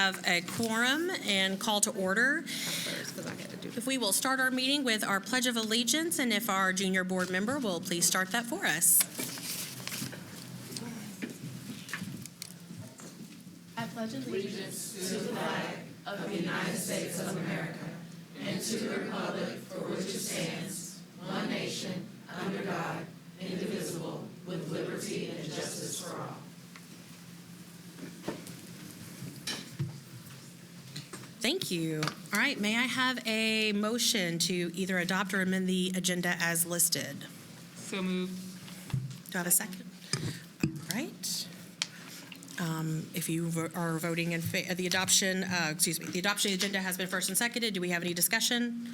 have a quorum and call to order. If we will start our meeting with our Pledge of Allegiance, and if our junior board member will please start that for us. I pledge allegiance to the flag of the United States of America and to the republic for which it stands, one nation, under God, indivisible, with liberty and justice for all. Thank you. All right, may I have a motion to either adopt or amend the agenda as listed? So moved. Do I have a second? All right. If you are voting in the adoption, the adoption of the agenda has been first and seconded. Do we have any discussion?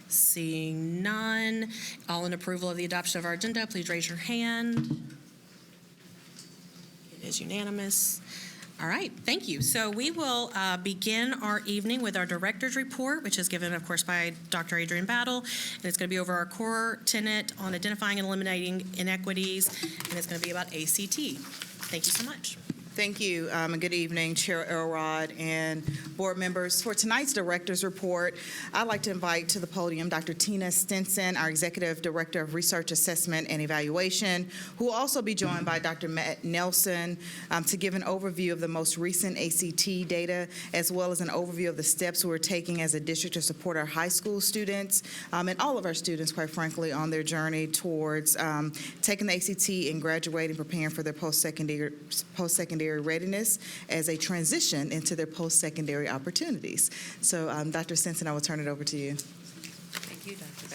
Seeing none. All in approval of the adoption of our agenda, please raise your hand. It is unanimous. All right, thank you. So we will begin our evening with our director's report, which is given, of course, by Dr. Adrian Battle, and it's going to be over our core tenet on identifying and eliminating inequities, and it's going to be about ACT. Thank you so much. Thank you, and good evening, Chair Elrod and board members. For tonight's director's report, I'd like to invite to the podium Dr. Tina Stinson, our Executive Director of Research Assessment and Evaluation, who will also be joined by Dr. Matt Nelson to give an overview of the most recent ACT data, as well as an overview of the steps we're taking as a district to support our high school students and all of our students, quite frankly, on their journey towards taking the ACT and graduating, preparing for their post-secondary readiness as a transition into their post-secondary opportunities. So, Dr. Stinson, I will turn it over to you. Thank you, Dr.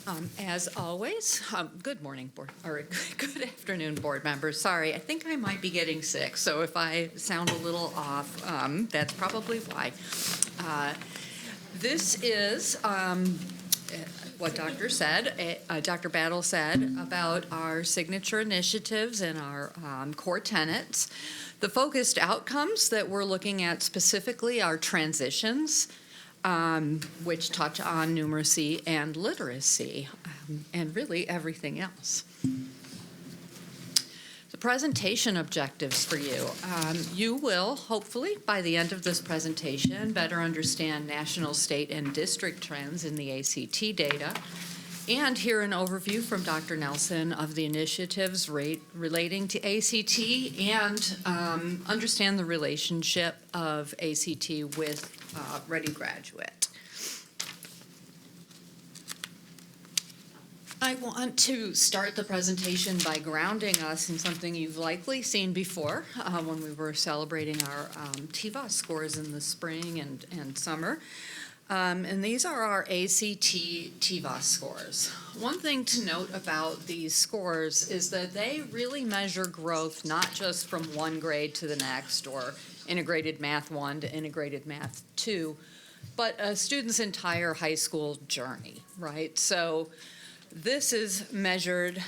Battle. As always, good morning, good afternoon, board members. Sorry, I think I might be getting sick, so if I sound a little off, that's probably why. This is what Dr. Battle said about our signature initiatives and our core tenets. The focused outcomes that we're looking at specifically are transitions, which touch on numeracy and literacy, and really everything else. The presentation objectives for you. You will, hopefully, by the end of this presentation, better understand national, state, and district trends in the ACT data, and hear an overview from Dr. Nelson of the initiatives relating to ACT, and understand the relationship of ACT with Ready Graduate. I want to start the presentation by grounding us in something you've likely seen before when we were celebrating our TVOS scores in the spring and summer. And these are our ACT TVOS scores. One thing to note about these scores is that they really measure growth not just from one grade to the next or integrated math 1 to integrated math 2, but a student's entire high school journey, right? So this is measured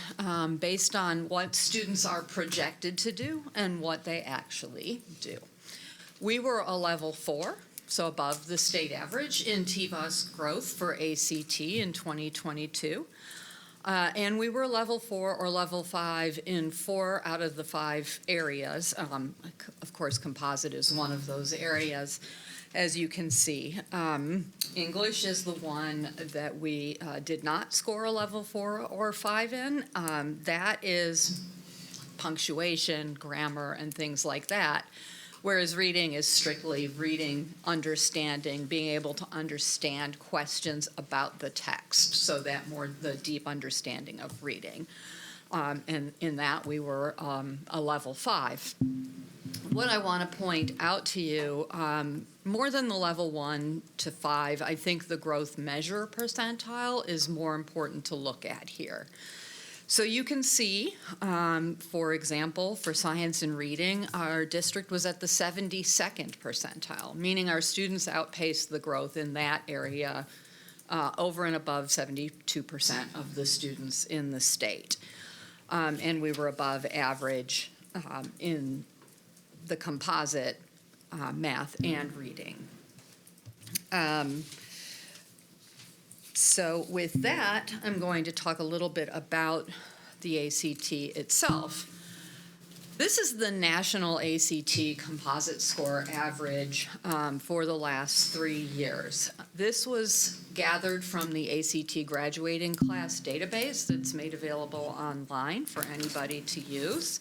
based on what students are projected to do and what they actually do. We were a level 4, so above the state average in TVOS growth for ACT in 2022. And we were level 4 or level 5 in 4 out of the 5 areas. Of course, composite is one of those areas, as you can see. English is the one that we did not score a level 4 or 5 in. That is punctuation, grammar, and things like that. Whereas reading is strictly reading, understanding, being able to understand questions about the text, so that more the deep understanding of reading. And in that, we were a level 5. What I want to point out to you, more than the level 1 to 5, I think the growth measure percentile is more important to look at here. So you can see, for example, for science and reading, our district was at the 72nd percentile, meaning our students outpaced the growth in that area over and above 72% of the students in the state. And we were above average in the composite math and reading. So with that, I'm going to talk a little bit about the ACT itself. This is the national ACT composite score average for the last 3 years. This was gathered from the ACT graduating class database that's made available online for anybody to use.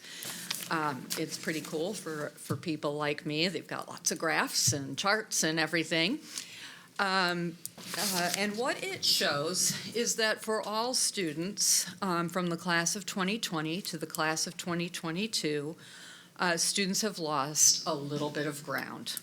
It's pretty cool for people like me. They've got lots of graphs and charts and everything. And what it shows is that for all students from the class of 2020 to the class of 2022, students have lost a little bit of ground.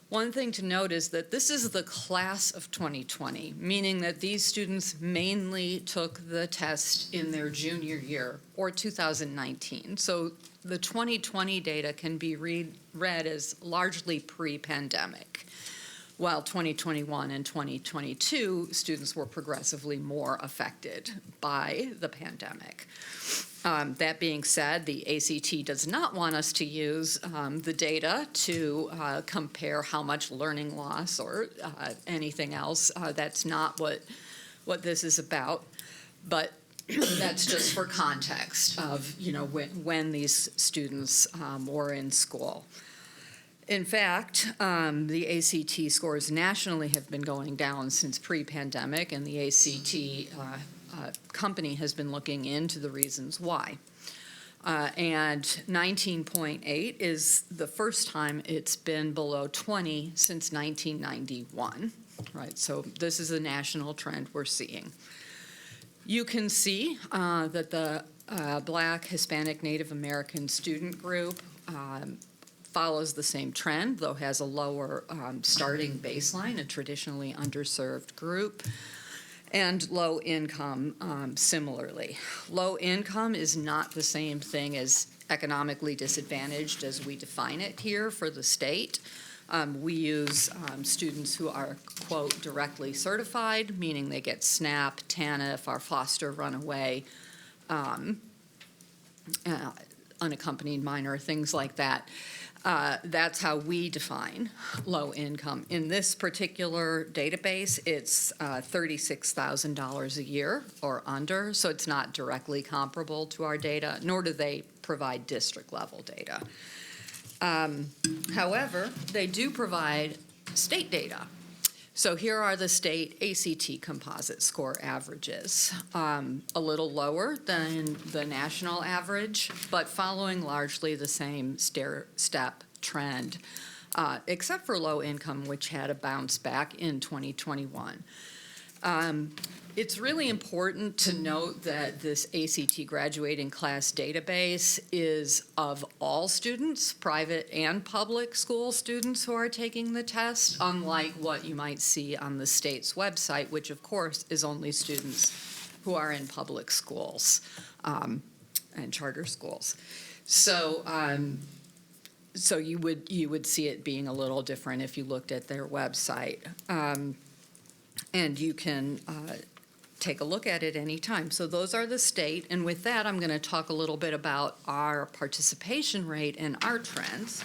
One thing to note is that this is the class of 2020, meaning that these students mainly took the test in their junior year or 2019. So the 2020 data can be read as largely pre-pandemic, while 2021 and 2022 students were progressively more affected by the pandemic. That being said, the ACT does not want us to use the data to compare how much learning loss or anything else. That's not what this is about, but that's just for context of, you know, when these students were in school. In fact, the ACT scores nationally have been going down since pre-pandemic, and the ACT company has been looking into the reasons why. And 19.8 is the first time it's been below 20 since 1991, right? So this is a national trend we're seeing. You can see that the Black, Hispanic, Native American student group follows the same trend, though has a lower starting baseline, a traditionally underserved group, and low income similarly. Low income is not the same thing as economically disadvantaged as we define it here for the state. We use students who are, quote, directly certified, meaning they get SNAP, TANF, our foster runaway, unaccompanied minor, things like that. That's how we define low income. In this particular database, it's $36,000 a year or under, so it's not directly comparable to our data, nor do they provide district level data. However, they do provide state data. So here are the state ACT composite score averages, a little lower than the national average, but following largely the same stair-step trend, except for low income, which had a bounce back in 2021. It's really important to note that this ACT graduating class database is of all students, private and public school students who are taking the test, unlike what you might see on the state's website, which of course is only students who are in public schools and charter schools. So, so you would see it being a little different if you looked at their website. And you can take a look at it anytime. So those are the state, and with that, I'm going to talk a little bit about our participation rate and our trends.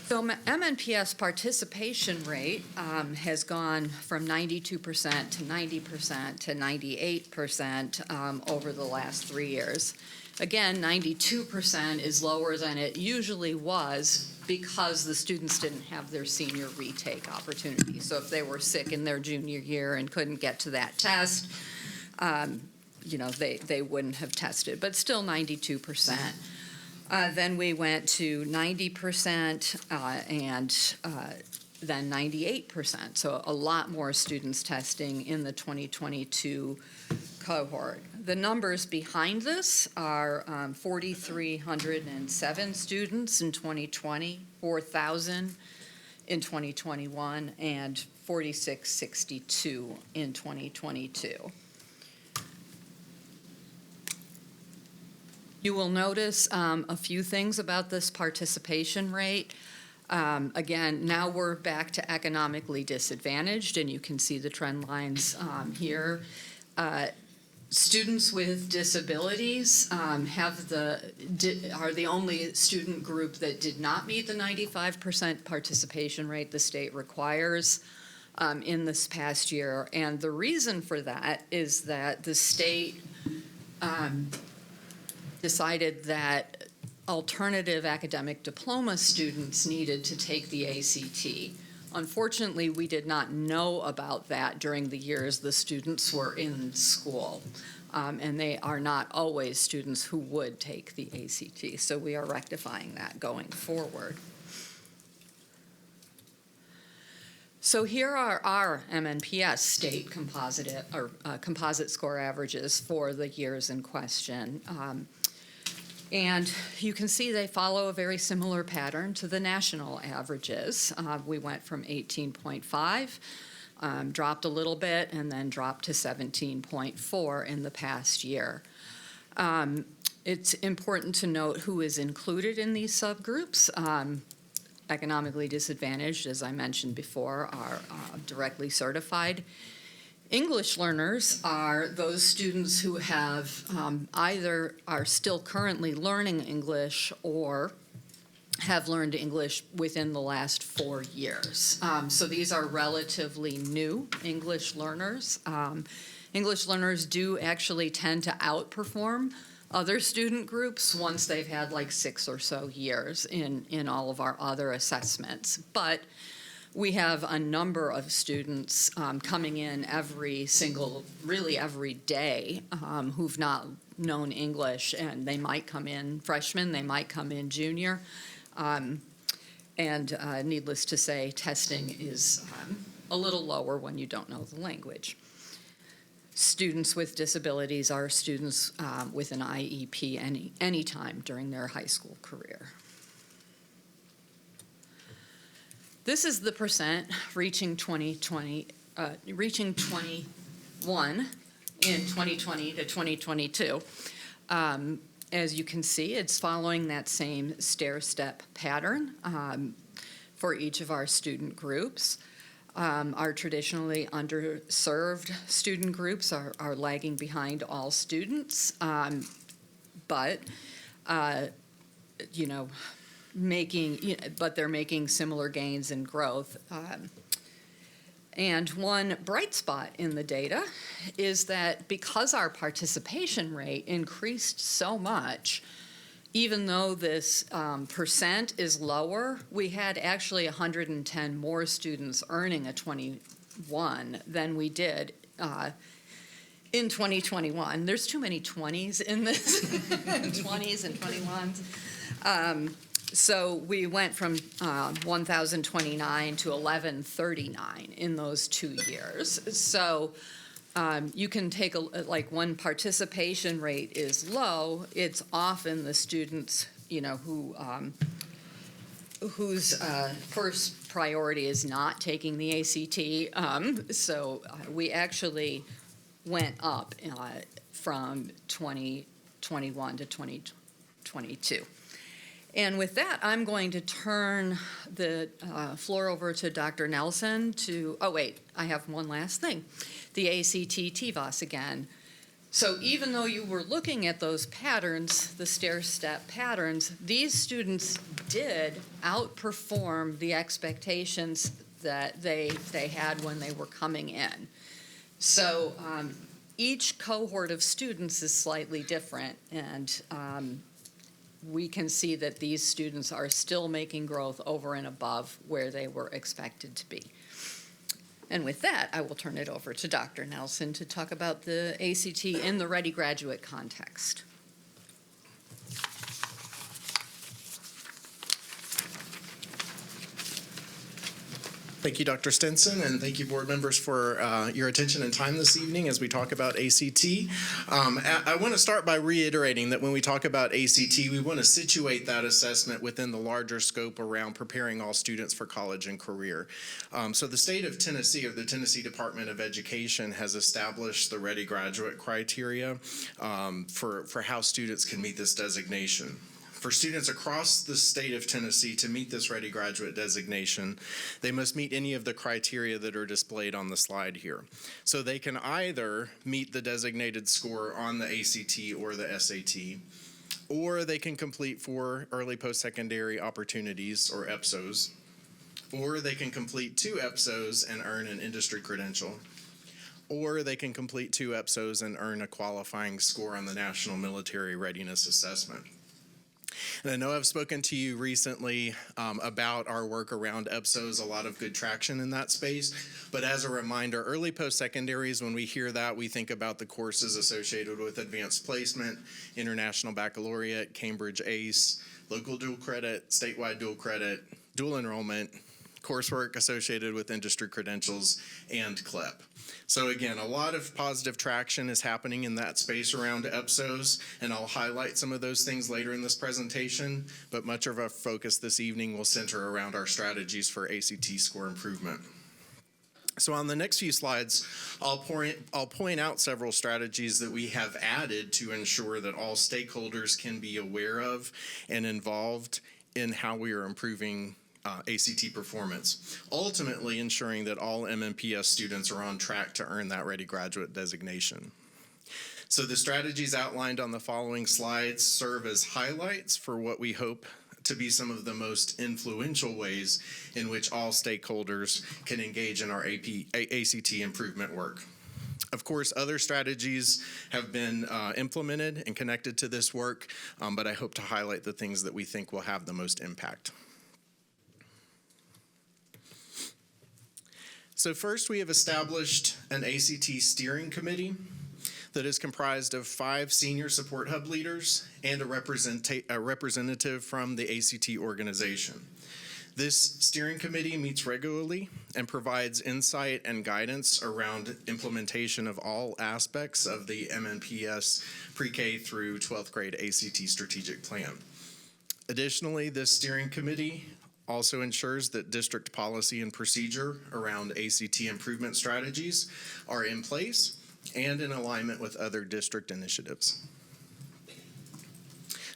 So MNPS participation rate has gone from 92% to 90% to 98% over the last 3 years. Again, 92% is lower than it usually was because the students didn't have their senior retake opportunity. So if they were sick in their junior year and couldn't get to that test, you know, they wouldn't have tested, but still 92%. Then we went to 90% and then 98%. So a lot more students testing in the 2022 cohort. The numbers behind this are 4,307 students in 2020, 4,000 in 2021, and 4,662 in 2022. You will notice a few things about this participation rate. Again, now we're back to economically disadvantaged, and you can see the trend lines here. Students with disabilities are the only student group that did not meet the 95% participation rate the state requires in this past year. And the reason for that is that the state decided that alternative academic diploma students needed to take the ACT. Unfortunately, we did not know about that during the years the students were in school. And they are not always students who would take the ACT. So we are rectifying that going forward. So here are our MNPS state composite score averages for the years in question. And you can see they follow a very similar pattern to the national averages. We went from 18.5, dropped a little bit, and then dropped to 17.4 in the past year. It's important to note who is included in these subgroups. Economically disadvantaged, as I mentioned before, are directly certified. English learners are those students who have either are still currently learning English or have learned English within the last 4 years. So these are relatively new English learners. English learners do actually tend to outperform other student groups once they've had like 6 or so years in all of our other assessments. But we have a number of students coming in every day who've not known English, and they might come in freshmen, they might come in junior. And needless to say, testing is a little lower when you don't know the language. Students with disabilities are students with an IEP any time during their high school career. This is the percent reaching 21 in 2020 to 2022. As you can see, it's following that same stair-step pattern for each of our student groups. Our traditionally underserved student groups are lagging behind all students, but they're making similar gains in growth. And one bright spot in the data is that because our participation rate increased so much, even though this percent is lower, we had actually 110 more students earning a 21 than we did in 2021. There's too many 20s in this, 20s and 21s. So we went from 1,029 to 1,139 in those 2 years. So you can take when participation rate is low, it's often the students, whose first priority is not taking the ACT. So we actually went up from 2021 to 2022. And with that, I'm going to turn the floor over to Dr. Nelson I have one last thing. The ACT TVOS again. So even though you were looking at those patterns, the stair-step patterns, these students did outperform the expectations that they had when they were coming in. So each cohort of students is slightly different, and we can see that these students are still making growth over and above where they were expected to be. And with that, I will turn it over to Dr. Nelson to talk about the ACT in the Ready Graduate context. Thank you, Dr. Stinson, and thank you, board members, for your attention and time this evening as we talk about ACT. I want to start by reiterating that when we talk about ACT, we want to situate that assessment within the larger scope around preparing all students for college and career. So the state of Tennessee, or the Tennessee Department of Education, has established the Ready Graduate criteria for how students can meet this designation. For students across the state of Tennessee to meet this Ready Graduate designation, they must meet any of the criteria that are displayed on the slide here. So they can either meet the designated score on the ACT or the SAT, or they can complete 4 early post-secondary opportunities, or EPSOs, or they can complete 2 EPSOs and earn an industry credential, or they can complete 2 EPSOs and earn a qualifying score on the National Military Readiness Assessment. And I know I've spoken to you recently about our work around EPSOs, a lot of good traction in that space. But as a reminder, early post-secondaries, when we hear that, we think about the courses associated with advanced placement, international baccalaureate, Cambridge ACE, local dual credit, statewide dual credit, dual enrollment, coursework associated with industry credentials, and CLEP. So again, a lot of positive traction is happening in that space around EPSOs, and I'll highlight some of those things later in this presentation, but much of our focus this evening will center around our strategies for ACT score improvement. So on the next few slides, I'll point out several strategies that we have added to ensure that all stakeholders can be aware of and involved in how we are improving ACT performance, ultimately ensuring that all MNPS students are on track to earn that Ready Graduate designation. So the strategies outlined on the following slides serve as highlights for what we hope to be some of the most influential ways in which all stakeholders can engage in our ACT improvement work. Of course, other strategies have been implemented and connected to this work, but I hope to highlight the things that we think will have the most impact. So first, we have established an ACT steering committee that is comprised of 5 senior support hub leaders and a representative from the ACT organization. This steering committee meets regularly and provides insight and guidance around implementation of all aspects of the MNPS pre-K through 12th grade ACT strategic plan. Additionally, this steering committee also ensures that district policy and procedure around ACT improvement strategies are in place and in alignment with other district initiatives.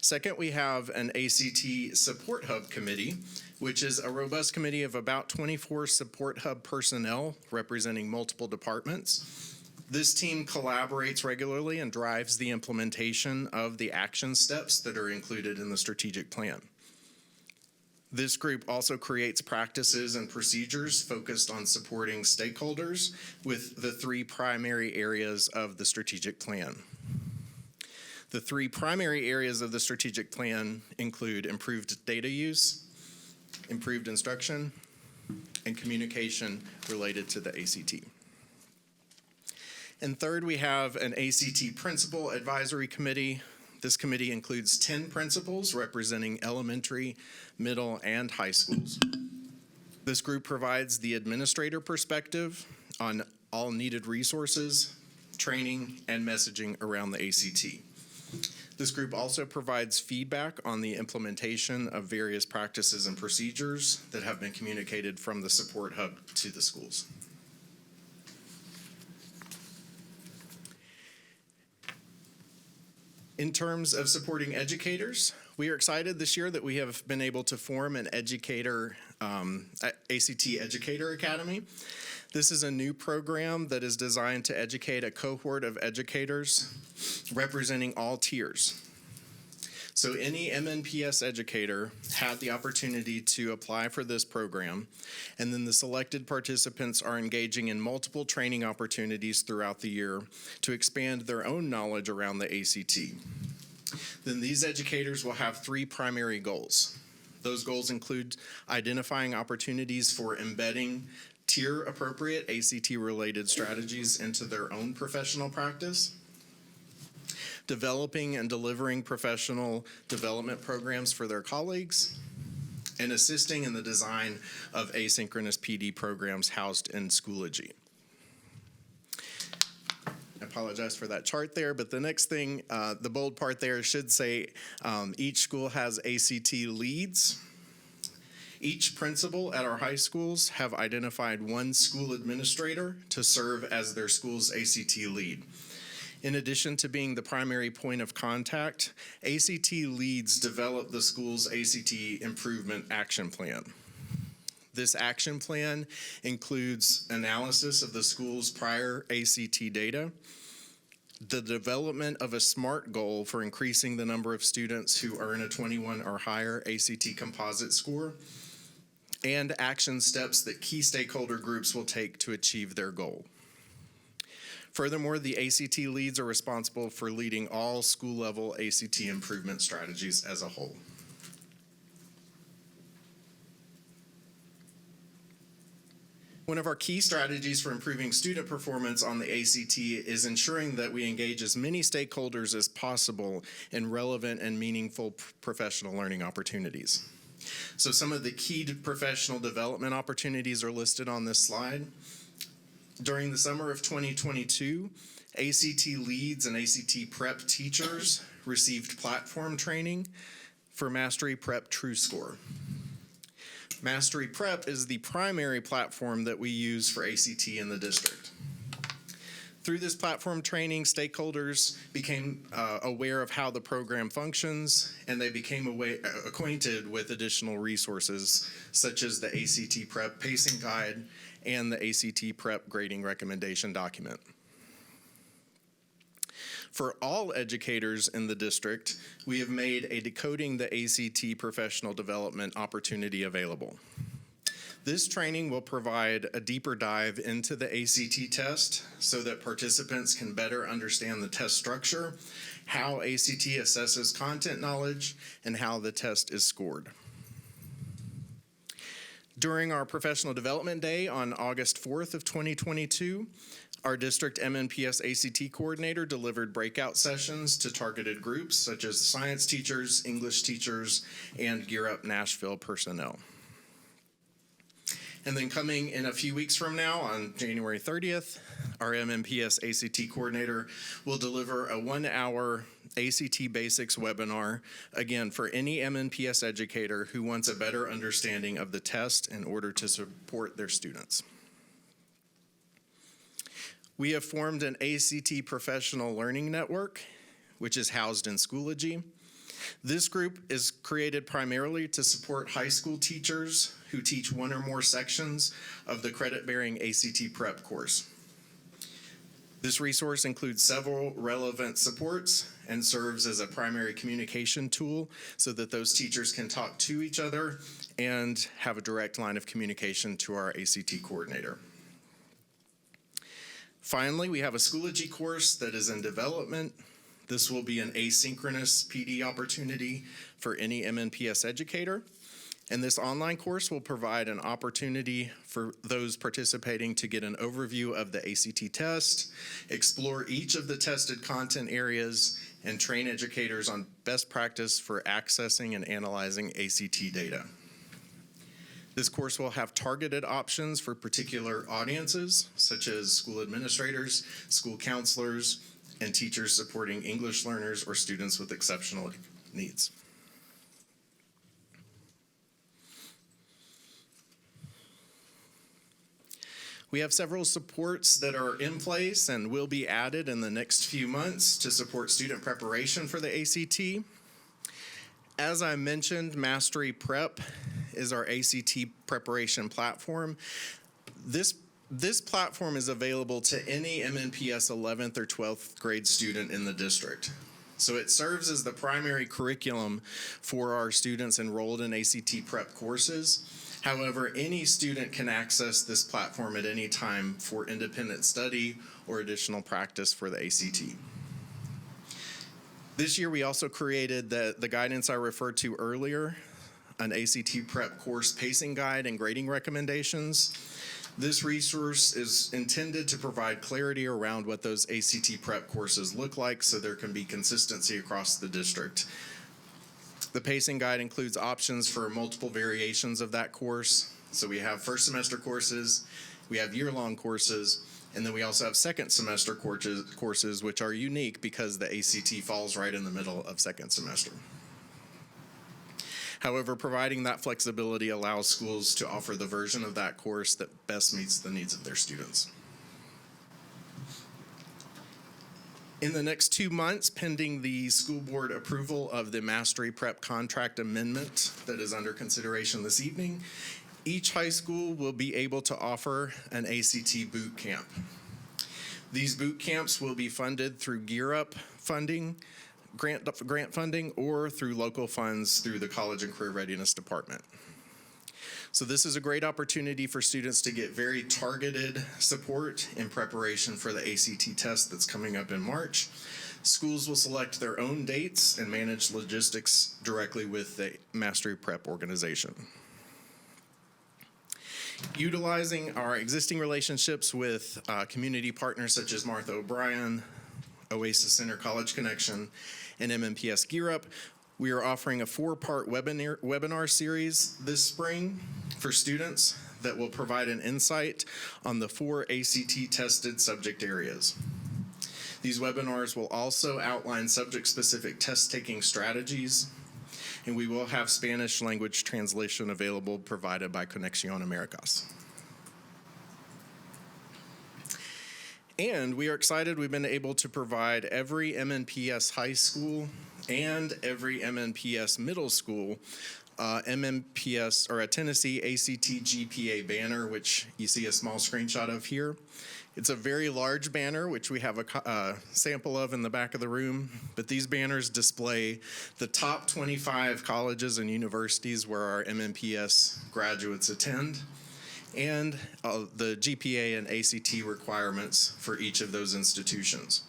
Second, we have an ACT Support Hub Committee, which is a robust committee of about 24 Support Hub personnel representing multiple departments. This team collaborates regularly and drives the implementation of the action steps that are included in the strategic plan. This group also creates practices and procedures focused on supporting stakeholders with the 3 primary areas of the strategic plan. The 3 primary areas of the strategic plan include improved data use, improved instruction, and communication related to the ACT. And third, we have an ACT Principal Advisory Committee. This committee includes 10 principals representing elementary, middle, and high schools. This group provides the administrator perspective on all needed resources, training, and messaging around the ACT. This group also provides feedback on the implementation of various practices and procedures that have been communicated from the support hub to the schools. In terms of supporting educators, we are excited this year that we have been able to form an ACT Educator Academy. This is a new program that is designed to educate a cohort of educators representing all tiers. So any MNPS educator had the opportunity to apply for this program, and then the selected participants are engaging in multiple training opportunities throughout the year to expand their own knowledge around the ACT. Then these educators will have 3 primary goals. Those goals include identifying opportunities for embedding tier-appropriate ACT-related strategies into their own professional practice, developing and delivering professional development programs for their colleagues, and assisting in the design of asynchronous PD programs housed in Schoology. I apologize for that chart there, but the next thing, the bold part there should say each school has ACT leads. Each principal at our high schools have identified one school administrator to serve as their school's ACT lead. In addition to being the primary point of contact, ACT leads develop the school's ACT Improvement Action Plan. This action plan includes analysis of the school's prior ACT data, the development of a SMART goal for increasing the number of students who earn a 21 or higher ACT composite score, and action steps that key stakeholder groups will take to achieve their goal. Furthermore, the ACT leads are responsible for leading all school-level ACT improvement strategies as a whole. One of our key strategies for improving student performance on the ACT is ensuring that we engage as many stakeholders as possible in relevant and meaningful professional learning opportunities. So some of the key professional development opportunities are listed on this slide. During the summer of 2022, ACT leads and ACT prep teachers received platform training for Mastery Prep TrueScore. Mastery Prep is the primary platform that we use for ACT in the district. Through this platform training, stakeholders became aware of how the program functions, and they became acquainted with additional resources such as the ACT Prep Pacing Guide and the ACT Prep Grading Recommendation Document. For all educators in the district, we have made a Decoding the ACT professional development opportunity available. This training will provide a deeper dive into the ACT test so that participants can better understand the test structure, how ACT assesses content knowledge, and how the test is scored. During our Professional Development Day on August 4th of 2022, our district MNPS ACT coordinator delivered breakout sessions to targeted groups such as science teachers, English teachers, and Gear Up Nashville personnel. And then coming in a few weeks from now, on January 30th, our MNPS ACT coordinator will deliver a 1-hour ACT Basics webinar, again, for any MNPS educator who wants a better understanding of the test in order to support their students. We have formed an ACT Professional Learning Network, which is housed in Schoology. This group is created primarily to support high school teachers who teach one or more sections of the credit-bearing ACT Prep course. This resource includes several relevant supports and serves as a primary communication tool so that those teachers can talk to each other and have a direct line of communication to our ACT coordinator. Finally, we have a Schoology course that is in development. This will be an asynchronous PD opportunity for any MNPS educator. And this online course will provide an opportunity for those participating to get an overview of the ACT test, explore each of the tested content areas, and train educators on best practice for accessing and analyzing ACT data. This course will have targeted options for particular audiences, such as school administrators, school counselors, and teachers supporting English learners or students with exceptional needs. We have several supports that are in place and will be added in the next few months to support student preparation for the ACT. As I mentioned, Mastery Prep is our ACT preparation platform. This platform is available to any MNPS 11th or 12th grade student in the district. So it serves as the primary curriculum for our students enrolled in ACT prep courses. However, any student can access this platform at any time for independent study or additional practice for the ACT. This year, we also created the guidance I referred to earlier, an ACT prep course pacing guide and grading recommendations. This resource is intended to provide clarity around what those ACT prep courses look like so there can be consistency across the district. The pacing guide includes options for multiple variations of that course. So we have first semester courses, we have year-long courses, and then we also have second semester courses, which are unique because the ACT falls right in the middle of second semester. However, providing that flexibility allows schools to offer the version of that course that best meets the needs of their students. In the next 2 months, pending the school board approval of the Mastery Prep contract amendment that is under consideration this evening, each high school will be able to offer an ACT boot camp. These boot camps will be funded through Gear Up funding, grant funding, or through local funds through the College and Career Readiness Department. So this is a great opportunity for students to get very targeted support in preparation for the ACT test that's coming up in March. Schools will select their own dates and manage logistics directly with the Mastery Prep organization. Utilizing our existing relationships with community partners such as Martha O'Brien, Oasis Center College Connection, and MNPS Gear Up, we are offering a 4-part webinar series this spring for students that will provide an insight on the 4 ACT-tested subject areas. These webinars will also outline subject-specific test-taking strategies, and we will have Spanish language translation available provided by Conexión Americas. And we are excited we've been able to provide every MNPS high school and every MNPS middle school MNPS or a Tennessee ACT GPA banner, which you see a small screenshot of here. It's a very large banner, which we have a sample of in the back of the room, but these banners display the top 25 colleges and universities where our MNPS graduates attend, and the GPA and ACT requirements for each of those institutions.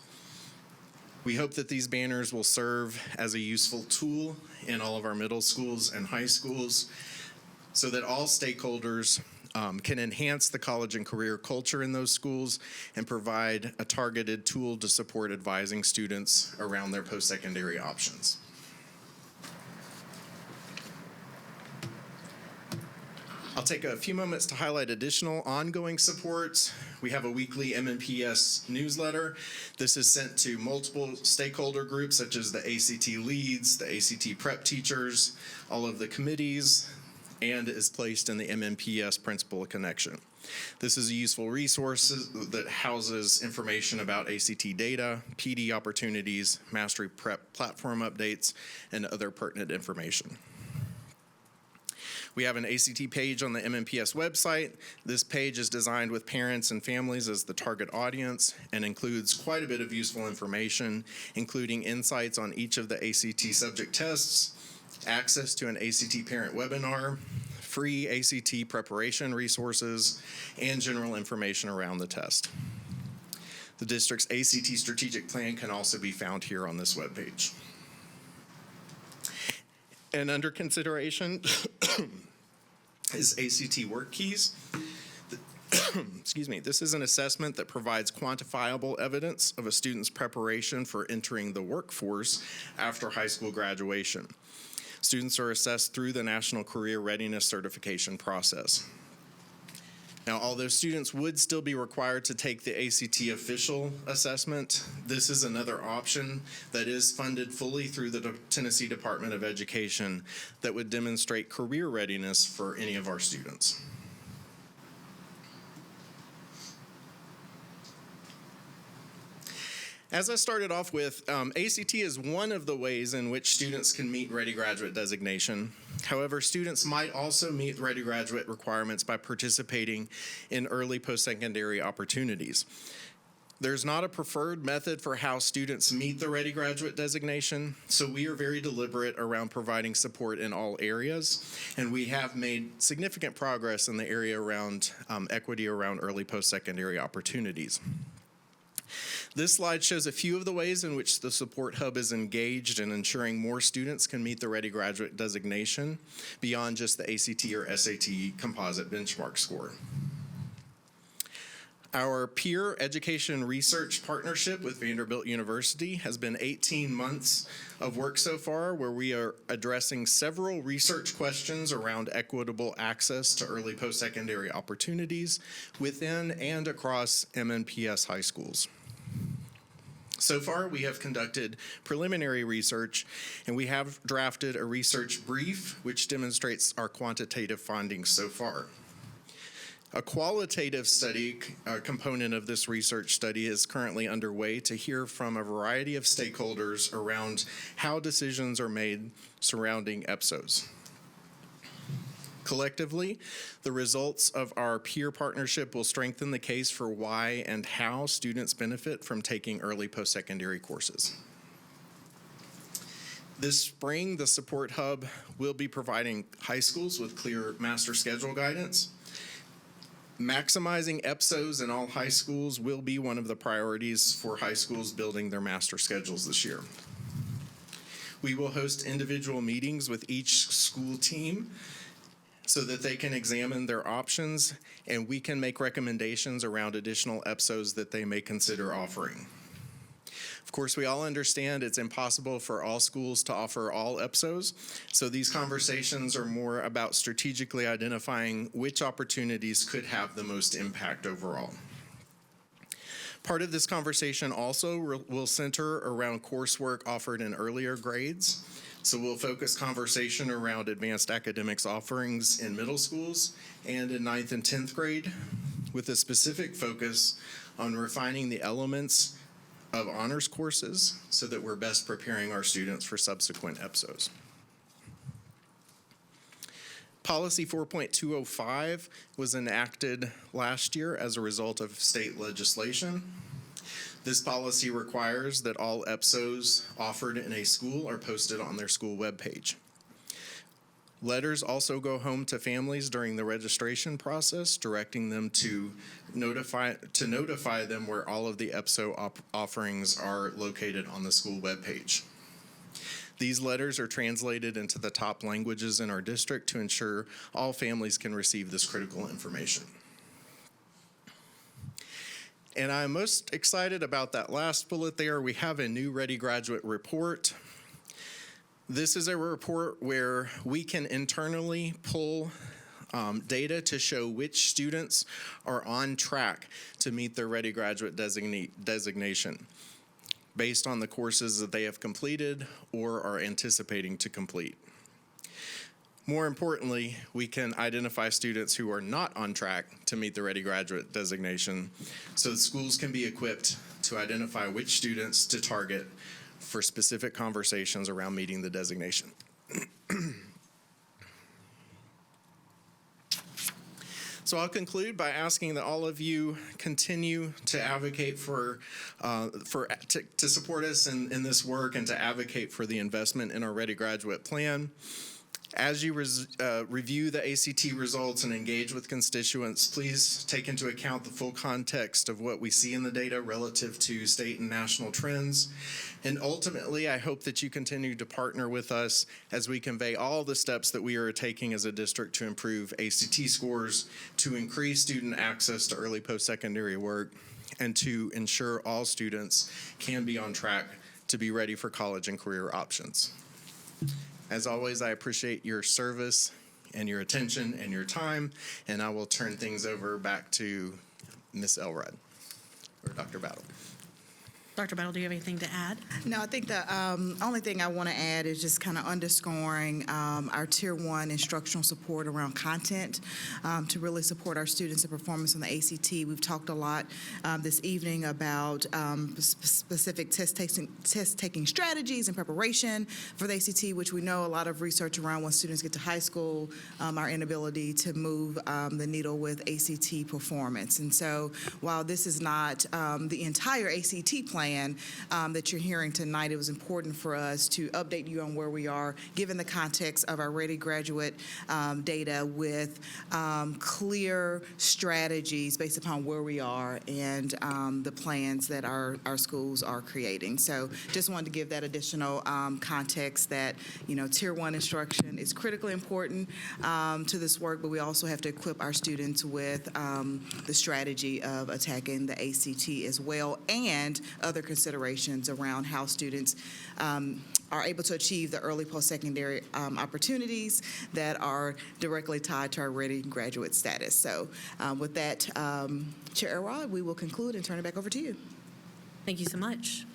We hope that these banners will serve as a useful tool in all of our middle schools and high schools so that all stakeholders can enhance the college and career culture in those schools and provide a targeted tool to support advising students around their post-secondary options. I'll take a few moments to highlight additional ongoing supports. We have a weekly MNPS newsletter. This is sent to multiple stakeholder groups such as the ACT leads, the ACT prep teachers, all of the committees, and is placed in the MNPS Principal Connection. This is a useful resource that houses information about ACT data, PD opportunities, mastery prep platform updates, and other pertinent information. We have an ACT page on the MNPS website. This page is designed with parents and families as the target audience and includes quite a bit of useful information, including insights on each of the ACT subject tests, access to an ACT parent webinar, free ACT preparation resources, and general information around the test. The district's ACT strategic plan can also be found here on this webpage. And under consideration is ACT Work Keys. Excuse me. This is an assessment that provides quantifiable evidence of a student's preparation for entering the workforce after high school graduation. Students are assessed through the National Career Readiness Certification process. Now, although students would still be required to take the ACT official assessment, this is another option that is funded fully through the Tennessee Department of Education that would demonstrate career readiness for any of our students. As I started off with, ACT is one of the ways in which students can meet Ready Graduate designation. However, students might also meet Ready Graduate requirements by participating in early post-secondary opportunities. There's not a preferred method for how students meet the Ready Graduate designation, so we are very deliberate around providing support in all areas, and we have made significant progress in the area around equity around early post-secondary opportunities. This slide shows a few of the ways in which the Support Hub is engaged in ensuring more students can meet the Ready Graduate designation beyond just the ACT or SAT composite benchmark score. Our peer education research partnership with Vanderbilt University has been 18 months of work so far, where we are addressing several research questions around equitable access to early post-secondary opportunities within and across MNPS high schools. So far, we have conducted preliminary research, and we have drafted a research brief which demonstrates our quantitative findings so far. A qualitative study component of this research study is currently underway to hear from a variety of stakeholders around how decisions are made surrounding EPSOs. Collectively, the results of our peer partnership will strengthen the case for why and how students benefit from taking early post-secondary courses. This spring, the Support Hub will be providing high schools with clear master schedule guidance. Maximizing EPSOs in all high schools will be one of the priorities for high schools building their master schedules this year. We will host individual meetings with each school team so that they can examine their options and we can make recommendations around additional EPSOs that they may consider offering. Of course, we all understand it's impossible for all schools to offer all EPSOs, so these conversations are more about strategically identifying which opportunities could have the most impact overall. Part of this conversation also will center around coursework offered in earlier grades. So we'll focus conversation around advanced academics offerings in middle schools and in 9th and 10th grade, with a specific focus on refining the elements of honors courses so that we're best preparing our students for subsequent EPSOs. Policy 4.205 was enacted last year as a result of state legislation. This policy requires that all EPSOs offered in a school are posted on their school webpage. Letters also go home to families during the registration process, directing them to notify them where all of the EPSO offerings are located on the school webpage. These letters are translated into the top languages in our district to ensure all families can receive this critical information. And I'm most excited about that last bullet there. We have a new Ready Graduate report. This is a report where we can internally pull data to show which students are on track to meet their Ready Graduate designation based on the courses that they have completed or are anticipating to complete. More importantly, we can identify students who are not on track to meet the Ready Graduate designation, so schools can be equipped to identify which students to target for specific conversations around meeting the designation. So I'll conclude by asking that all of you continue to advocate to support us in this work and to advocate for the investment in our Ready Graduate plan. As you review the ACT results and engage with constituents, please take into account the full context of what we see in the data relative to state and national trends. And ultimately, I hope that you continue to partner with us as we convey all the steps that we are taking as a district to improve ACT scores, to increase student access to early post-secondary work, and to ensure all students can be on track to be ready for college and career options. As always, I appreciate your service and your attention and your time, and I will turn things over back to Ms. Elrod, or Dr. Battle. Dr. Battle, do you have anything to add? No, I think the only thing I want to add is just kind of underscoring our Tier 1 instructional support around content to really support our students' performance on the ACT. We've talked a lot this evening about specific test-taking strategies and preparation for the ACT, which we know a lot of research around when students get to high school, our inability to move the needle with ACT performance. And so while this is not the entire ACT plan that you're hearing tonight, it was important for us to update you on where we are, given the context of our Ready Graduate data, with clear strategies based upon where we are and the plans that our schools are creating. So just wanted to give that additional context that, Tier 1 instruction is critically important to this work, but we also have to equip our students with the strategy of attacking the ACT as well, and other considerations around how students are able to achieve the early post-secondary opportunities that are directly tied to our Ready Graduate status. So with that, Chair Elrod, we will conclude and turn it back over to you. Thank you so much.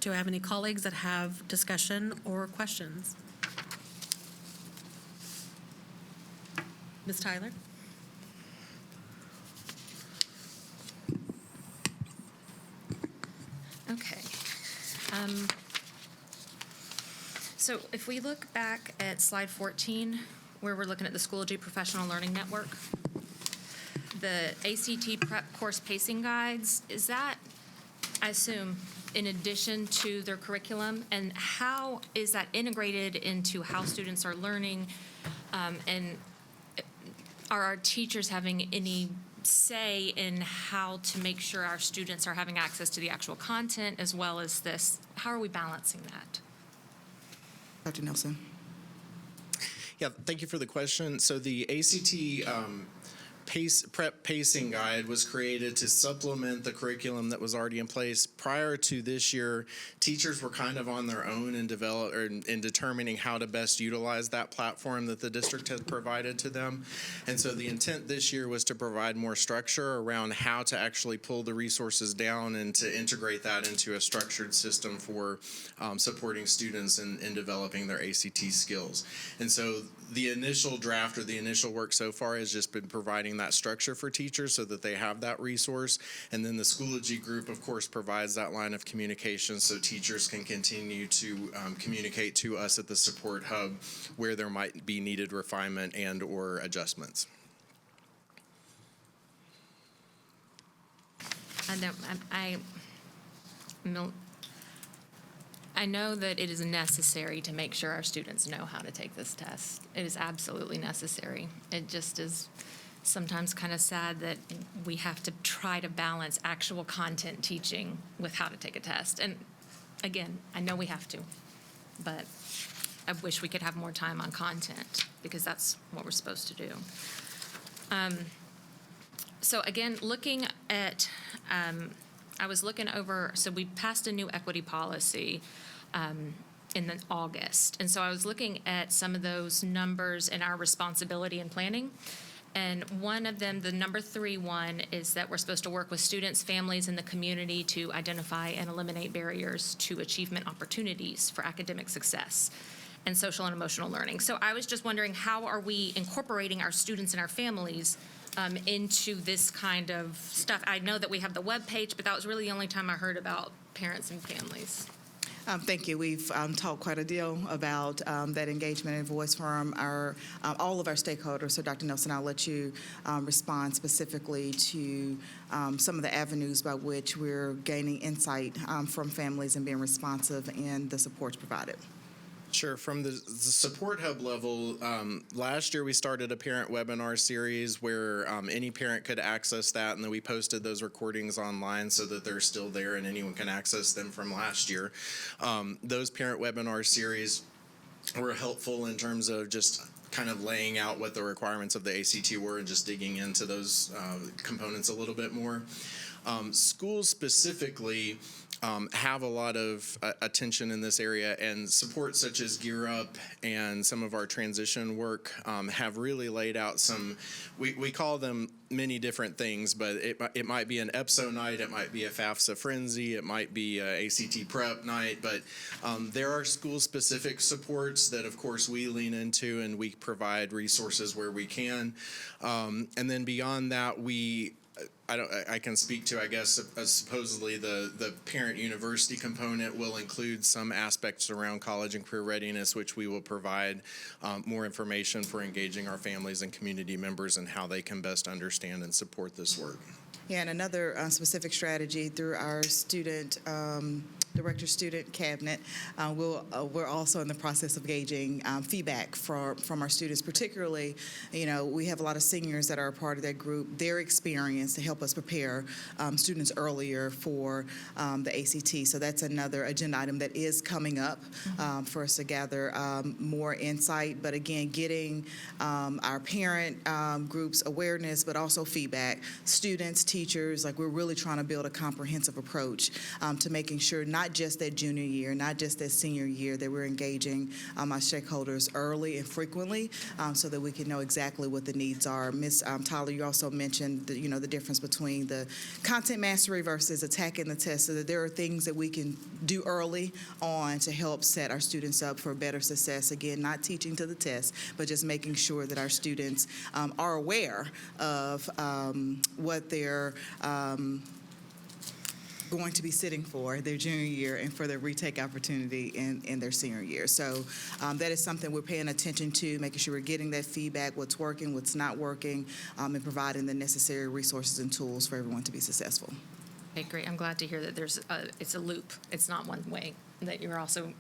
Do I have any colleagues that have discussion or questions? Ms. Tyler? Okay. So if we look back at slide 14, where we're looking at the Schoology Professional Learning Network, the ACT prep course pacing guides, is that, I assume, in addition to their curriculum? And how is that integrated into how students are learning? And are our teachers having any say in how to make sure our students are having access to the actual content as well as this? How are we balancing that? Dr. Nelson. Yeah, thank you for the question. So the ACT prep pacing guide was created to supplement the curriculum that was already in place. Prior to this year, teachers were kind of on their own in determining how to best utilize that platform that the district has provided to them. And so the intent this year was to provide more structure around how to actually pull the resources down and to integrate that into a structured system for supporting students in developing their ACT skills. And so the initial draft or the initial work so far has just been providing that structure for teachers so that they have that resource. And then the Schoology group, of course, provides that line of communication so teachers can continue to communicate to us at the support hub where there might be needed refinement and or adjustments. I know that it is necessary to make sure our students know how to take this test. It is absolutely necessary. It just is sometimes kind of sad that we have to try to balance actual content teaching with how to take a test. And again, I know we have to, but I wish we could have more time on content because that's what we're supposed to do. So again, looking at, I was looking over, so we passed a new equity policy in August. And so I was looking at some of those numbers in our responsibility and planning. And one of them, the number 3 one, is that we're supposed to work with students, families, and the community to identify and eliminate barriers to achievement opportunities for academic success and social and emotional learning. So I was just wondering, how are we incorporating our students and our families into this kind of stuff? I know that we have the webpage, but that was really the only time I heard about parents and families. Thank you. We've talked quite a deal about that engagement and voice from our all of our stakeholders. So, Dr. Nelson, I'll let you respond specifically to some of the avenues by which we're gaining insight from families and being responsive in the supports provided. Sure. From the support hub level, last year we started a parent webinar series where any parent could access that, and then we posted those recordings online so that they're still there and anyone can access them from last year. Those parent webinar series were helpful in terms of just kind of laying out what the requirements of the ACT were and just digging into those components a little bit more. Schools specifically have a lot of attention in this area, and support such as Gear Up and some of our transition work have really laid out some, we call them many different things, but it might be an EPSO night, it might be a FAFSA frenzy, it might be a ACT prep night, but there are school-specific supports that, of course, we lean into and we provide resources where we can. And then beyond that, I can speak to, I guess, supposedly the parent university component will include some aspects around college and career readiness, which we will provide more information for engaging our families and community members and how they can best understand and support this work. Yeah, and another specific strategy through our student director-student cabinet, we're also in the process of gauging feedback from our students, particularly, we have a lot of seniors that are a part of that group, their experience to help us prepare students earlier for the ACT. So that's another agenda item that is coming up for us to gather more insight. But again, getting our parent groups awareness, but also feedback, students, teachers, like we're really trying to build a comprehensive approach to making sure not just that junior year, not just that senior year, that we're engaging our stakeholders early and frequently so that we can know exactly what the needs are. Ms. Tyler, you also mentioned the difference between the content mastery versus attacking the test, so that there are things that we can do early on to help set our students up for better success. Again, not teaching to the test, but just making sure that our students are aware of what they're going to be sitting for their junior year and for their retake opportunity in their senior year. So that is something we're paying attention to, making sure we're getting that feedback, what's working, what's not working, and providing the necessary resources and tools for everyone to be successful. Okay, great. I'm glad to hear that it's a loop. It's not one way, that you're also,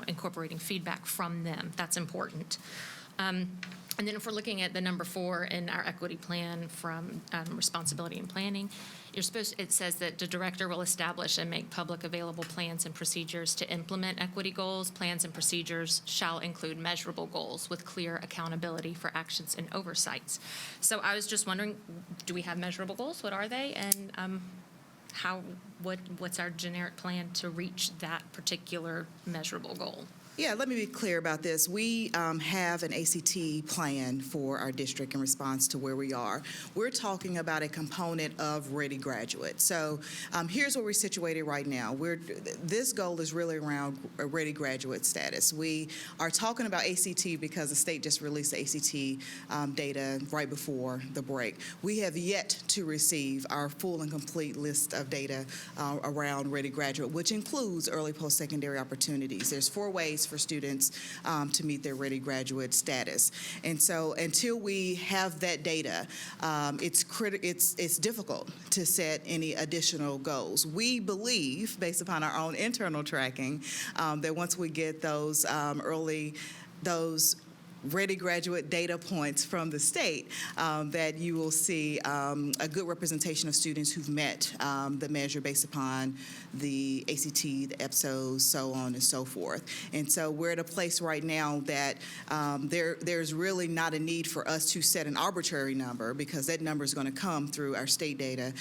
incorporating feedback from them. That's important. And then if we're looking at the number 4 in our equity plan from responsibility and planning, it says that the director will establish and make public available plans and procedures to implement equity goals. Plans and procedures shall include measurable goals with clear accountability for actions and oversights. So I was just wondering, do we have measurable goals? What are they? And what's our generic plan to reach that particular measurable goal? Yeah, let me be clear about this. We have an ACT plan for our district in response to where we are. We're talking about a component of Ready Graduate. So here's where we're situated right now. This goal is really around Ready Graduate status. We are talking about ACT because the state just released the ACT data right before the break. We have yet to receive our full and complete list of data around Ready Graduate, which includes early post-secondary opportunities. There's 4 ways for students to meet their Ready Graduate status. And so until we have that data, it's difficult to set any additional goals. We believe, based upon our own internal tracking, that once we get those Ready Graduate data points from the state, that you will see a good representation of students who've met the measure based upon the ACT, the EPSOs, so on and so forth. And so we're at a place right now that there's really not a need for us to set an arbitrary number, because that number is going to come through our state data,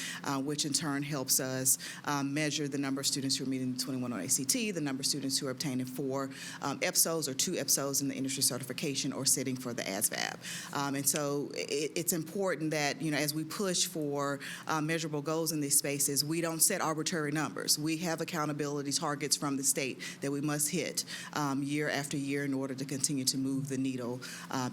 which in turn helps us measure the number of students who are meeting the 21 on ACT, the number of students who are obtaining 4 EPSOs or 2 EPSOs in the industry certification, or sitting for the ASVAB. And so it's important that, as we push for measurable goals in these spaces, we don't set arbitrary numbers. We have accountability targets from the state that we must hit year after year in order to continue to move the needle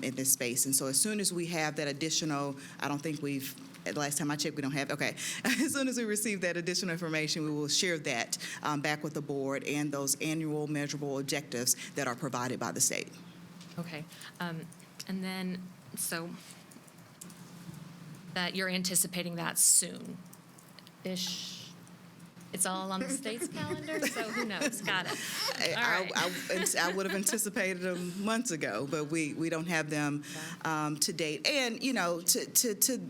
in this space. And so as soon as we have that additional, I don't think we've, the last time I checked, we don't have, okay. As soon as we receive that additional information, we will share that back with the board and those annual measurable objectives that are provided by the state. Okay. And then, so that you're anticipating that soon-ish? It's all on the state's calendar, so who knows? Got it. All right. I would have anticipated them months ago, but we don't have them to date. And, to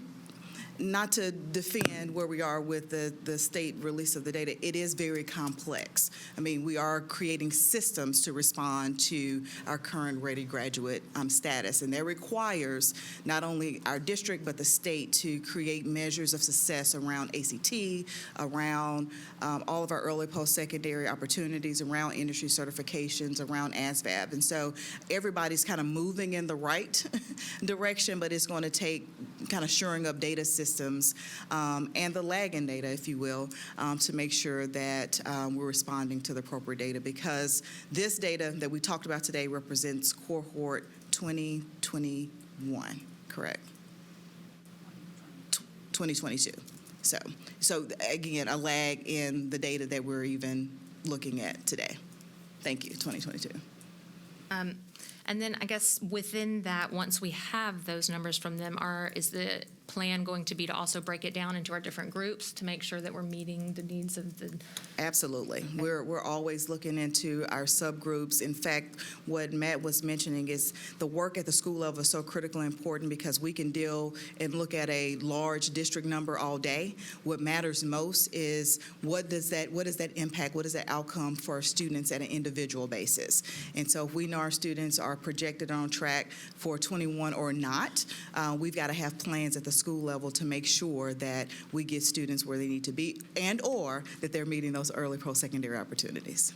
not to defend where we are with the state release of the data, it is very complex. I mean, we are creating systems to respond to our current Ready Graduate status, and that requires not only our district but the state to create measures of success around ACT, around all of our early post-secondary opportunities, around industry certifications, around ASVAB. And so everybody's kind of moving in the right direction, but it's going to take kind of shoring up data systems and the lagging data, if you will, to make sure that we're responding to the appropriate data, because this data that we talked about today represents cohort 2021, correct? 2022. So again, a lag in the data that we're even looking at today. Thank you, 2022. And then I guess within that, once we have those numbers from them, is the plan going to be to also break it down into our different groups to make sure that we're meeting the needs of the... Absolutely. We're always looking into our subgroups. In fact, what Matt was mentioning is the work at the school level is so critically important, because we can deal and look at a large district number all day. What matters most is what is that impact, what is that outcome for our students at an individual basis. And so if we know our students are projected on track for 21 or not, we've got to have plans at the school level to make sure that we get students where they need to be, and or that they're meeting those early post-secondary opportunities.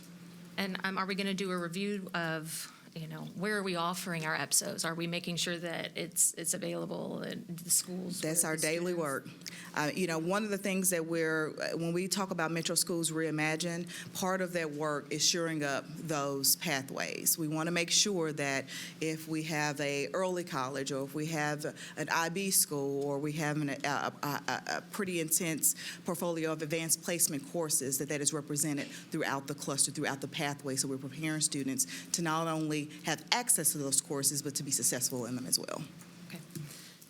And are we going to do a review of, where are we offering our EPSOs? Are we making sure that it's available at the schools? That's our daily work. One of the things that when we talk about Metro Schools Reimagined, part of that work is shoring up those pathways. We want to make sure that if we have a early college, or if we have an IB school, or we have a pretty intense portfolio of advanced placement courses, that is represented throughout the cluster, throughout the pathway, so we're preparing students to not only have access to those courses, but to be successful in them as well. Okay,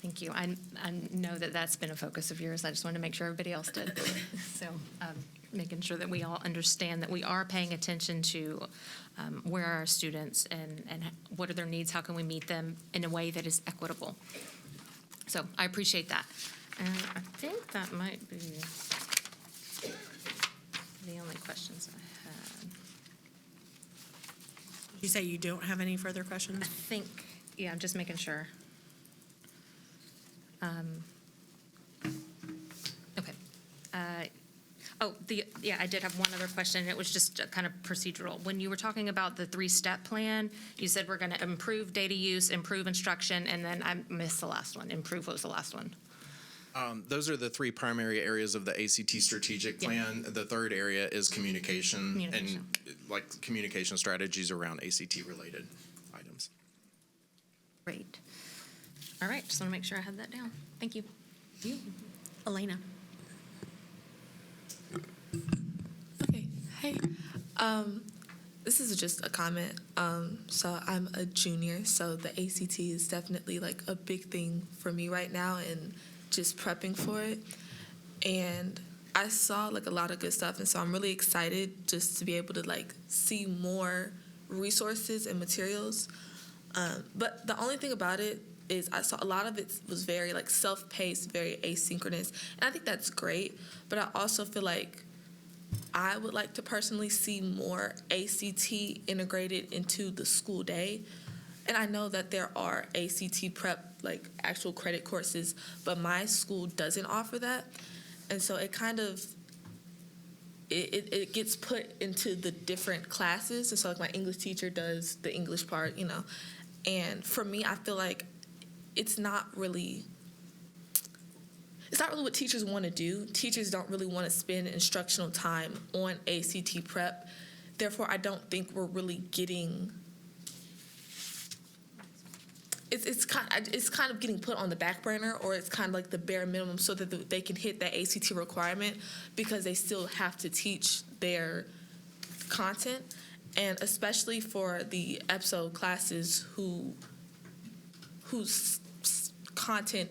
thank you. I know that that's been a focus of yours. I just wanted to make sure everybody else did. So making sure that we all understand that we are paying attention to where are our students and what are their needs, how can we meet them in a way that is equitable. So I appreciate that. And I think that might be the only questions I had. Did you say you don't have any further questions? I think, yeah, I'm just making sure. Okay. I did have one other question. It was just kind of procedural. When you were talking about the 3-step plan, you said we're going to improve data use, improve instruction, and then I missed the last one. Improve, what was the last one? Those are the 3 primary areas of the ACT strategic plan. The third area is communication and like communication strategies around ACT-related items. Great. All right, just want to make sure I had that down. Thank you. Elena? Okay, hey. This is just a comment. So I'm a junior, so the ACT is definitely like a big thing for me right now and just prepping for it. And I saw like a lot of good stuff, and so I'm really excited just to be able to like see more resources and materials. But the only thing about it is I saw a lot of it was very like self-paced, very asynchronous, and I think that's great. But I also feel like I would like to personally see more ACT integrated into the school day. And I know that there are ACT prep, like actual credit courses, but my school doesn't offer that. And so it kind of, it gets put into the different classes. And so like my English teacher does the English part, you know. And for me, I feel like it's not really what teachers want to do. Teachers don't really want to spend instructional time on ACT prep. Therefore, I don't think we're really getting. It's kind of getting put on the back burner, or it's kind of like the bare minimum so that they can hit that ACT requirement, because they still have to teach their content, and especially for the EPSO classes whose content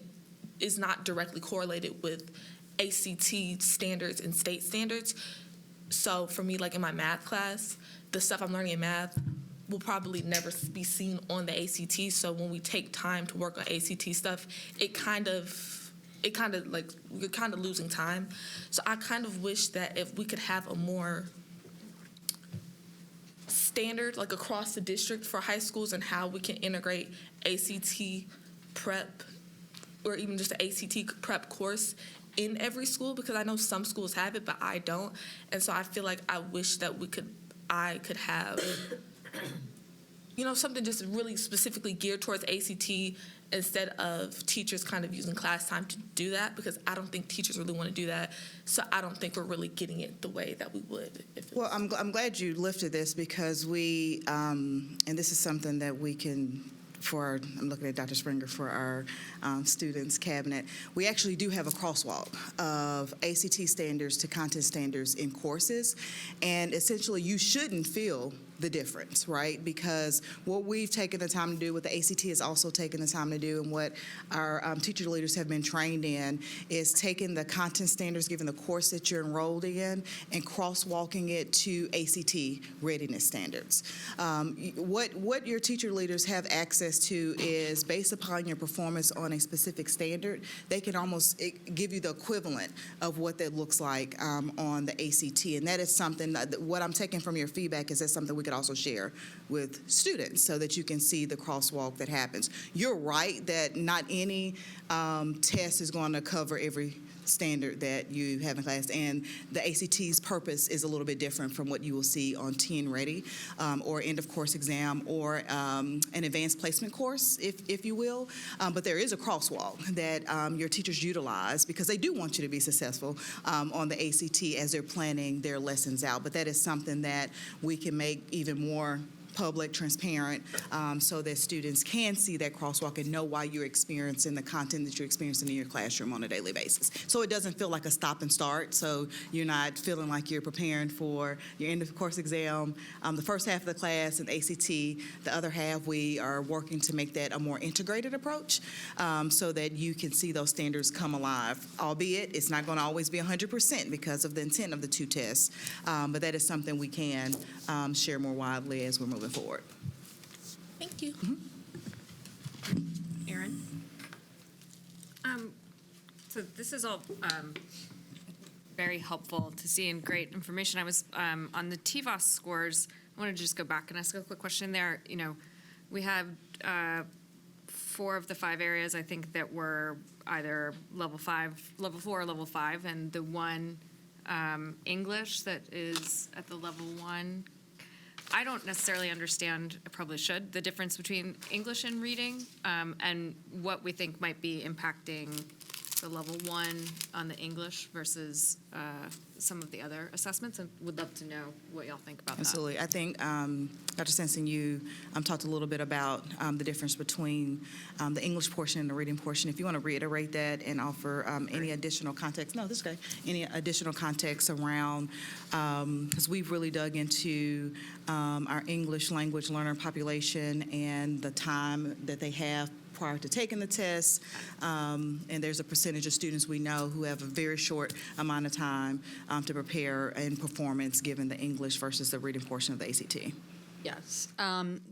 is not directly correlated with ACT standards and state standards. So for me, like in my math class, the stuff I'm learning in math will probably never be seen on the ACT. So when we take time to work on ACT stuff, it kind of like we're kind of losing time. So I kind of wish that if we could have a more standard, like across the district for high schools, and how we can integrate ACT prep or even just an ACT prep course in every school, because I know some schools have it, but I don't. And so I feel like I wish that I could have, you know, something just really specifically geared towards ACT instead of teachers kind of using class time to do that, because I don't think teachers really want to do that. So I don't think we're really getting it the way that we would. Well, I'm glad you lifted this, because we, and this is something that we can, I'm looking at Dr. Springer, for our students cabinet, we actually do have a crosswalk of ACT standards to content standards in courses, and essentially you shouldn't feel the difference, right? Because what we've taken the time to do, what the ACT has also taken the time to do, and what our teacher leaders have been trained in, is taking the content standards, given the course that you're enrolled in, and crosswalking it to ACT readiness standards. What your teacher leaders have access to is, based upon your performance on a specific standard, they can almost give you the equivalent of what that looks like on the ACT. And that is something, what I'm taking from your feedback is that's something we could also share with students, so that you can see the crosswalk that happens. You're right that not any test is going to cover every standard that you have in class, and the ACT's purpose is a little bit different from what you will see on Teen Ready, or end of course exam, or an advanced placement course, if you will. But there is a crosswalk that your teachers utilize, because they do want you to be successful on the ACT as they're planning their lessons out. But that is something that we can make even more public, transparent, so that students can see that crosswalk and know why you're experiencing the content that you're experiencing in your classroom on a daily basis. So it doesn't feel like a stop and start, so you're not feeling like you're preparing for your end of course exam, the first half of the class and ACT. The other half, we are working to make that a more integrated approach, so that you can see those standards come alive, albeit it's not going to always be 100% because of the intent of the two tests, but that is something we can share more widely as we're moving forward. Thank you. Erin? So this is all very helpful to see and great information. I was on the TVOS scores. I wanted to just go back and ask a quick question there. You know, we have 4 of the 5 areas I think that were either level 5, level 4, or level 5, and the one English that is at the level 1. I don't necessarily understand, I probably should, the difference between English and reading, and what we think might be impacting the level 1 on the English versus some of the other assessments, and would love to know what y'all think about that. Absolutely. I think, Dr. Stenson, you talked a little bit about the difference between the English portion and the reading portion. If you want to reiterate that and offer any additional context, no, this is okay, any additional context around, because we've really dug into our English language learner population and the time that they have prior to taking the test, and there's a percentage of students we know who have a very short amount of time to prepare and performance given the English versus the reading portion of the ACT. Yes.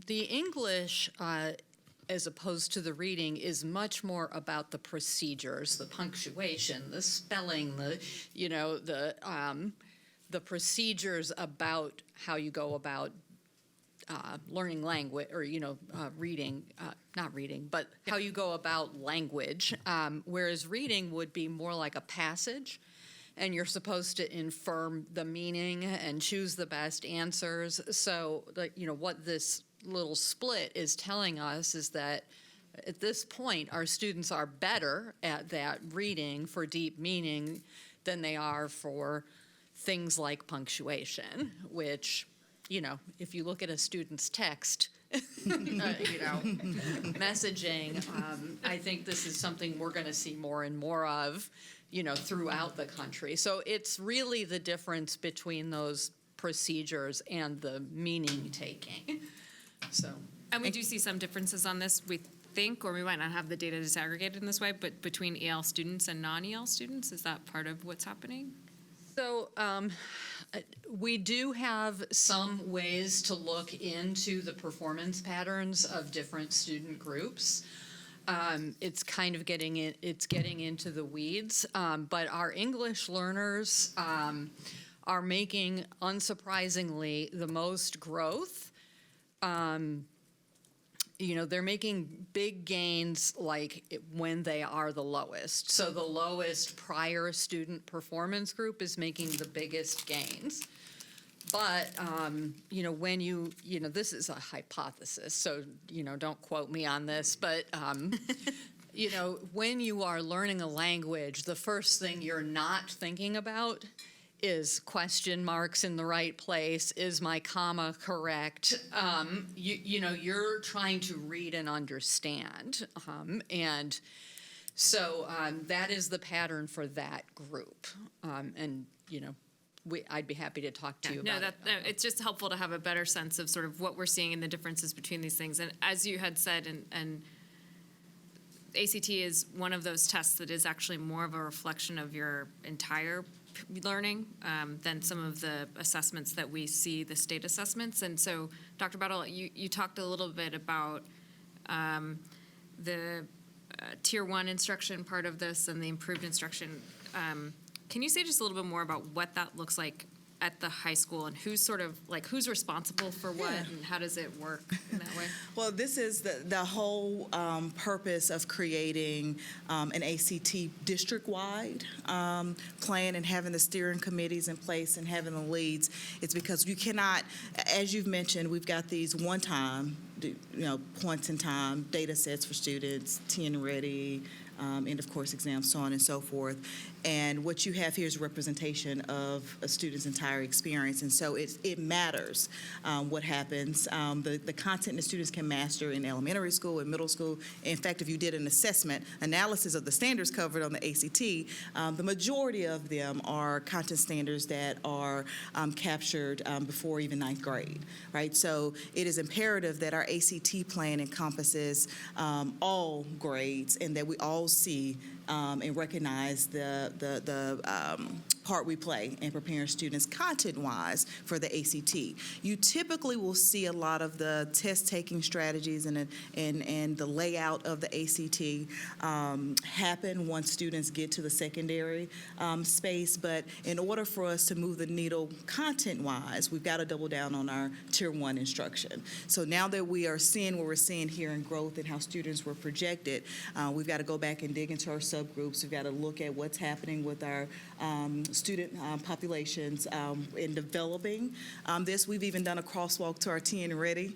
The English, as opposed to the reading, is much more about the procedures, the punctuation, the spelling, the procedures about how you go about learning language, or reading, not reading, but how you go about language, whereas reading would be more like a passage, and you're supposed to infer the meaning and choose the best answers. So, what this little split is telling us is that at this point, our students are better at that reading for deep meaning than they are for things like punctuation, which, if you look at a student's text, messaging, I think this is something we're going to see more and more of, throughout the country. So it's really the difference between those procedures and the meaning taking. So, And we do see some differences on this, we think, or we might not have the data disaggregated in this way, but between EL students and non-EL students, is that part of what's happening? So we do have some ways to look into the performance patterns of different student groups. It's kind of getting into the weeds, but our English learners are making, unsurprisingly, the most growth. They're making big gains when they are the lowest. So the lowest prior student performance group is making the biggest gains. But, when this is a hypothesis, so, don't quote me on this, but, when you are learning a language, the first thing you're not thinking about is question marks in the right place. Is my comma correct? You're trying to read and understand. And so that is the pattern for that group. I'd be happy to talk to you about it. It's just helpful to have a better sense of sort of what we're seeing and the differences between these things. And as you had said, and ACT is one of those tests that is actually more of a reflection of your entire learning than some of the assessments that we see, the state assessments. And so, Dr. Battle, you talked a little bit about the Tier 1 instruction part of this and the improved instruction. Can you say just a little bit more about what that looks like at the high school and who's who's responsible for what and how does it work in that way? Well, this is the whole purpose of creating an ACT district-wide plan and having the steering committees in place and having the leads. It's because you cannot, as you've mentioned, we've got these one-time, points in time data sets for students, 10 ready, end of course exams, so on and so forth. And what you have here is a representation of a student's entire experience, and so it matters what happens. The content the students can master in elementary school and middle school. In fact, if you did an assessment analysis of the standards covered on the ACT, the majority of them are content standards that are captured before even ninth grade, right? So it is imperative that our ACT plan encompasses all grades and that we all see and recognize the part we play in preparing students content-wise for the ACT. You typically will see a lot of the test-taking strategies and the layout of the ACT happen once students get to the secondary space, but in order for us to move the needle content-wise, we've got to double down on our Tier 1 instruction. So now that we are seeing what we're seeing here in growth and how students were projected, we've got to go back and dig into our subgroups. We've got to look at what's happening with our student populations in developing this. We've even done a crosswalk to our TN Ready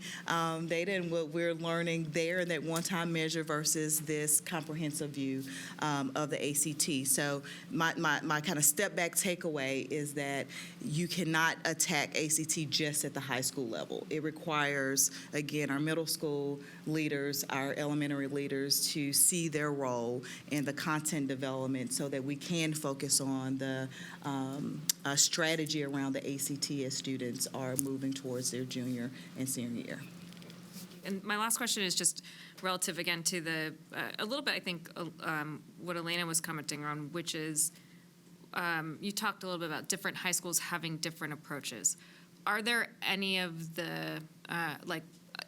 data and what we're learning there in that one-time measure versus this comprehensive view of the ACT. So my kind of step-back takeaway is that you cannot attack ACT just at the high school level. It requires, again, our middle school leaders, our elementary leaders to see their role in the content development so that we can focus on the strategy around the ACT as students are moving towards their junior and senior year. And my last question is just relative again to the, a little bit, I think, what Elena was commenting on, which is you talked a little bit about different high schools having different approaches. Are there any of the,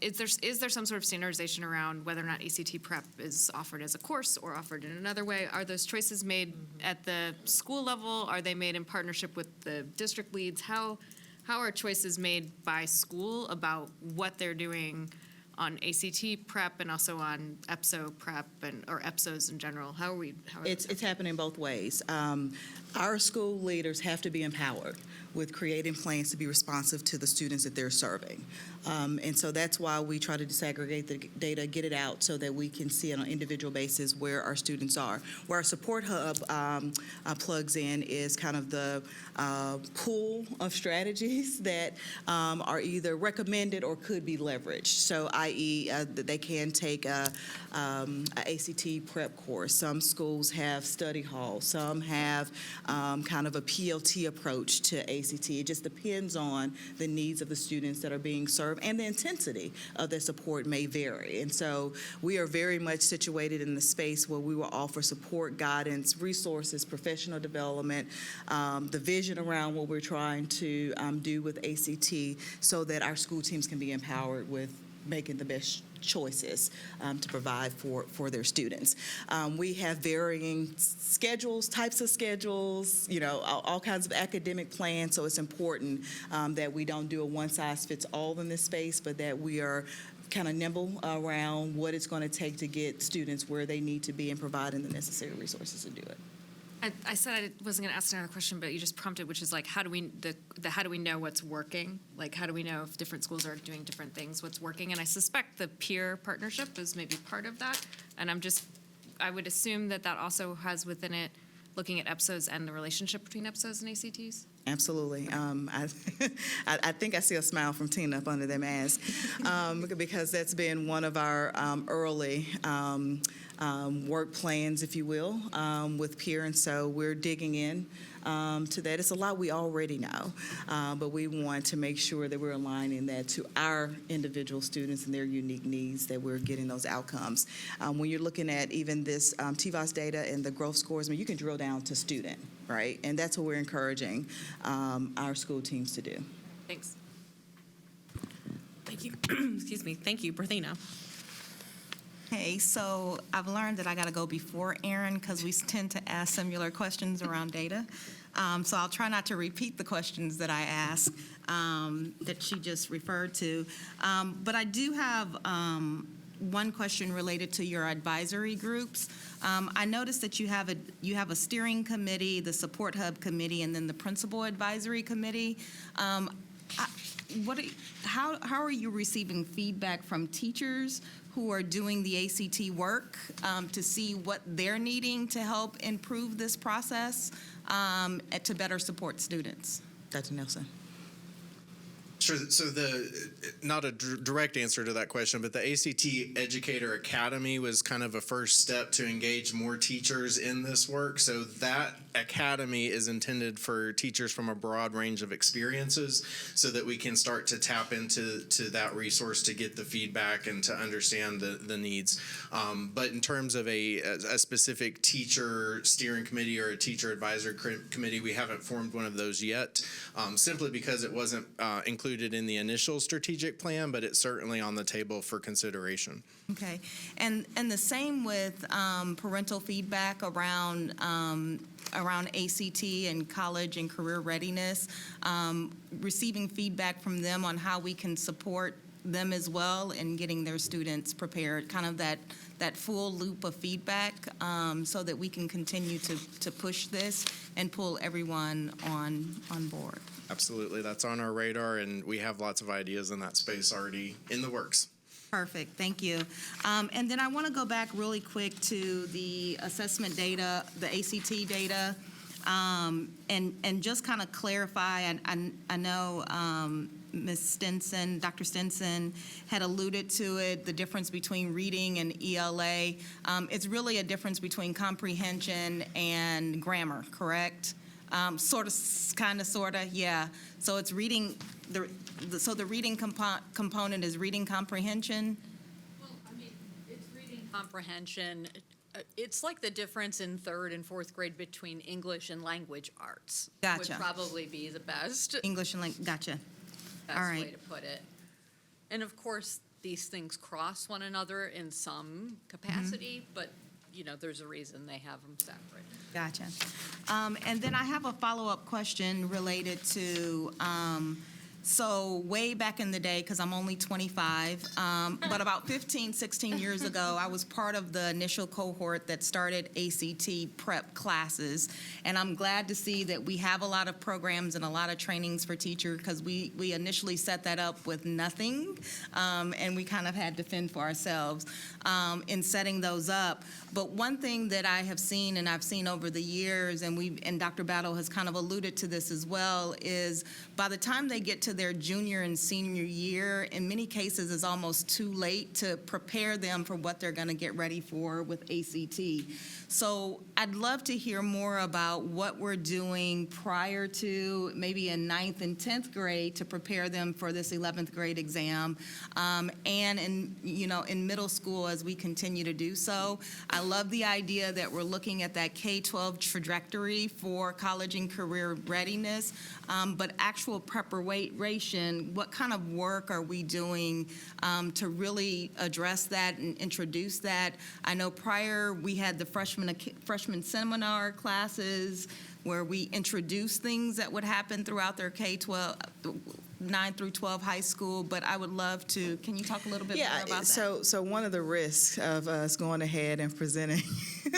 is there some sort of standardization around whether or not ACT prep is offered as a course or offered in another way? Are those choices made at the school level? Are they made in partnership with the district leads? How are choices made by school about what they're doing on ACT prep and also on EPSO prep or EPSOs in general? How are we? It's happening both ways. Our school leaders have to be empowered with creating plans to be responsive to the students that they're serving. And so that's why we try to disaggregate the data, get it out so that we can see on an individual basis where our students are. Where our support hub plugs in is kind of the pool of strategies that are either recommended or could be leveraged. So i.e. They can take a ACT prep course. Some schools have study halls. Some have kind of a PLT approach to ACT. It just depends on the needs of the students that are being served, and the intensity of their support may vary. And so we are very much situated in the space where we will offer support, guidance, resources, professional development, the vision around what we're trying to do with ACT so that our school teams can be empowered with making the best choices to provide for their students. We have varying schedules, types of schedules, all kinds of academic plans, so it's important that we don't do a one-size-fits-all in this space, but that we are kind of nimble around what it's going to take to get students where they need to be and providing the necessary resources to do it. I said I wasn't going to ask another question, but you just prompted, which is like, how do we know what's working? Like, how do we know if different schools are doing different things, what's working? And I suspect the peer partnership is maybe part of that. And I would assume that also has within it looking at EPSOs and the relationship between EPSOs and ACTs. Absolutely. I think I see a smile from Tina up under their mask because that's been one of our early work plans, if you will, with peer, and so we're digging in to that. It's a lot we already know, but we want to make sure that we're aligning that to our individual students and their unique needs, that we're getting those outcomes. When you're looking at even this TVOS data and the growth scores, you can drill down to student, right? And that's what we're encouraging our school teams to do. Thanks. Thank you. Excuse me. Thank you, Berthina. Hey, so I've learned that I got to go before Erin because we tend to ask similar questions around data. So I'll try not to repeat the questions that I asked that she just referred to. But I do have one question related to your advisory groups. I noticed that you have a steering committee, the support hub committee, and then the principal advisory committee. how are you receiving feedback from teachers who are doing the ACT work to see what they're needing to help improve this process and to better support students? Dr. Nelson. Sure. So not a direct answer to that question, but the ACT Educator Academy was kind of a first step to engage more teachers in this work. So that academy is intended for teachers from a broad range of experiences so that we can start to tap into that resource to get the feedback and to understand the needs. But in terms of a specific teacher steering committee or a teacher advisor committee, we haven't formed one of those yet, simply because it wasn't included in the initial strategic plan, but it's certainly on the table for consideration. Okay, and the same with parental feedback around ACT and college and career readiness, receiving feedback from them on how we can support them as well in getting their students prepared, kind of that full loop of feedback, so that we can continue to push this and pull everyone on board. Absolutely. That's on our radar, and we have lots of ideas in that space already in the works. Perfect, thank you. And then I want to go back really quick to the assessment data, the ACT data, and just kind of clarify. I know Ms. Stinson, Dr. Stinson had alluded to it, the difference between reading and ELA. It's really a difference between comprehension and grammar, correct? Sort of, kind of, sort of, yeah. So it's reading, so the reading component is reading comprehension? Well, I mean, it's reading comprehension. It's like the difference in third and fourth grade between English and language arts. Gotcha. Would probably be the best English and gotcha. All right. way to put it. And of course, these things cross one another in some capacity, but, you know, there's a reason they have them separate. Gotcha. And then I have a follow-up question related to, so way back in the day, because I'm only 25, but about 15, 16 years ago, I was part of the initial cohort that started ACT prep classes. And I'm glad to see that we have a lot of programs and a lot of trainings for teachers, because we initially set that up with nothing, and we kind of had to fend for ourselves in setting those up. But one thing that I have seen, and I've seen over the years, and Dr. Battle has kind of alluded to this as well, is by the time they get to their junior and senior year, in many cases it's almost too late to prepare them for what they're going to get ready for with ACT. So I'd love to hear more about what we're doing prior to maybe in 9th and 10th grade to prepare them for this 11th grade exam, and in middle school as we continue to do so. I love the idea that we're looking at that K-12 trajectory for college and career readiness, but actual preparation, what kind of work are we doing to really address that and introduce that? I know prior we had the freshman seminar classes where we introduced things that would happen throughout their K-12, 9 through 12 high school, but I would love to, can you talk a little bit more about that? So one of the risks of us going ahead and presenting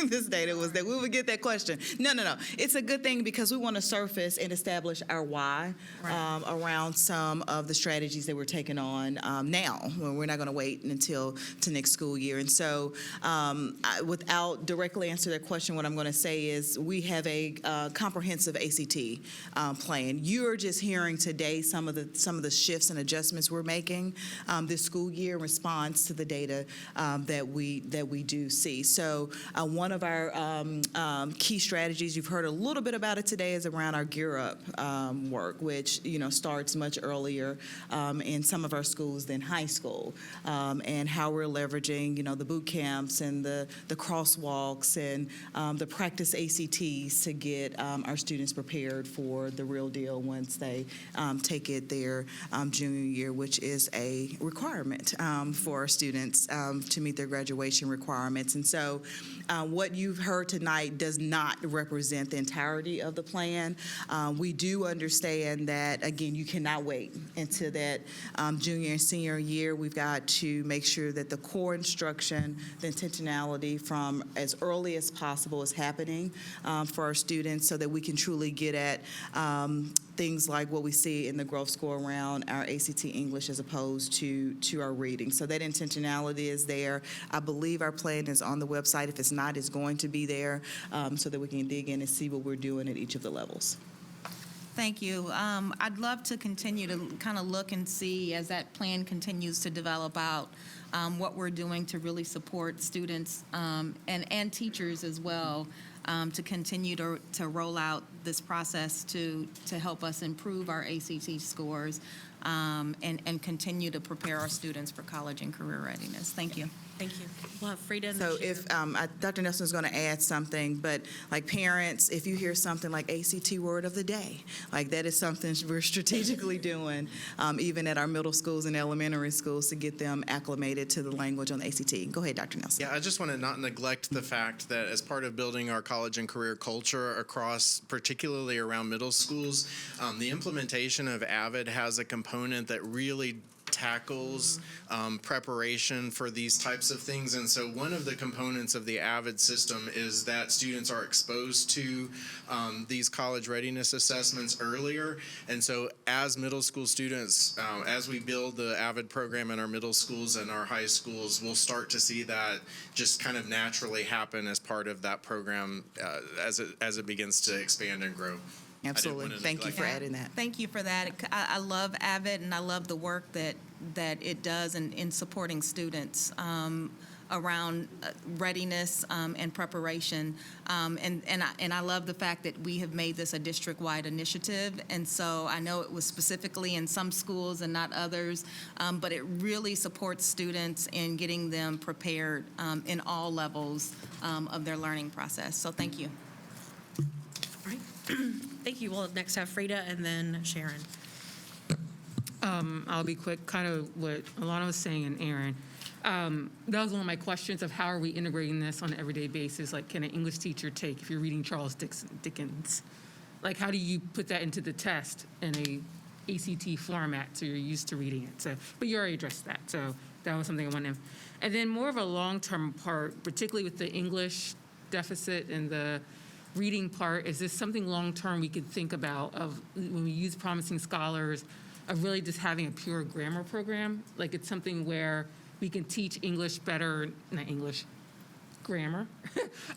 this data was that we would get that question. No. It's a good thing because we want to surface and establish our why around some of the strategies that we're taking on now, when we're not going to wait until to next school year. And so without directly answering that question, what I'm going to say is we have a comprehensive ACT plan. You're just hearing today some of the shifts and adjustments we're making this school year in response to the data that we do see. So one of our key strategies, you've heard a little bit about it today, is around our Gear Up work, which starts much earlier in some of our schools than high school, and how we're leveraging the boot camps and the crosswalks and the practice ACTs to get our students prepared for the real deal once they take it their junior year, which is a requirement for our students to meet their graduation requirements. And so what you've heard tonight does not represent the entirety of the plan. We do understand that, again, you cannot wait until that junior and senior year. We've got to make sure that the core instruction, the intentionality from as early as possible is happening for our students so that we can truly get at things like what we see in the growth score around our ACT English as opposed to our reading. So that intentionality is there. I believe our plan is on the website. If it's not, it's going to be there so that we can dig in and see what we're doing at each of the levels. Thank you. I'd love to continue to kind of look and see as that plan continues to develop out what we're doing to really support students and teachers as well to continue to roll out this process to help us improve our ACT scores and continue to prepare our students for college and career readiness. Thank you. Thank you. We'll have Frida and then So Sharon. if Dr. Nelson's going to add something, but like parents, if you hear something like ACT Word of the Day, like that is something we're strategically doing, even at our middle schools and elementary schools to get them acclimated to the language on the ACT. Go ahead, Dr. Nelson. Yeah, I just want to not neglect the fact that as part of building our college and career culture across, particularly around middle schools, the implementation of AVID has a component that really tackles preparation for these types of things. And so one of the components of the AVID system is that students are exposed to these college readiness assessments earlier. And so as middle school students, as we build the AVID program in our middle schools and our high schools, we'll start to see that just kind of naturally happen as part of that program as it begins to expand and grow. Absolutely. Thank you for adding that. Thank you for that. I love AVID, and I love the work that it does in supporting students around readiness and preparation. And I love the fact that we have made this a district-wide initiative. And so I know it was specifically in some schools and not others, but it really supports students in getting them prepared in all levels of their learning process. So thank you. All right. Thank you. We'll next have Frida and then Sharon. I'll be quick, kind of what Alana was saying and Aaron. That was one of my questions of how are we integrating this on an everyday basis? Like, can an English teacher take, if you're reading Charles Dickens, like how do you put that into the test in a ACT format so you're used to reading it? So, but you already addressed that, so that was something I wanted. And then more of a long-term part, particularly with the English deficit and the reading part, is this something long-term we could think about of when we use Promising Scholars, of really just having a pure grammar program? Like it's something where we can teach English better, not English, grammar,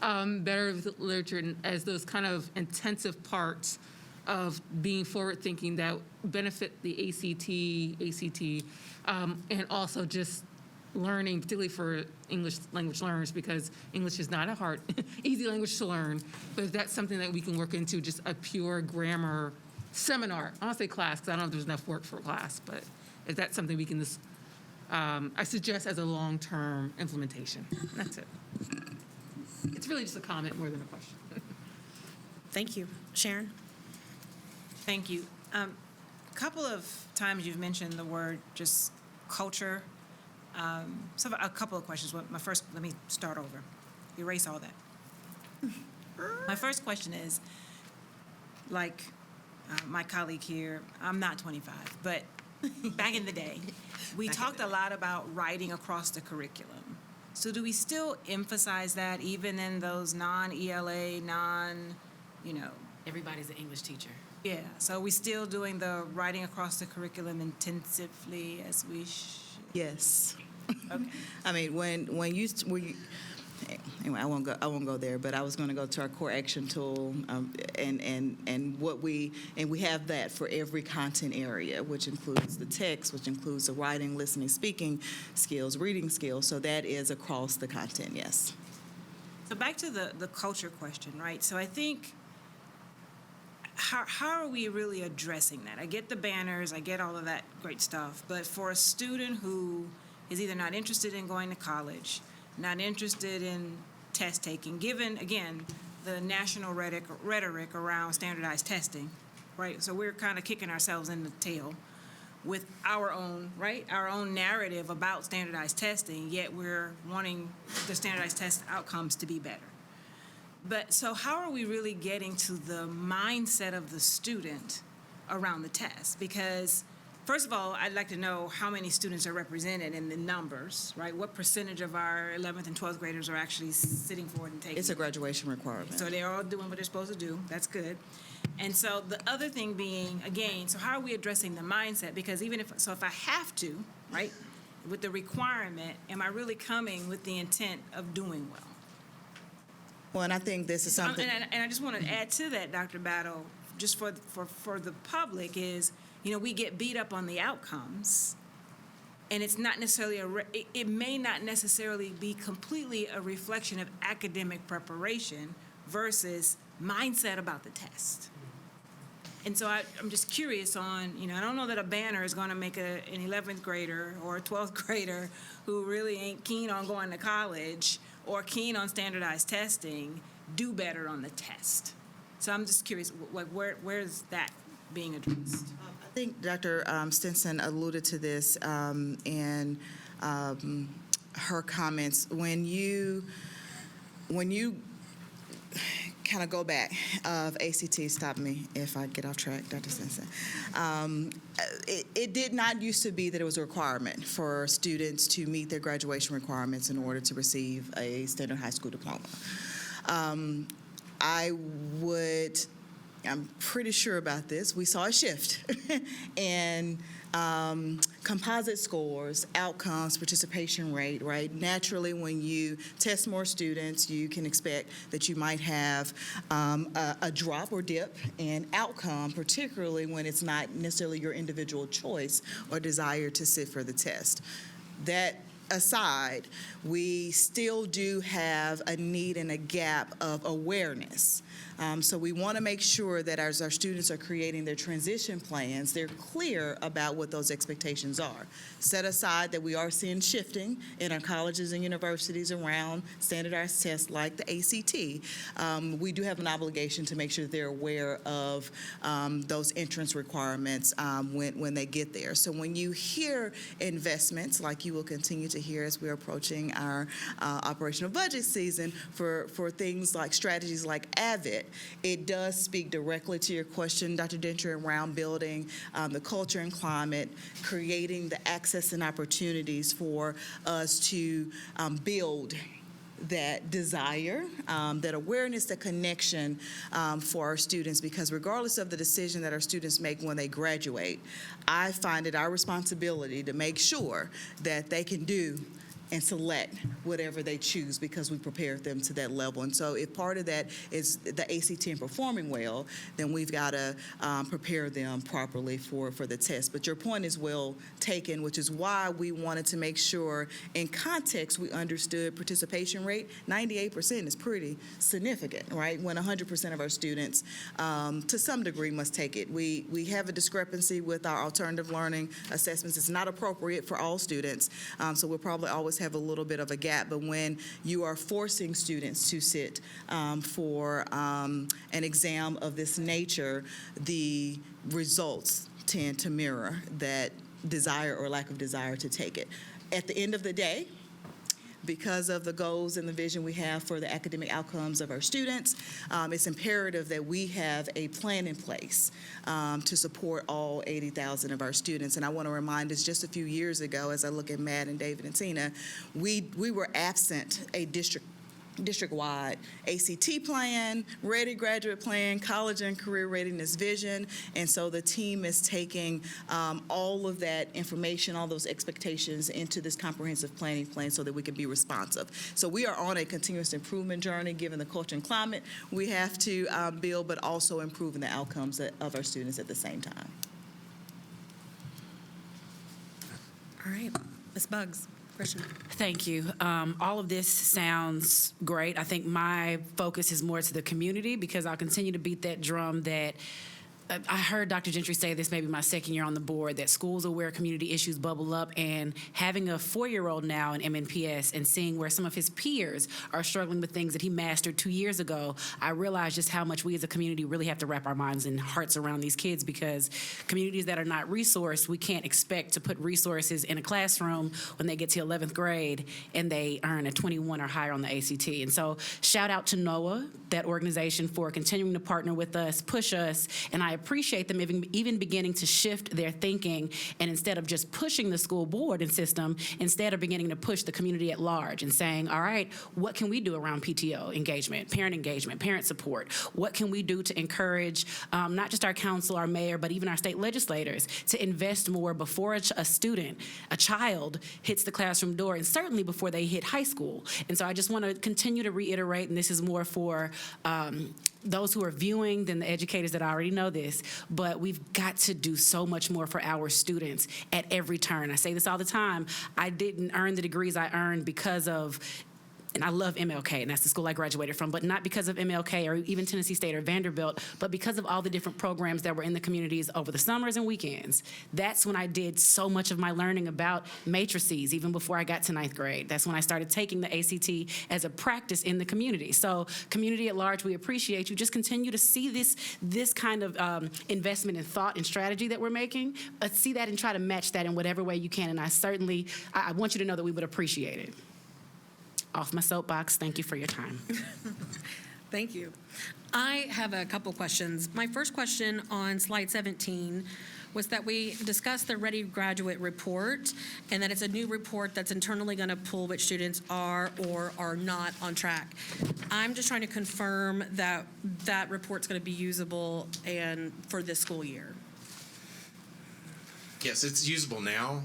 better with literature as those kind of intensive parts of being forward-thinking that benefit the ACT, and also just learning, particularly for English language learners, because English is not a hard, easy language to learn. But if that's something that we can work into, just a pure grammar seminar, I don't say class, because I don't know if there's enough work for a class, but if that's something we can just, I suggest as a long-term implementation. That's it. It's really just a comment more than a question. Thank you. Sharon? Thank you. A couple of times you've mentioned the word just culture. So a couple of questions. Let me start over. Erase all that. My first question is, like my colleague here, I'm not 25, but back in the day, we talked a lot about writing across the curriculum. So do we still emphasize that even in those non-ELA, Everybody's an English teacher. Yeah, so we still doing the writing across the curriculum intensively as we should? Yes. Okay. I mean, when anyway, I won't go there. But I was going to go to our core action tool, and we have that for every content area, which includes the text, which includes the writing, listening, speaking skills, reading skills. So that is across the content. Yes. So back to the culture question, right? So I think, how are we really addressing that? I get the banners, I get all of that great stuff, but for a student who is either not interested in going to college, not interested in test taking, given, again, the national rhetoric around standardized testing, right? So we're kind of kicking ourselves in the tail with our own narrative about standardized testing, yet we're wanting the standardized test outcomes to be better. But so how are we really getting to the mindset of the student around the test? Because first of all, I'd like to know how many students are represented in the numbers, right? What percentage of our 11th and 12th graders are actually sitting for it and taking it? It's a graduation requirement. So they're all doing what they're supposed to do. That's good. And so the other thing being, again, so how are we addressing the mindset? Because if I have to, right, with the requirement, am I really coming with the intent of doing well? Well, and I think this is something. And I just want to add to that, Dr. Battle, just for the public is, we get beat up on the outcomes, and it's not necessarily it may not necessarily be completely a reflection of academic preparation versus mindset about the test. And so I'm just curious on, I don't know that a banner is going to make an 11th grader or a 12th grader who really ain't keen on going to college or keen on standardized testing do better on the test. So I'm just curious, like, where's that being addressed? I think Dr. Stinson alluded to this in her comments. When you kind of go back of ACT, stop me if I get off track, Dr. Stinson. It did not used to be that it was a requirement for students to meet their graduation requirements in order to receive a standard high school diploma. I'm pretty sure about this. We saw a shift in composite scores, outcomes, participation rate, right? Naturally, when you test more students, you can expect that you might have a drop or dip in outcome, particularly when it's not necessarily your individual choice or desire to sit for the test. That aside, we still do have a need and a gap of awareness. So we want to make sure that as our students are creating their transition plans, they're clear about what those expectations are. Set aside that we are seeing shifting in our colleges and universities around standardized tests like the ACT. We do have an obligation to make sure that they're aware of those entrance requirements when they get there. So when you hear investments, like you will continue to hear as we're approaching our operational budget season for things like strategies like AVID, it does speak directly to your question, Dr. Gentry, around building the culture and climate, creating the access and opportunities for us to build that desire, that awareness, that connection for our students, because regardless of the decision that our students make when they graduate, I find it our responsibility to make sure that they can do and select whatever they choose because we prepared them to that level. And so if part of that is the ACT and performing well, then we've got to prepare them properly for the test. But your point is well taken, which is why we wanted to make sure in context we understood participation rate. 98% is pretty significant, right? When 100% of our students to some degree must take it. We have a discrepancy with our alternative learning assessments. It's not appropriate for all students, so we'll probably always have a little bit of a gap. But when you are forcing students to sit for an exam of this nature, the results tend to mirror that desire or lack of desire to take it. At the end of the day, because of the goals and the vision we have for the academic outcomes of our students, it's imperative that we have a plan in place to support all 80,000 of our students. And I want to remind us, just a few years ago, as I look at Matt and David and Tina, we were absent a district-wide ACT plan, Ready Graduate Plan, college and career readiness vision, and so the team is taking all of that information, all those expectations into this comprehensive planning plan so that we can be responsive. So we are on a continuous improvement journey given the culture and climate we have to build, but also improving the outcomes of our students at the same time. All right, Ms. Buggs. Question. Thank you. All of this sounds great. I think my focus is more to the community because I'll continue to beat that drum that I heard Dr. Gentry say this maybe my second year on the board, that schools are where community issues bubble up, and having a 4-year-old now in MNPS and seeing where some of his peers are struggling with things that he mastered 2 years ago, I realized just how much we as a community really have to wrap our minds and hearts around these kids, because communities that are not resourced, we can't expect to put resources in a classroom when they get to 11th grade and they earn a 21 or higher on the ACT. And so shout out to NOAA, that organization, for continuing to partner with us, push us, and I appreciate them even beginning to shift their thinking, and instead of just pushing the school board and system, instead of beginning to push the community at large and saying, all right, what can we do around PTO engagement, parent support? What can we do to encourage not just our council, our mayor, but even our state legislators to invest more before a student, a child, hits the classroom door, and certainly before they hit high school. And so I just want to continue to reiterate, and this is more for those who are viewing than the educators that already know this, but we've got to do so much more for our students at every turn. I say this all the time. I didn't earn the degrees I earned because of, and I love MLK, and that's the school I graduated from, but not because of MLK or even Tennessee State or Vanderbilt, but because of all the different programs that were in the communities over the summers and weekends. That's when I did so much of my learning about matrices, even before I got to 9th grade. That's when I started taking the ACT as a practice in the community. So community at large, we appreciate you. Just continue to see this kind of investment in thought and strategy that we're making. See that and try to match that in whatever way you can, and I want you to know that we would appreciate it. Off my soapbox. Thank you for your time. Thank you. I have a couple questions. My first question on slide 17 was that we discussed the Ready Graduate Report, and that it's a new report that's internally going to pull which students are or are not on track. I'm just trying to confirm that that report's going to be usable and for this school year. Yes, it's usable now.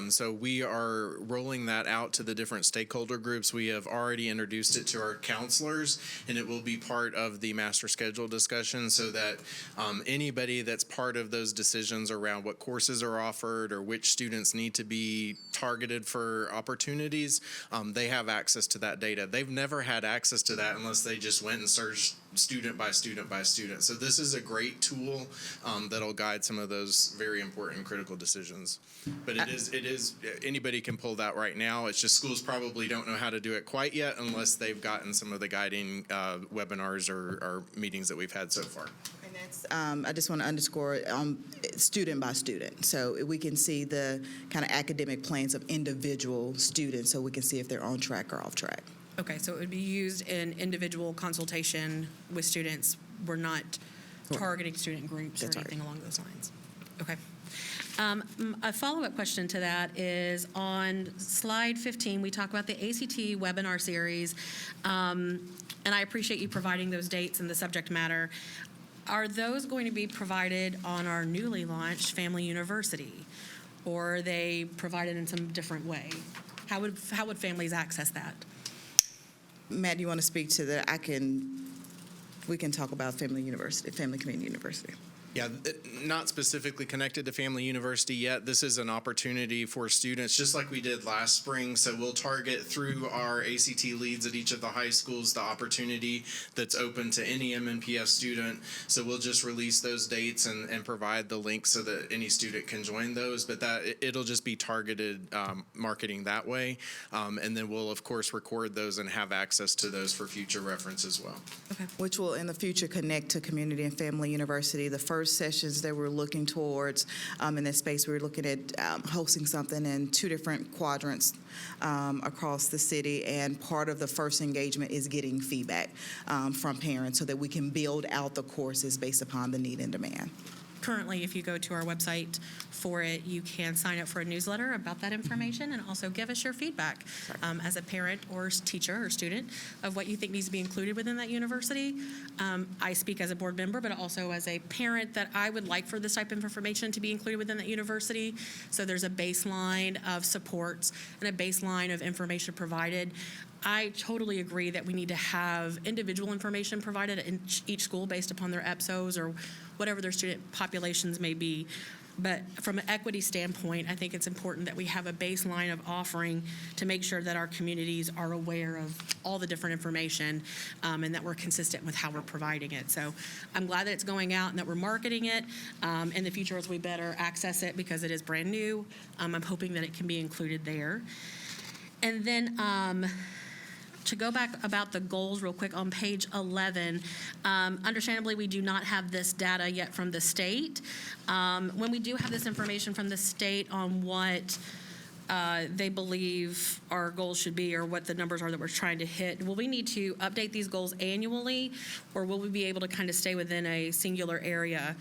So we are rolling that out to the different stakeholder groups. We have already introduced it to our counselors, and it will be part of the master schedule discussion so that anybody that's part of those decisions around what courses are offered or which students need to be targeted for opportunities, they have access to that data. They've never had access to that unless they just went and searched student by student by student. So this is a great tool that'll guide some of those very important critical decisions. But it is anybody can pull that right now. It's just schools probably don't know how to do it quite yet unless they've gotten some of the guiding webinars or meetings that we've had so far. And that's, I just want to underscore student by student. So we can see the kind of academic plans of individual students so we can see if they're on track or off track. Okay, so it would be used in individual consultation with students. We're not targeting student groups or That's anything along those lines. Okay. A follow-up question to that is on slide 15, we talk about the ACT webinar series, and I appreciate you providing those dates and the subject matter. Are those going to be provided on our newly launched Family University, or are they provided in some different way? How would families access that? Matt, do you want to speak to that? We can talk about Family Community University. Yeah, not specifically connected to Family University yet. This is an opportunity for students, just like we did last spring. So we'll target through our ACT leads at each of the high schools the opportunity that's open to any MNPS student. So we'll just release those dates and provide the link so that any student can join those. But it'll just be targeted marketing that way. And then we'll, of course, record those and have access to those for future reference as well. Okay. Which will in the future connect to Community and Family University. The first sessions that we're looking towards in this space, we're looking at hosting something in 2 different quadrants across the city, and part of the first engagement is getting feedback from parents so that we can build out the courses based upon the need and demand. Currently, if you go to our website for it, you can sign up for a newsletter about that information and also give us your feedback as a parent or teacher or student of what you think needs to be included within that university. I speak as a board member, but also as a parent that I would like for this type of information to be included within that university. So there's a baseline of supports and a baseline of information provided. I totally agree that we need to have individual information provided in each school based upon their EPSOs or whatever their student populations may be. But from an equity standpoint, I think it's important that we have a baseline of offering to make sure that our communities are aware of all the different information and that we're consistent with how we're providing it. So I'm glad that it's going out and that we're marketing it. In the future, as we better access it because it is brand new, I'm hoping that it can be included there. And then to go back about the goals real quick on page 11, understandably, we do not have this data yet from the state. When we do have this information from the state on what they believe our goals should be or what the numbers are that we're trying to hit, will we need to update these goals annually, or will we be able to kind of stay within a singular area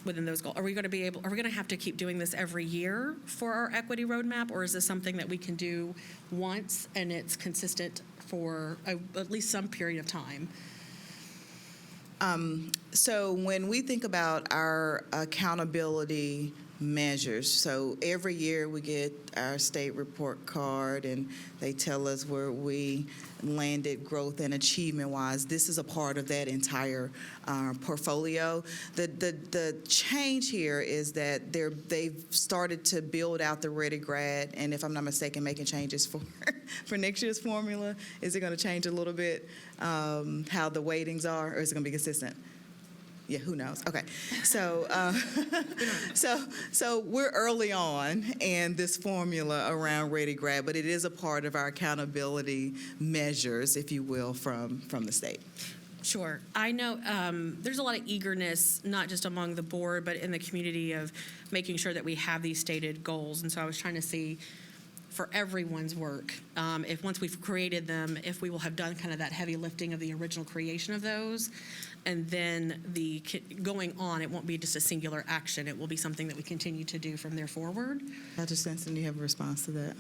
within those goals? Are we going to have to keep doing this every year for our equity roadmap, or is this something that we can do once and it's consistent for at least some period of time? So when we think about our accountability measures, so every year we get our state report card and they tell us where we landed growth and achievement wise. This is a part of that entire portfolio. The change here is that they've started to build out the Ready Grad, and if I'm not mistaken, making changes for next year's formula. Is it going to change a little bit how the weightings are, or is it going to be consistent? Yeah, who knows? Okay, so so we're early on in this formula around Ready Grad, but it is a part of our accountability measures, if you will, from the state. Sure. I know there's a lot of eagerness, not just among the board, but in the community of making sure that we have these stated goals. And so I was trying to see for everyone's work, if once we've created them, if we will have done kind of that heavy lifting of the original creation of those, and then the going on, it won't be just a singular action. It will be something that we continue to do from there forward. Dr. Stinson, do you have a response to that?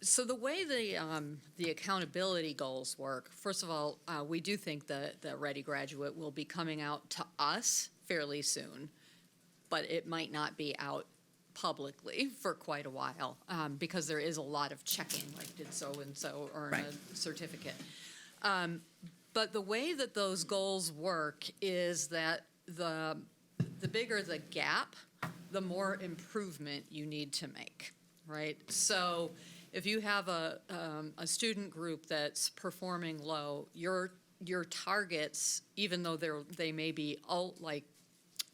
So the way the accountability goals work, first of all, we do think that the Ready Graduate will be coming out to us fairly soon, but it might not be out publicly for quite a while because there is a lot of checking, like did so-and-so earn a certificate. But the way that those goals work is that the bigger the gap, the more improvement you need to make, right? So if you have a student group that's performing low, your targets, even though they may be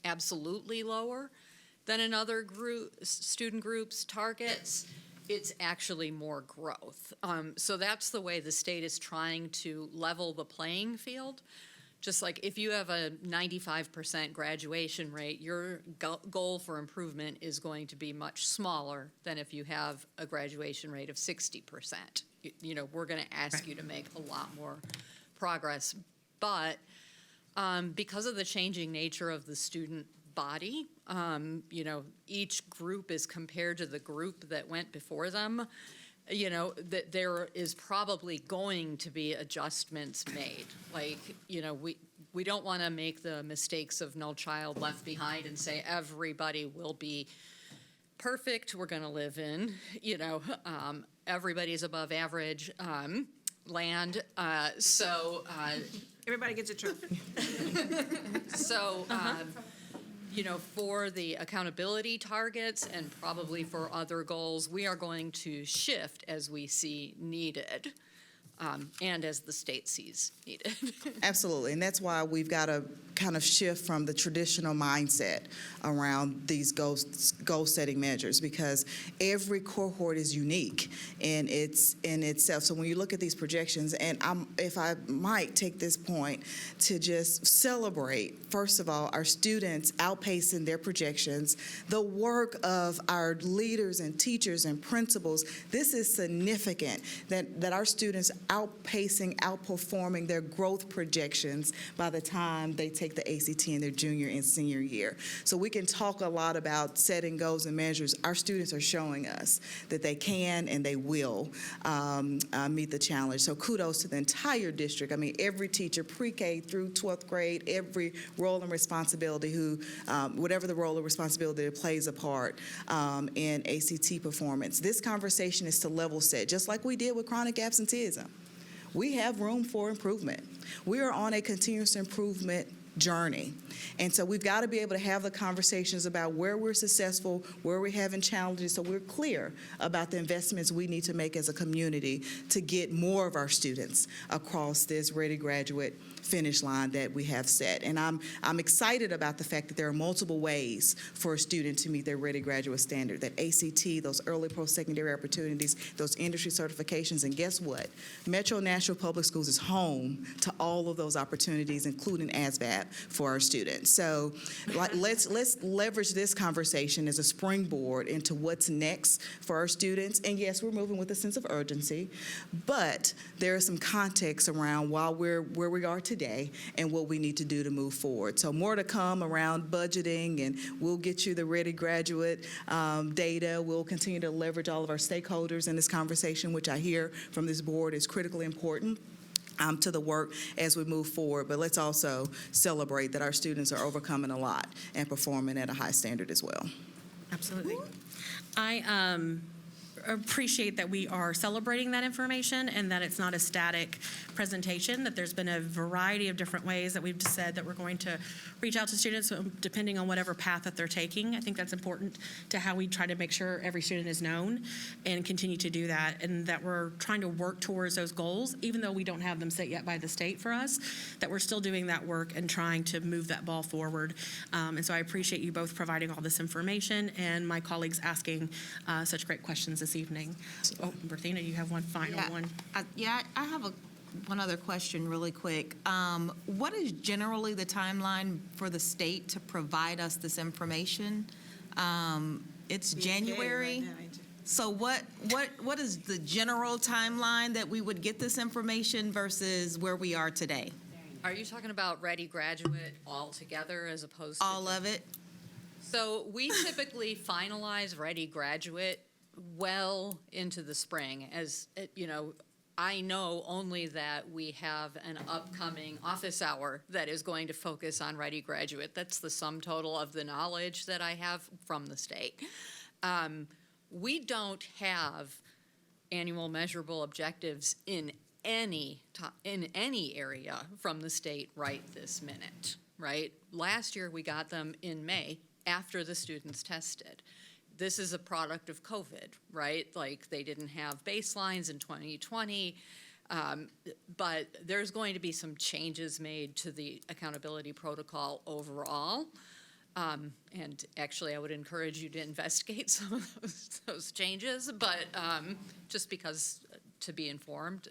absolutely lower than another student group's targets, it's actually more growth. So that's the way the state is trying to level the playing field. Just like if you have a 95% graduation rate, your goal for improvement is going to be much smaller than if you have a graduation rate of 60%. We're going to ask you to make a lot more progress. But because of the changing nature of the student body, each group is compared to the group that went before them, that there is probably going to be adjustments made. We don't want to make the mistakes of No Child Left Behind and say everybody will be perfect. We're going to live in, everybody's above average land. Everybody gets a trophy. So, for the accountability targets and probably for other goals, we are going to shift as we see needed and as the state sees needed. Absolutely, and that's why we've got to kind of shift from the traditional mindset around these goal-setting measures, because every cohort is unique in itself. So when you look at these projections, and if I might take this point to just celebrate, first of all, our students outpacing their projections, the work of our leaders and teachers and principals. This is significant that our students outperforming their growth projections by the time they take the ACT in their junior and senior year. So we can talk a lot about setting goals and measures. Our students are showing us that they can and they will meet the challenge. So kudos to the entire district. I mean, every teacher, pre-K through 12th grade, every role and responsibility whatever the role or responsibility that plays a part in ACT performance. This conversation is to level set, just like we did with chronic absenteeism. We have room for improvement. We are on a continuous improvement journey. And so we've got to be able to have the conversations about where we're successful, where we're having challenges, so we're clear about the investments we need to make as a community to get more of our students across this Ready Graduate finish line that we have set. And I'm excited about the fact that there are multiple ways for a student to meet their Ready Graduate standard, that ACT, those early post-secondary opportunities, those industry certifications, and guess what? Metro Nashville Public Schools is home to all of those opportunities, including ASVAB. that for our students. So let's leverage this conversation as a springboard into what's next for our students. And yes, we're moving with a sense of urgency, but there is some context around where we are today and what we need to do to move forward. So more to come around budgeting, and we'll get you the Ready Graduate data. We'll continue to leverage all of our stakeholders in this conversation, which I hear from this board is critically important to the work as we move forward. But let's also celebrate that our students are overcoming a lot and performing at a high standard as well. Absolutely. I appreciate that we are celebrating that information and that it's not a static presentation, that there's been a variety of different ways that we've said that we're going to reach out to students depending on whatever path that they're taking. I think that's important to how we try to make sure every student is known and continue to do that, and that we're trying to work towards those goals, even though we don't have them set yet by the state for us, that we're still doing that work and trying to move that ball forward. And so I appreciate you both providing all this information and my colleagues asking such great questions this evening. Oh, Berthina, you have one final one. I have one other question really quick. What is generally the timeline for the state to provide us this information? It's January. So what is the general timeline that we would get this information versus where we are today? Are you talking about Ready Graduate altogether as opposed to? All of it? So we typically finalize Ready Graduate well into the spring. As you know, I know only that we have an upcoming office hour that is going to focus on Ready Graduate. That's the sum total of the knowledge that I have from the state. We don't have annual measurable objectives in any area from the state right this minute, right? Last year we got them in May after the students tested. This is a product of COVID, right? Like, they didn't have baselines in 2020, but there's going to be some changes made to the accountability protocol overall. And actually, I would encourage you to investigate some of those changes, but just because to be informed.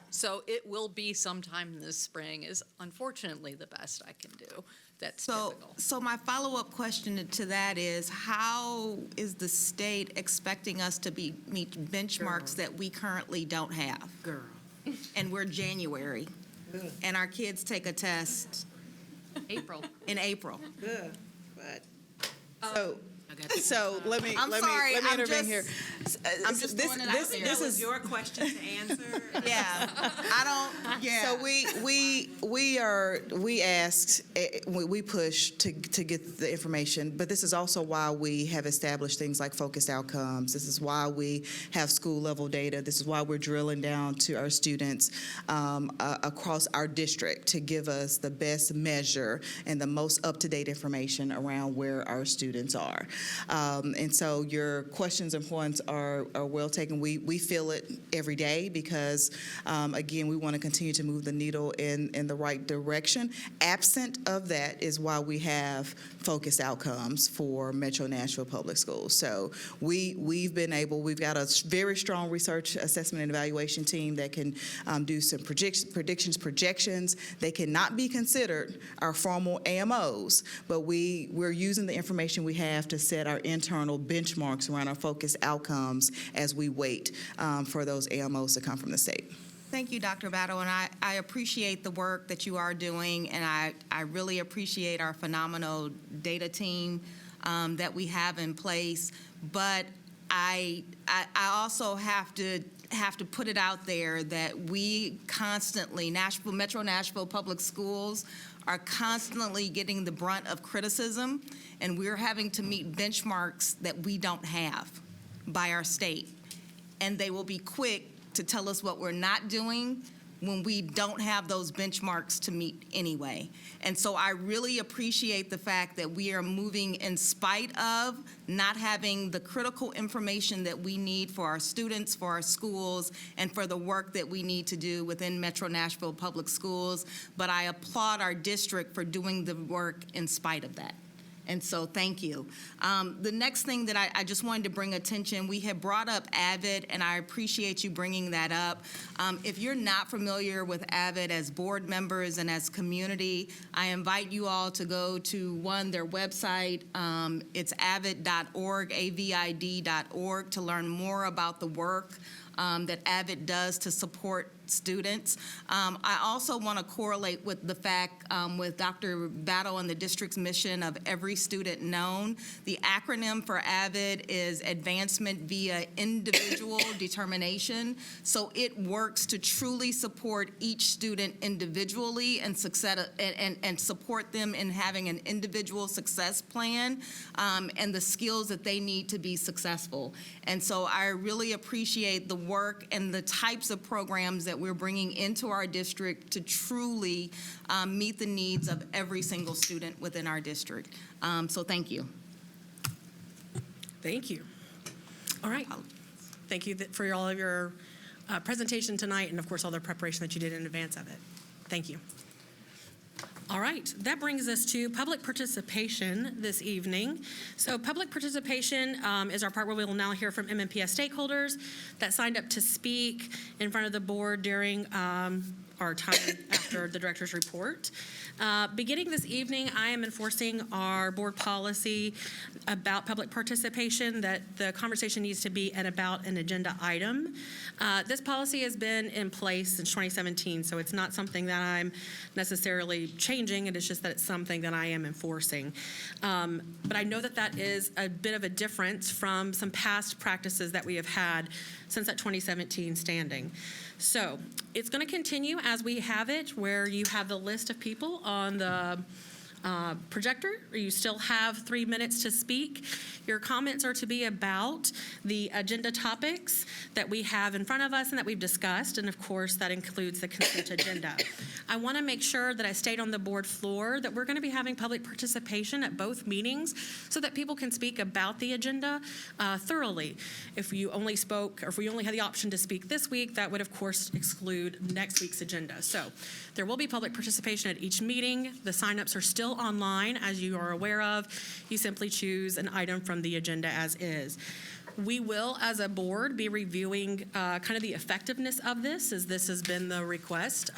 So it will be sometime this spring is unfortunately the best I can do. That's typical. So my follow-up question to that is, how is the state expecting us to meet benchmarks that we currently don't have? Girl. And we're January, and our kids take a test April. in April. Good, but so let me I'm let sorry, me I'm intervene just- here. I'm just throwing it out there. This is your question to answer. Yeah, I don't, yeah. So we push to get the information, but this is also why we have established things like focused outcomes. This is why we have school level data. This is why we're drilling down to our students across our district to give us the best measure and the most up-to-date information around where our students are. And so your questions and points are well taken. We feel it every day because, again, we want to continue to move the needle in the right direction. Absent of that is why we have focused outcomes for Metro Nashville Public Schools. So we've got a very strong research assessment and evaluation team that can do some projections. They cannot be considered our formal AMOs, but we're using the information we have to set our internal benchmarks around our focused outcomes as we wait for those AMOs to come from the state. Thank you, Dr. Battle, and I appreciate the work that you are doing, and I really appreciate our phenomenal data team that we have in place. But I also have to put it out there that we constantly, Metro Nashville Public Schools, are constantly getting the brunt of criticism, and we're having to meet benchmarks that we don't have by our state. And they will be quick to tell us what we're not doing when we don't have those benchmarks to meet anyway. And so I really appreciate the fact that we are moving in spite of not having the critical information that we need for our students, for our schools, and for the work that we need to do within Metro Nashville Public Schools. But I applaud our district for doing the work in spite of that. And so thank you. The next thing that I just wanted to bring attention, we have brought up AVID, and I appreciate you bringing that up. If you're not familiar with AVID as board members and as community, I invite you all to go to their website. It's avid.org, avid.org, to learn more about the work that AVID does to support students. I also want to correlate with the fact with Dr. Battle and the district's mission of every student known. The acronym for AVID is Advancement Via Individual Determination. So it works to truly support each student individually and success and support them in having an individual success plan and the skills that they need to be successful. And so I really appreciate the work and the types of programs that we're bringing into our district to truly meet the needs of every single student within our district. So thank you. Thank you. All right. Thank you for all of your presentation tonight and, of course, all the preparation that you did in advance of it. Thank you. All right, that brings us to public participation this evening. So public participation is our part where we will now hear from MNPS stakeholders that signed up to speak in front of the board during our time after the director's report. Beginning this evening, I am enforcing our board policy about public participation, that the conversation needs to be about an agenda item. This policy has been in place since 2017, so it's not something that I'm necessarily changing. It is just that it's something that I am enforcing. But I know that that is a bit of a difference from some past practices that we have had since that 2017 standing. So it's going to continue as we have it, where you have the list of people on the projector. You still have 3 minutes to speak. Your comments are to be about the agenda topics that we have in front of us and that we've discussed, and of course that includes the consent agenda. I want to make sure that I state on the board floor that we're going to be having public participation at both meetings so that people can speak about the agenda thoroughly. If you only spoke, or if we only had the option to speak this week, that would of course exclude next week's agenda. So there will be public participation at each meeting. The signups are still online, as you are aware of. You simply choose an item from the agenda as is. We will, as a board, be reviewing kind of the effectiveness of this, as this has been the request,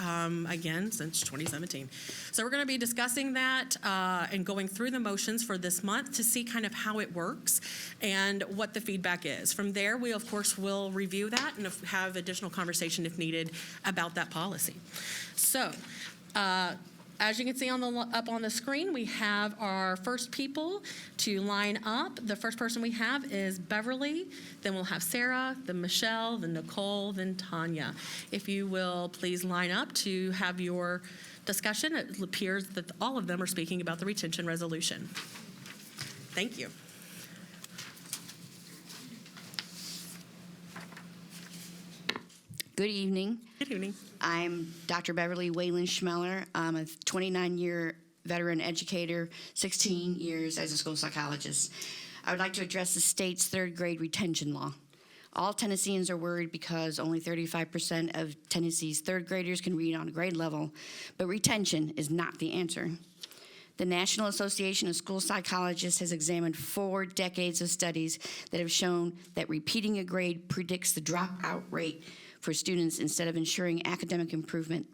again, since 2017. So we're going to be discussing that and going through the motions for this month to see kind of how it works and what the feedback is. From there, we, of course, will review that and have additional conversation if needed about that policy. So, as you can see up on the screen, we have our first people to line up. The first person we have is Beverly, then we'll have Sarah, then Michelle, then Nicole, then Tanya. If you will please line up to have your discussion. It appears that all of them are speaking about the retention resolution. Thank you. Good evening. Good evening. I'm Dr. Beverly Wayland Schmeller. I'm a 29-year veteran educator, 16 years as a school psychologist. I would like to address the state's third grade retention law. All Tennesseans are worried because only 35% of Tennessee's third graders can read on a grade level, but retention is not the answer. The National Association of School Psychologists has examined 4 decades of studies that have shown that repeating a grade predicts the dropout rate for students instead of ensuring academic improvement.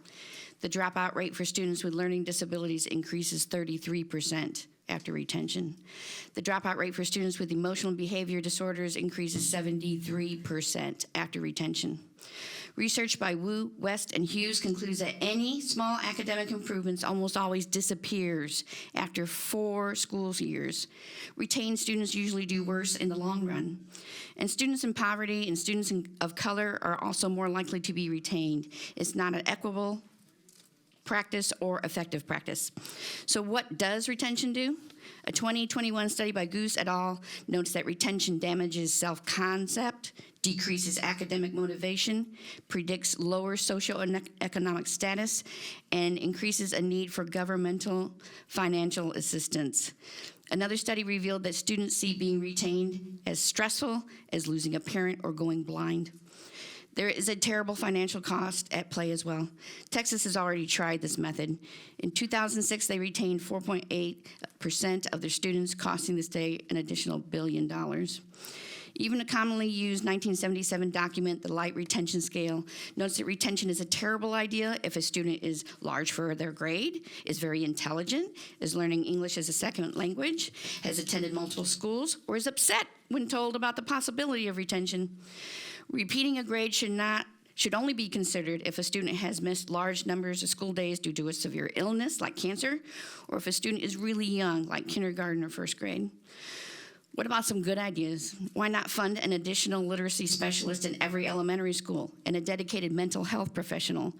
The dropout rate for students with learning disabilities increases 33% after retention. The dropout rate for students with emotional and behavior disorders increases 73% after retention. Research by Wu, West, and Hughes concludes that any small academic improvements almost always disappears after 4 school years. Retained students usually do worse in the long run. And students in poverty and students of color are also more likely to be retained. It's not an equitable practice or effective practice. So what does retention do? A 2021 study by Goose et al. Notes that retention damages self-concept, decreases academic motivation, predicts lower socioeconomic status, and increases a need for governmental financial assistance. Another study revealed that students see being retained as stressful as losing a parent or going blind. There is a terrible financial cost at play as well. Texas has already tried this method. In 2006, they retained 4.8% of their students, costing the state an additional $1 billion. Even a commonly used 1977 document, the Light Retention Scale, notes that retention is a terrible idea if a student is large for their grade, is very intelligent, is learning English as a second language, has attended multiple schools, or is upset when told about the possibility of retention. Repeating a grade should only be considered if a student has missed large numbers of school days due to a severe illness like cancer, or if a student is really young like kindergarten or first grade. What about some good ideas? Why not fund an additional literacy specialist in every elementary school and a dedicated mental health professional?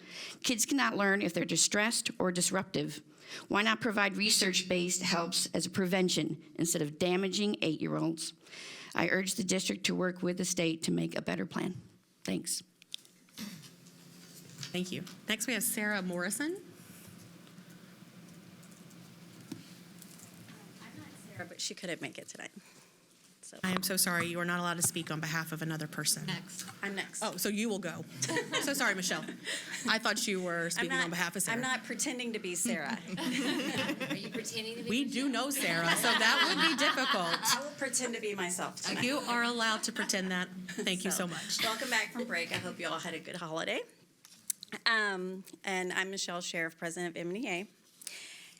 Kids cannot learn if they're distressed or disruptive. Why not provide research-based helps as a prevention instead of damaging 8-year-olds? I urge the district to work with the state to make a better plan. Thanks. Thank you. Next, we have Sarah Morrison. I'm not Sarah, but she couldn't make it tonight. So I am so sorry. You are not allowed to speak on behalf of another person. I'm next. Oh, so you will go. So sorry, Michelle. I thought you were speaking on behalf of Sarah. I'm not pretending to be Sarah. Are you pretending to be? We do know Sarah, so that would be difficult. I will pretend to be myself tonight. You are allowed to pretend that. Thank you so much. Welcome back from break. I hope you all had a good holiday. And I'm Michelle Sheriff, President of MNPS.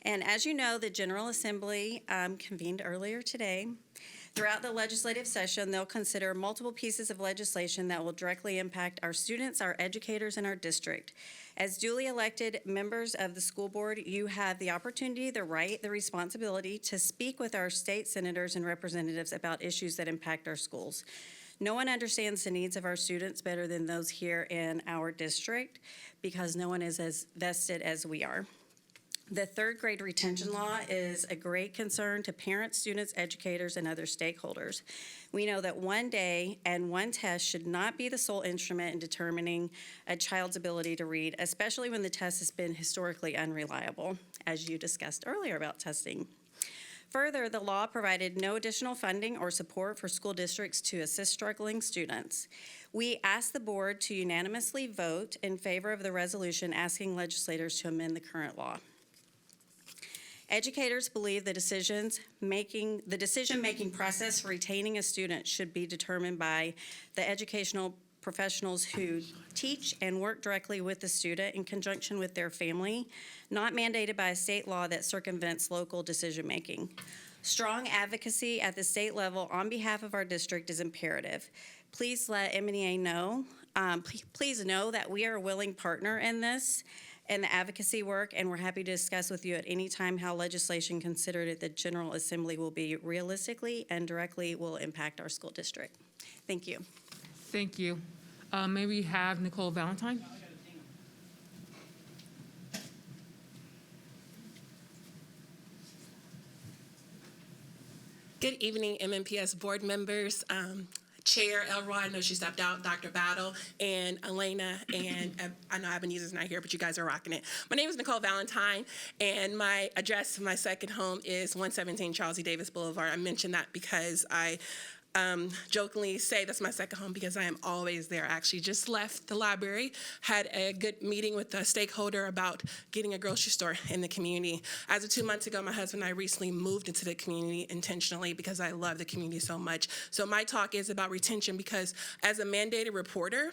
And as you know, the General Assembly convened earlier today. Throughout the legislative session, they'll consider multiple pieces of legislation that will directly impact our students, our educators, and our district. As duly elected members of the school board, you have the opportunity, the right, the responsibility to speak with our state senators and representatives about issues that impact our schools. No one understands the needs of our students better than those here in our district because no one is as vested as we are. The third grade retention law is a great concern to parents, students, educators, and other stakeholders. We know that one day and one test should not be the sole instrument in determining a child's ability to read, especially when the test has been historically unreliable, as you discussed earlier about testing. Further, the law provided no additional funding or support for school districts to assist struggling students. We ask the board to unanimously vote in favor of the resolution asking legislators to amend the current law. Educators believe the decision-making process for retaining a student should be determined by the educational professionals who teach and work directly with the student in conjunction with their family, not mandated by a state law that circumvents local decision-making. Strong advocacy at the state level on behalf of our district is imperative. Please let MNPS know, please know that we are a willing partner in this and the advocacy work, and we're happy to discuss with you at any time how legislation considered at the General Assembly will be realistically and directly will impact our school district. Thank you. Thank you. May we have Nicole Valentine? Good evening, MNPS board members. Chair Elroy, I know she stepped out, Dr. Battle, and Elena, and I know Ebenezer's not here, but you guys are rocking it. My name is Nicole Valentine, and my address for my second home is 117 Charles E. Davis Boulevard. I mention that because I jokingly say that's my second home because I am always there. I actually just left the library, had a good meeting with a stakeholder about getting a grocery store in the community. As of 2 months ago, my husband and I recently moved into the community intentionally because I love the community so much. So my talk is about retention because as a mandated reporter,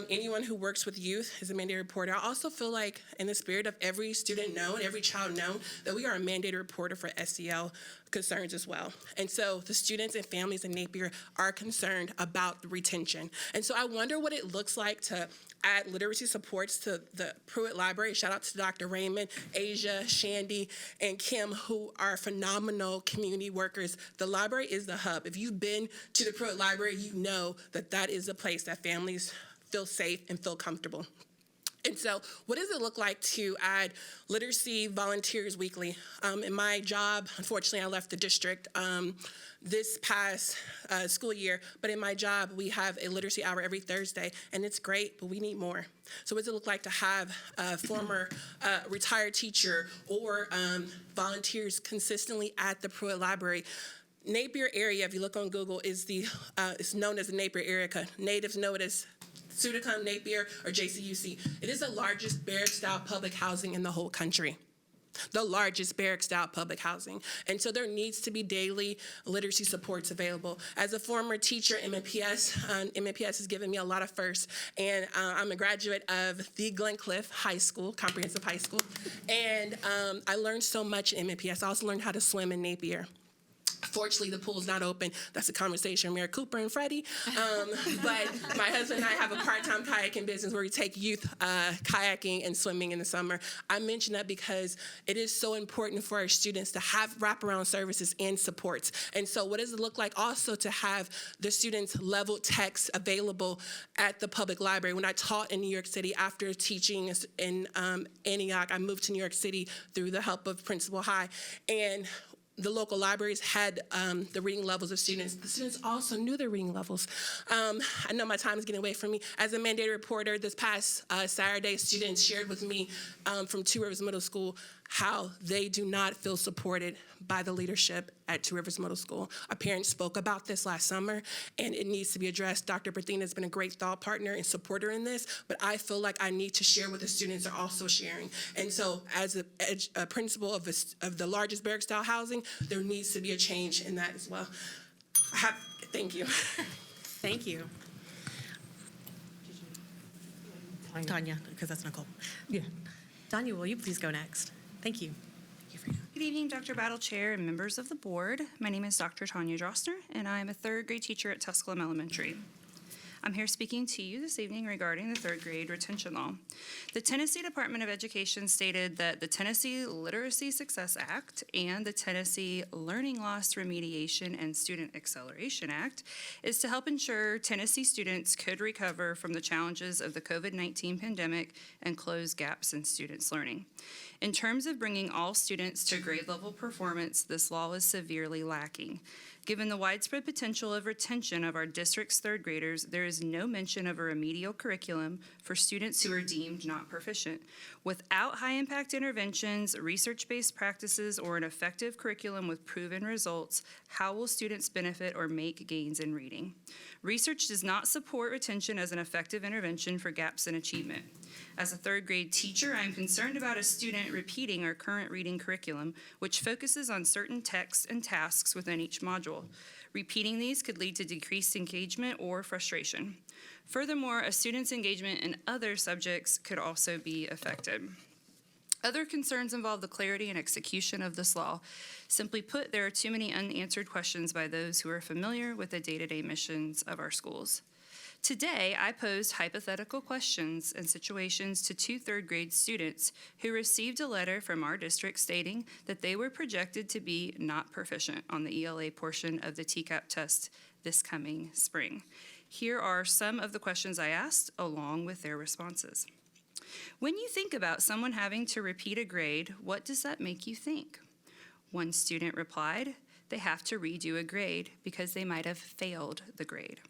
anyone who works with youth is a mandated reporter. I also feel like in the spirit of every student known, every child known, that we are a mandated reporter for SEL concerns as well. And so the students and families in Napier are concerned about the retention. And so I wonder what it looks like to add literacy supports to the Pruitt Library. Shout out to Dr. Raymond, Asia, Shandy, and Kim, who are phenomenal community workers. The library is the hub. If you've been to the Pruitt Library, you know that that is a place that families feel safe and feel comfortable. And so what does it look like to add literacy volunteers weekly? In my job, unfortunately, I left the district this past school year, but in my job, we have a literacy hour every Thursday, and it's great, but we need more. So what does it look like to have a former retired teacher or volunteers consistently at the Pruitt Library? Napier area, if you look on Google, is known as the Napier area. Natives know it as Suticum, Napier, or JCUC. It is the largest barrack-style public housing in the whole country. The largest barrack-style public housing. And so there needs to be daily literacy supports available. As a former teacher, MNPS has given me a lot of firsts. And I'm a graduate of the Glencliff High School, comprehensive high school. And I learned so much in MNPS. I also learned how to swim in Napier. Fortunately, the pool's not open. That's a conversation with Mayor Cooper and Freddie. But my husband and I have a part-time kayaking business where we take youth kayaking and swimming in the summer. I mention that because it is so important for our students to have wraparound services and supports. And so what does it look like also to have the students leveled text available at the public library? When I taught in New York City after teaching in Antioch, I moved to New York City through the help of Principal High. And the local libraries had the reading levels of students. The students also knew their reading levels. I know my time is getting away from me. As a mandated reporter, this past Saturday, students shared with me from Two Rivers Middle School how they do not feel supported by the leadership at Two Rivers Middle School. Our parents spoke about this last summer, and it needs to be addressed. Dr. Berthina has been a great thought partner and supporter in this, but I feel like I need to share what the students are also sharing. And so as a principal of the largest barrack-style housing, there needs to be a change in that as well. Thank you. Thank you. Tanya, because that's Nicole. Yeah. Tanya, will you please go next? Thank you. Good evening, Dr. Battle, Chair, and members of the board. My name is Dr. Tanya Drostner, and I am a third grade teacher at Tusculum Elementary. I'm here speaking to you this evening regarding the third grade retention law. The Tennessee Department of Education stated that the Tennessee Literacy Success Act and the Tennessee Learning Loss Remediation and Student Acceleration Act is to help ensure Tennessee students could recover from the challenges of the COVID-19 pandemic and close gaps in students' learning. In terms of bringing all students to grade level performance, this law is severely lacking. Given the widespread potential of retention of our district's third graders, there is no mention of a remedial curriculum for students who are deemed not proficient. Without high-impact interventions, research-based practices, or an effective curriculum with proven results, how will students benefit or make gains in reading? Research does not support retention as an effective intervention for gaps in achievement. As a third grade teacher, I am concerned about a student repeating our current reading curriculum, which focuses on certain texts and tasks within each module. Repeating these could lead to decreased engagement or frustration. Furthermore, a student's engagement in other subjects could also be affected. Other concerns involve the clarity and execution of this law. Simply put, there are too many unanswered questions by those who are familiar with the day-to-day missions of our schools. Today, I posed hypothetical questions and situations to two third grade students who received a letter from our district stating that they were projected to be not proficient on the ELA portion of the TCAP test this coming spring. Here are some of the questions I asked, along with their responses. When you think about someone having to repeat a grade, what does that make you think? One student replied, they have to redo a grade because they might have failed the grade.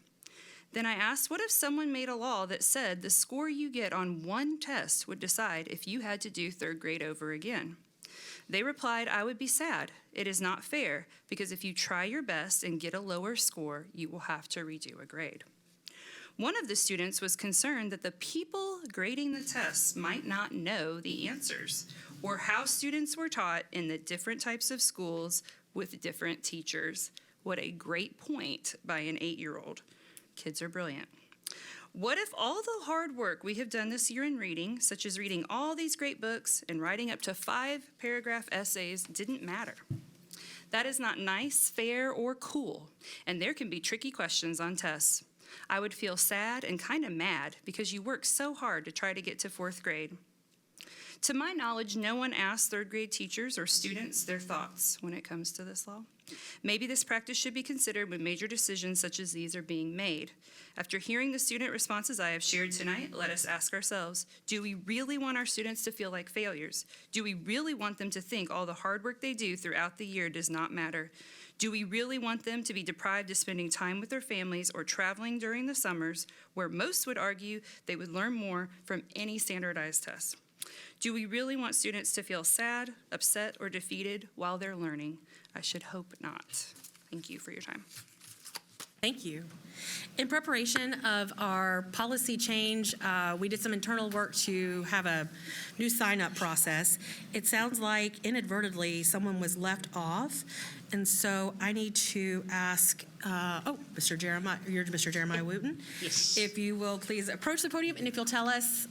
Then I asked, what if someone made a law that said the score you get on one test would decide if you had to do third grade over again? They replied, I would be sad. It is not fair because if you try your best and get a lower score, you will have to redo a grade. One of the students was concerned that the people grading the tests might not know the answers or how students were taught in the different types of schools with different teachers. What a great point by an 8-year-old. Kids are brilliant. What if all the hard work we have done this year in reading, such as reading all these great books and writing up to 5-paragraph essays, didn't matter? That is not nice, fair, or cool, and there can be tricky questions on tests. I would feel sad and kind of mad because you worked so hard to try to get to 4th grade. To my knowledge, no one asked third grade teachers or students their thoughts when it comes to this law. Maybe this practice should be considered when major decisions such as these are being made. After hearing the student responses I have shared tonight, let us ask ourselves, do we really want our students to feel like failures? Do we really want them to think all the hard work they do throughout the year does not matter? Do we really want them to be deprived of spending time with their families or traveling during the summers, where most would argue they would learn more from any standardized test? Do we really want students to feel sad, upset, or defeated while they're learning? I should hope not. Thank you for your time. Thank you. In preparation of our policy change, we did some internal work to have a new sign-up process. It sounds like inadvertently someone was left off, and so I need to ask, Mr. Jeremiah, you're Mr. Jeremiah Wooten. Yes. If you will please approach the podium, and if you'll tell us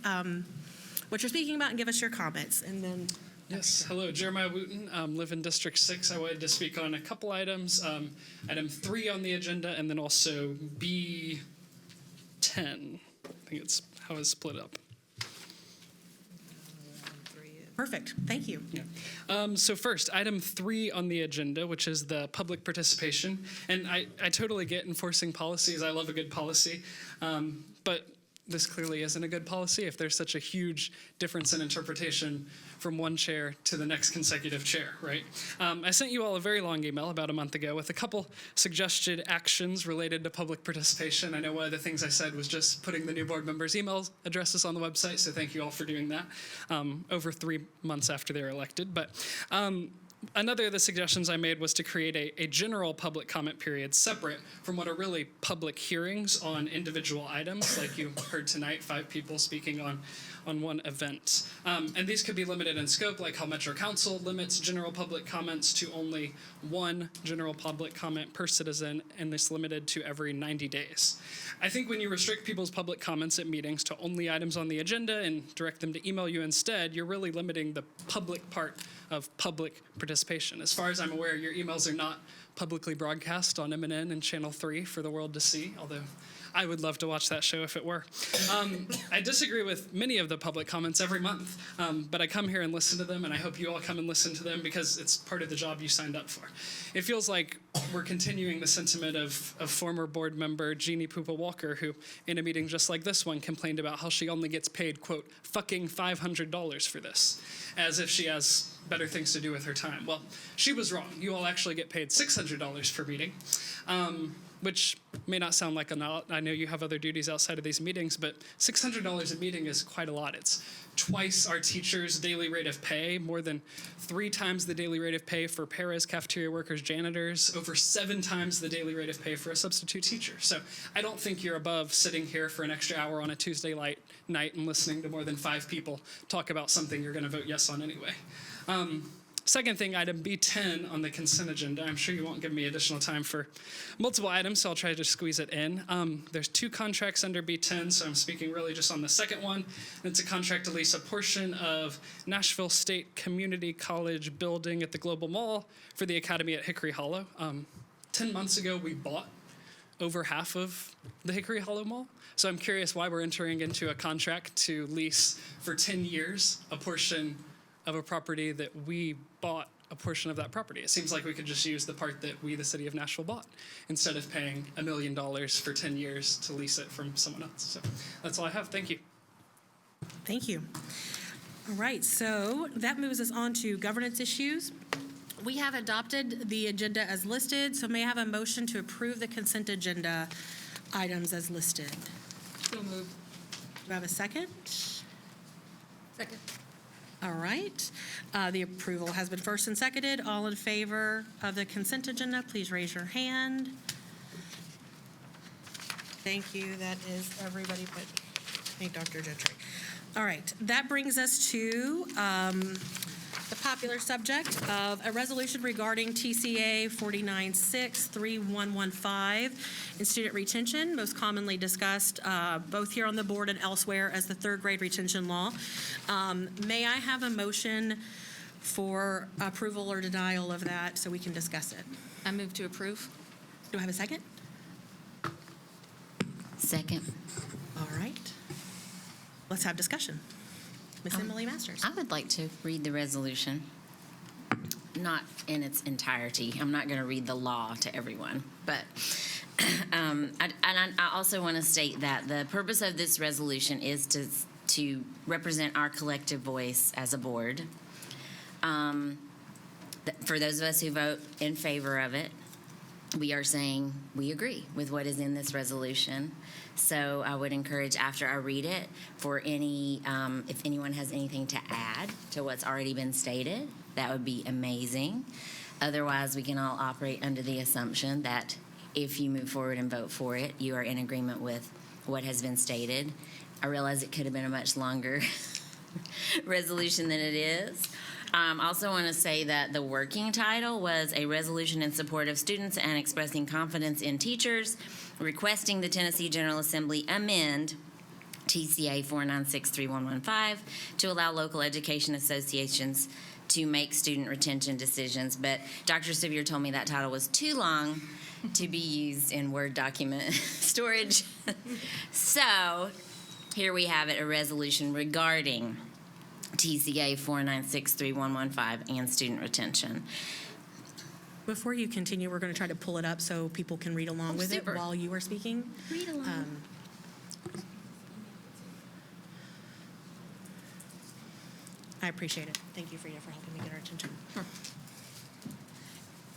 what you're speaking about and give us your comments, and then. Yes, hello, Jeremiah Wooten, live in District 6. I wanted to speak on a couple items. Item 3 on the agenda, and then also B10. I think it's how it's split up. Perfect, thank you. Yeah. So first, item 3 on the agenda, which is the public participation. And I totally get enforcing policies. I love a good policy. But this clearly isn't a good policy if there's such a huge difference in interpretation from one chair to the next consecutive chair, right? I sent you all a very long email about a month ago with a couple suggested actions related to public participation. I know one of the things I said was just putting the new board members' email addresses on the website, so thank you all for doing that over 3 months after they were elected. But another of the suggestions I made was to create a general public comment period separate from what are really public hearings on individual items, like you heard tonight, 5 people speaking on one event. And these could be limited in scope, like how Metro Council limits general public comments to only 1 general public comment per citizen, and this limited to every 90 days. I think when you restrict people's public comments at meetings to only items on the agenda and direct them to email you instead, you're really limiting the public part of public participation. As far as I'm aware, your emails are not publicly broadcast on MNN and Channel 3 for the world to see, although I would love to watch that show if it were. I disagree with many of the public comments every month, but I come here and listen to them, and I hope you all come and listen to them because it's part of the job you signed up for. It feels like we're continuing the sentiment of former board member Jeannie Poopa Walker, who in a meeting just like this one complained about how she only gets paid, quote, fucking $500 for this, as if she has better things to do with her time. Well, she was wrong. You all actually get paid $600 per meeting. Which may not sound like a lot. I know you have other duties outside of these meetings, but $600 a meeting is quite a lot. It's twice our teachers' daily rate of pay, more than 3 times the daily rate of pay for paras, cafeteria workers, janitors, over 7 times the daily rate of pay for a substitute teacher. So I don't think you're above sitting here for an extra hour on a Tuesday night and listening to more than 5 people talk about something you're going to vote yes on anyway. Second thing, item B10 on the consent agenda. I'm sure you won't give me additional time for multiple items, so I'll try to squeeze it in. There's 2 contracts under B10, so I'm speaking really just on the second one. It's a contract to lease a portion of Nashville State Community College building at the Global Mall for the Academy at Hickory Hollow. 10 months ago, we bought over half of the Hickory Hollow Mall. So I'm curious why we're entering into a contract to lease for 10 years a portion of a property that we bought a portion of that property. It seems like we could just use the part that we, the city of Nashville, bought instead of paying $1 million for 10 years to lease it from someone else. So that's all I have. Thank you. Thank you. All right, so that moves us on to governance issues. We have adopted the agenda as listed, so may I have a motion to approve the consent agenda items as listed? So moved. Do I have a second? Second. All right. The approval has been first and seconded. All in favor of the consent agenda, please raise your hand. Thank you. That is everybody but thank Dr. Gentry. All right. That brings us to the popular subject of a resolution regarding TCA 49-6-3115 in student retention, most commonly discussed both here on the board and elsewhere as the 3rd grade retention law. May I have a motion for approval or denial of that so we can discuss it? I move to approve. Do I have a second? Second. All right. Let's have discussion. Ms. Emily Masters. I would like to read the resolution, not in its entirety. I'm not going to read the law to everyone, but I also want to state that the purpose of this resolution is to represent our collective voice as a board. For those of us who vote in favor of it, we are saying we agree with what is in this resolution. So I would encourage, after I read it, for any, if anyone has anything to add to what's already been stated, that would be amazing. Otherwise, we can all operate under the assumption that if you move forward and vote for it, you are in agreement with what has been stated. I realize it could have been a much longer resolution than it is. Also want to say that the working title was a resolution in support of students and expressing confidence in teachers, requesting the Tennessee General Assembly amend TCA 4963115 to allow local education associations to make student retention decisions. But Dr. Sevier told me that title was too long to be used in Word document storage. So here we have it, a resolution regarding TCA 4963115 and student retention. Before you continue, we're going to try to pull it up so people can read along with super. it while you are speaking. Read along. I appreciate it. Thank you, Frida, for helping me get our attention.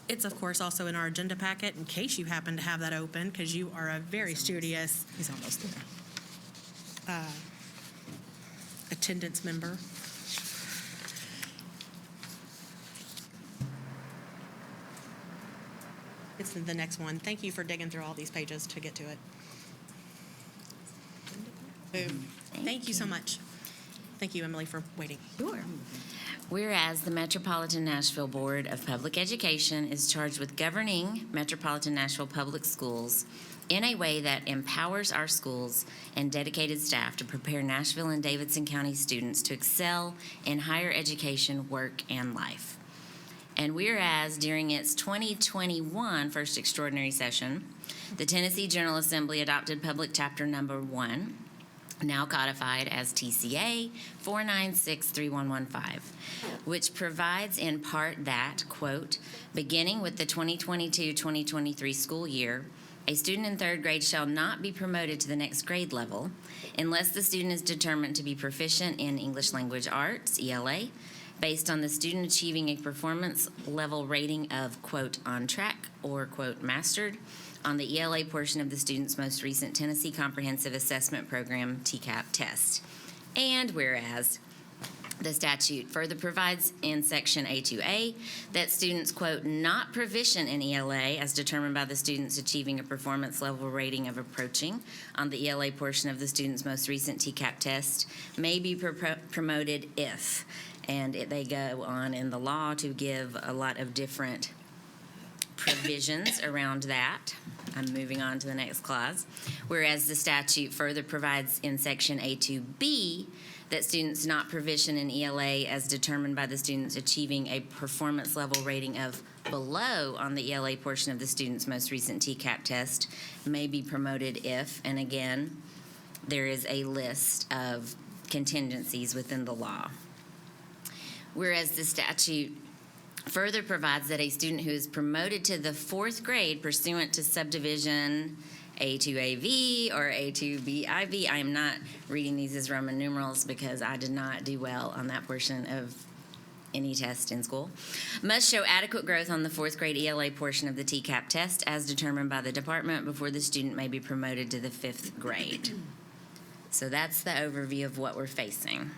It's, of course, also in our agenda packet in case you happen to have that open, because you are a very studious He's almost there. attendance member. It's the next one. Thank you for digging through all these pages to get to it. Boom. Thank you so much. Thank you, Emily, for waiting. Sure. Whereas the Metropolitan Nashville Board of Public Education is charged with governing Metropolitan Nashville Public Schools in a way that empowers our schools and dedicated staff to prepare Nashville and Davidson County students to excel in higher education, work, and life. And whereas during its 2021 first extraordinary session, the Tennessee General Assembly adopted Public Chapter Number 1, now codified as TCA 4963115, which provides in part that, quote, beginning with the 2022-2023 school year, a student in third grade shall not be promoted to the next grade level unless the student is determined to be proficient in English Language Arts, ELA, based on the student achieving a performance level rating of, quote, on track or, quote, mastered on the ELA portion of the student's most recent Tennessee Comprehensive Assessment Program, TCAP test. And whereas the statute further provides in Section A2A that students, quote, not proficient in ELA as determined by the students achieving a performance level rating of approaching on the ELA portion of the student's most recent TCAP test may be promoted if, and they go on in the law to give a lot of different provisions around that. I'm moving on to the next clause. Whereas the statute further provides in Section A2B that students not proficient in ELA as determined by the students achieving a performance level rating of below on the ELA portion of the student's most recent TCAP test may be promoted if, and again, there is a list of contingencies within the law. Whereas the statute further provides that a student who is promoted to the fourth grade pursuant to subdivision A2AV or A2BIV, I am not reading these as Roman numerals because I did not do well on that portion of any test in school, must show adequate growth on the fourth grade ELA portion of the TCAP test as determined by the department before the student may be promoted to the fifth grade. So that's the overview of what we're facing.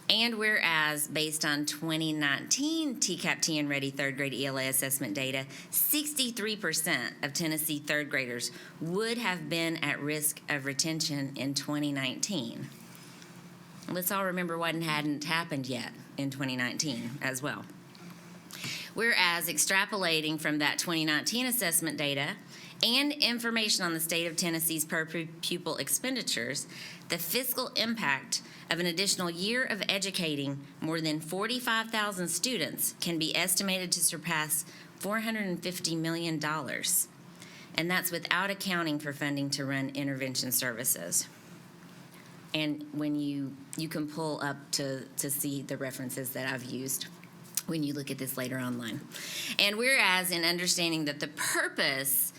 And whereas, based on 2019 TCAP TN Ready third grade ELA assessment data, 63% of Tennessee third graders would have been at risk of retention in 2019. Let's all remember what hadn't happened yet in 2019 as well. Whereas, extrapolating from that 2019 assessment data and information on the state of Tennessee's per pupil expenditures, the fiscal impact of an additional year of educating more than 45,000 students can be estimated to surpass $450 million. And that's without accounting for funding to run intervention services. And when you can pull up to see the references that I've used when you look at this later online. And whereas in understanding that the purpose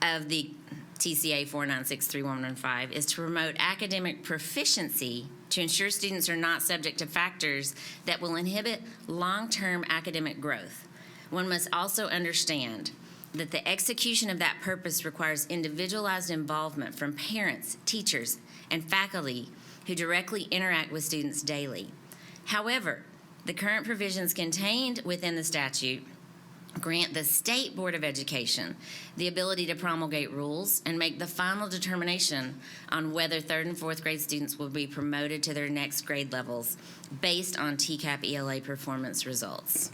of the TCA 4963115 is to promote academic proficiency to ensure students are not subject to factors that will inhibit long-term academic growth. One must also understand that the execution of that purpose requires individualized involvement from parents, teachers, and faculty who directly interact with students daily. However, the current provisions contained within the statute grant the State Board of Education the ability to promulgate rules and make the final determination on whether 3rd and 4th grade students will be promoted to their next grade levels based on TCAP ELA performance results.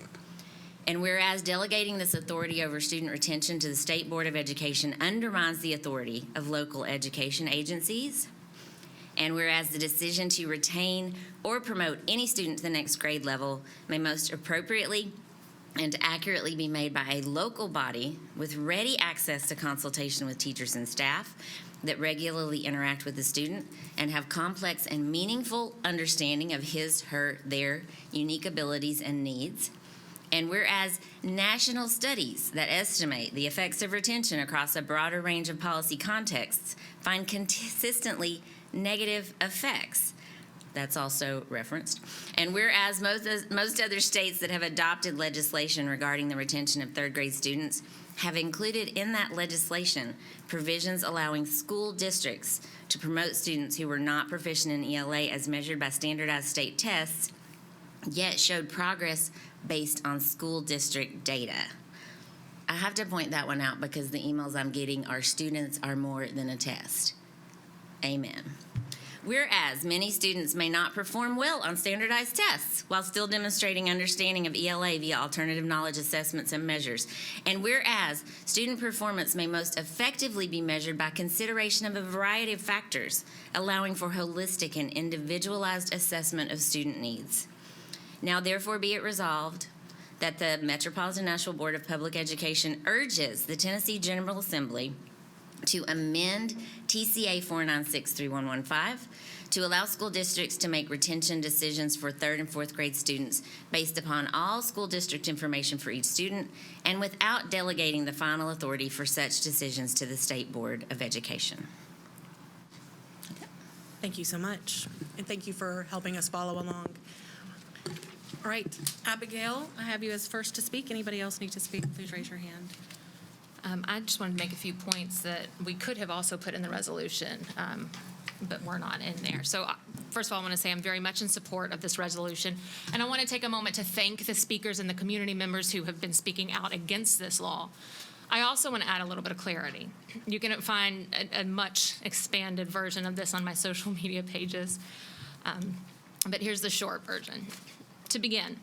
And whereas delegating this authority over student retention to the State Board of Education undermines the authority of local education agencies, and whereas the decision to retain or promote any student to the next grade level may most appropriately and accurately be made by a local body with ready access to consultation with teachers and staff that regularly interact with the student and have complex and meaningful understanding of his, her, their unique abilities and needs. And whereas national studies that estimate the effects of retention across a broader range of policy contexts find consistently negative effects. That's also referenced. And whereas most other states that have adopted legislation regarding the retention of 3rd grade students have included in that legislation provisions allowing school districts to promote students who were not proficient in ELA as measured by standardized state tests, yet showed progress based on school district data. I have to point that one out because the emails I'm getting are students are more than a test. Amen. Whereas many students may not perform well on standardized tests while still demonstrating understanding of ELA via alternative knowledge assessments and measures. And whereas student performance may most effectively be measured by consideration of a variety of factors, allowing for holistic and individualized assessment of student needs. Now therefore be it resolved that the Metropolitan Nashville Board of Public Education urges the Tennessee General Assembly to amend TCA 4963115 to allow school districts to make retention decisions for 3rd and 4th grade students based upon all school district information for each student and without delegating the final authority for such decisions to the State Board of Education. Thank you so much, and thank you for helping us follow along. All right, Abigail, I have you as first to speak. Anybody else need to speak? Please raise your hand. I just wanted to make a few points that we could have also put in the resolution, but we're not in there. So first of all, I want to say I'm very much in support of this resolution, and I want to take a moment to thank the speakers and the community members who have been speaking out against this law. I also want to add a little bit of clarity. You can find a much expanded version of this on my social media pages, but here's the short version. To begin,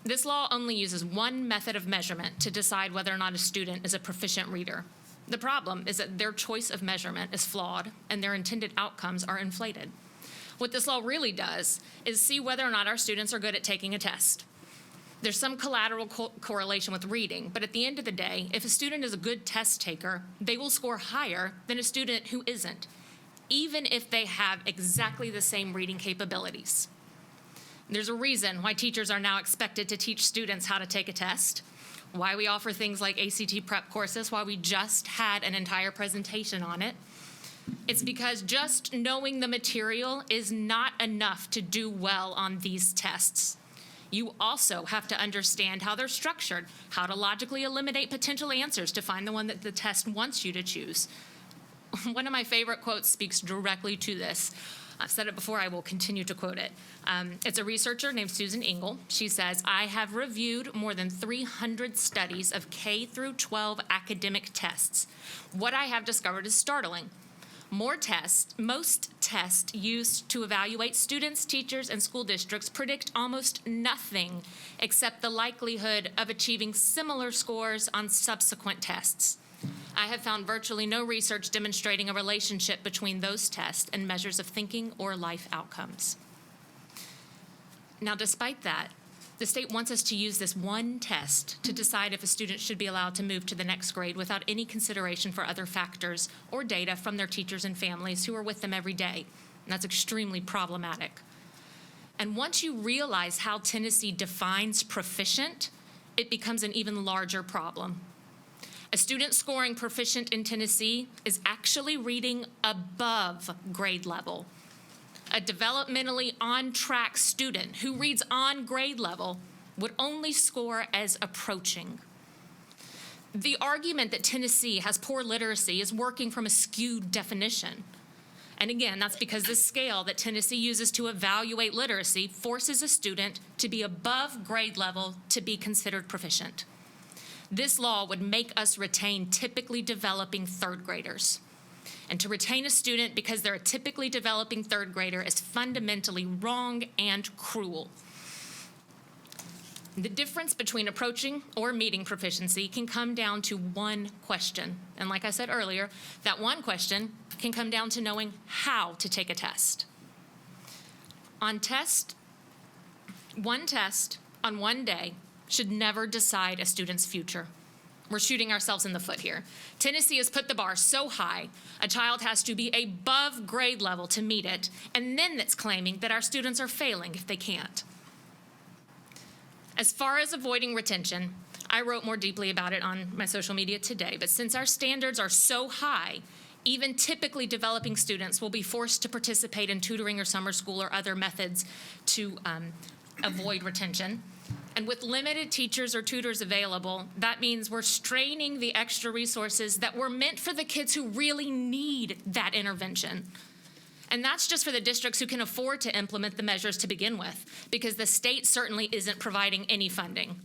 this law only uses one method of measurement to decide whether or not a student is a proficient reader. The problem is that their choice of measurement is flawed and their intended outcomes are inflated. What this law really does is see whether or not our students are good at taking a test. There's some collateral correlation with reading, but at the end of the day, if a student is a good test taker, they will score higher than a student who isn't, even if they have exactly the same reading capabilities. There's a reason why teachers are now expected to teach students how to take a test, why we offer things like ACT prep courses, why we just had an entire presentation on it. It's because just knowing the material is not enough to do well on these tests. You also have to understand how they're structured, how to logically eliminate potential answers to find the one that the test wants you to choose. One of my favorite quotes speaks directly to this. I've said it before, I will continue to quote it. It's a researcher named Susan Engel. She says, "I have reviewed more than 300 studies of K through 12 academic tests. What I have discovered is startling. Most tests used to evaluate students, teachers, and school districts predict almost nothing except the likelihood of achieving similar scores on subsequent tests. I have found virtually no research demonstrating a relationship between those tests and measures of thinking or life outcomes." Now, despite that, the state wants us to use this one test to decide if a student should be allowed to move to the next grade without any consideration for other factors or data from their teachers and families who are with them every day. And that's extremely problematic. And once you realize how Tennessee defines proficient, it becomes an even larger problem. A student scoring proficient in Tennessee is actually reading above grade level. A developmentally on-track student who reads on grade level would only score as approaching. The argument that Tennessee has poor literacy is working from a skewed definition. And again, that's because the scale that Tennessee uses to evaluate literacy forces a student to be above grade level to be considered proficient. This law would make us retain typically developing third graders. And to retain a student because they're a typically developing third grader is fundamentally wrong and cruel. The difference between approaching or meeting proficiency can come down to one question. And like I said earlier, that one question can come down to knowing how to take a test. One test on one day should never decide a student's future. We're shooting ourselves in the foot here. Tennessee has put the bar so high, a child has to be above grade level to meet it, and then it's claiming that our students are failing if they can't. As far as avoiding retention, I wrote more deeply about it on my social media today, but since our standards are so high, even typically developing students will be forced to participate in tutoring or summer school or other methods to avoid retention. And with limited teachers or tutors available, that means we're straining the extra resources that were meant for the kids who really need that intervention. And that's just for the districts who can afford to implement the measures to begin with, because the state certainly isn't providing any funding.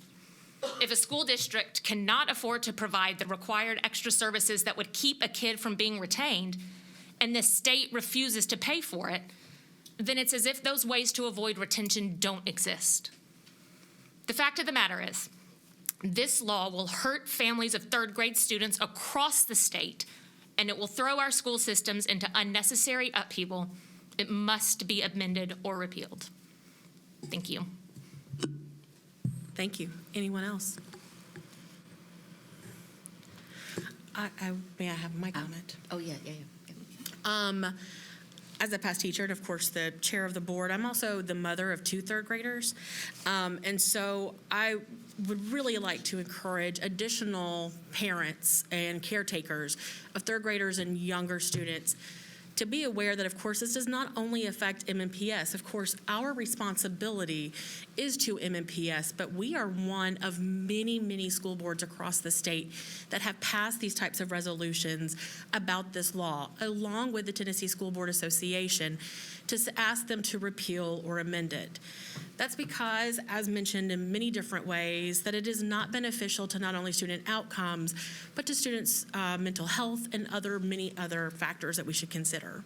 If a school district cannot afford to provide the required extra services that would keep a kid from being retained, and the state refuses to pay for it, then it's as if those ways to avoid retention don't exist. The fact of the matter is, this law will hurt families of third grade students across the state, and it will throw our school systems into unnecessary upheaval. It must be amended or repealed. Thank you. Thank you. Anyone else? May I have my comment? Oh, yeah. As a past teacher and, of course, the chair of the board, I'm also the mother of 2 third graders. And so I would really like to encourage additional parents and caretakers of third graders and younger students to be aware that, of course, this does not only affect MNPS. Of course, our responsibility is to MNPS, but we are one of many, many school boards across the state that have passed these types of resolutions about this law, along with the Tennessee School Board Association, to ask them to repeal or amend it. That's because, as mentioned in many different ways, that it is not beneficial to not only student outcomes, but to students' mental health and many other factors that we should consider.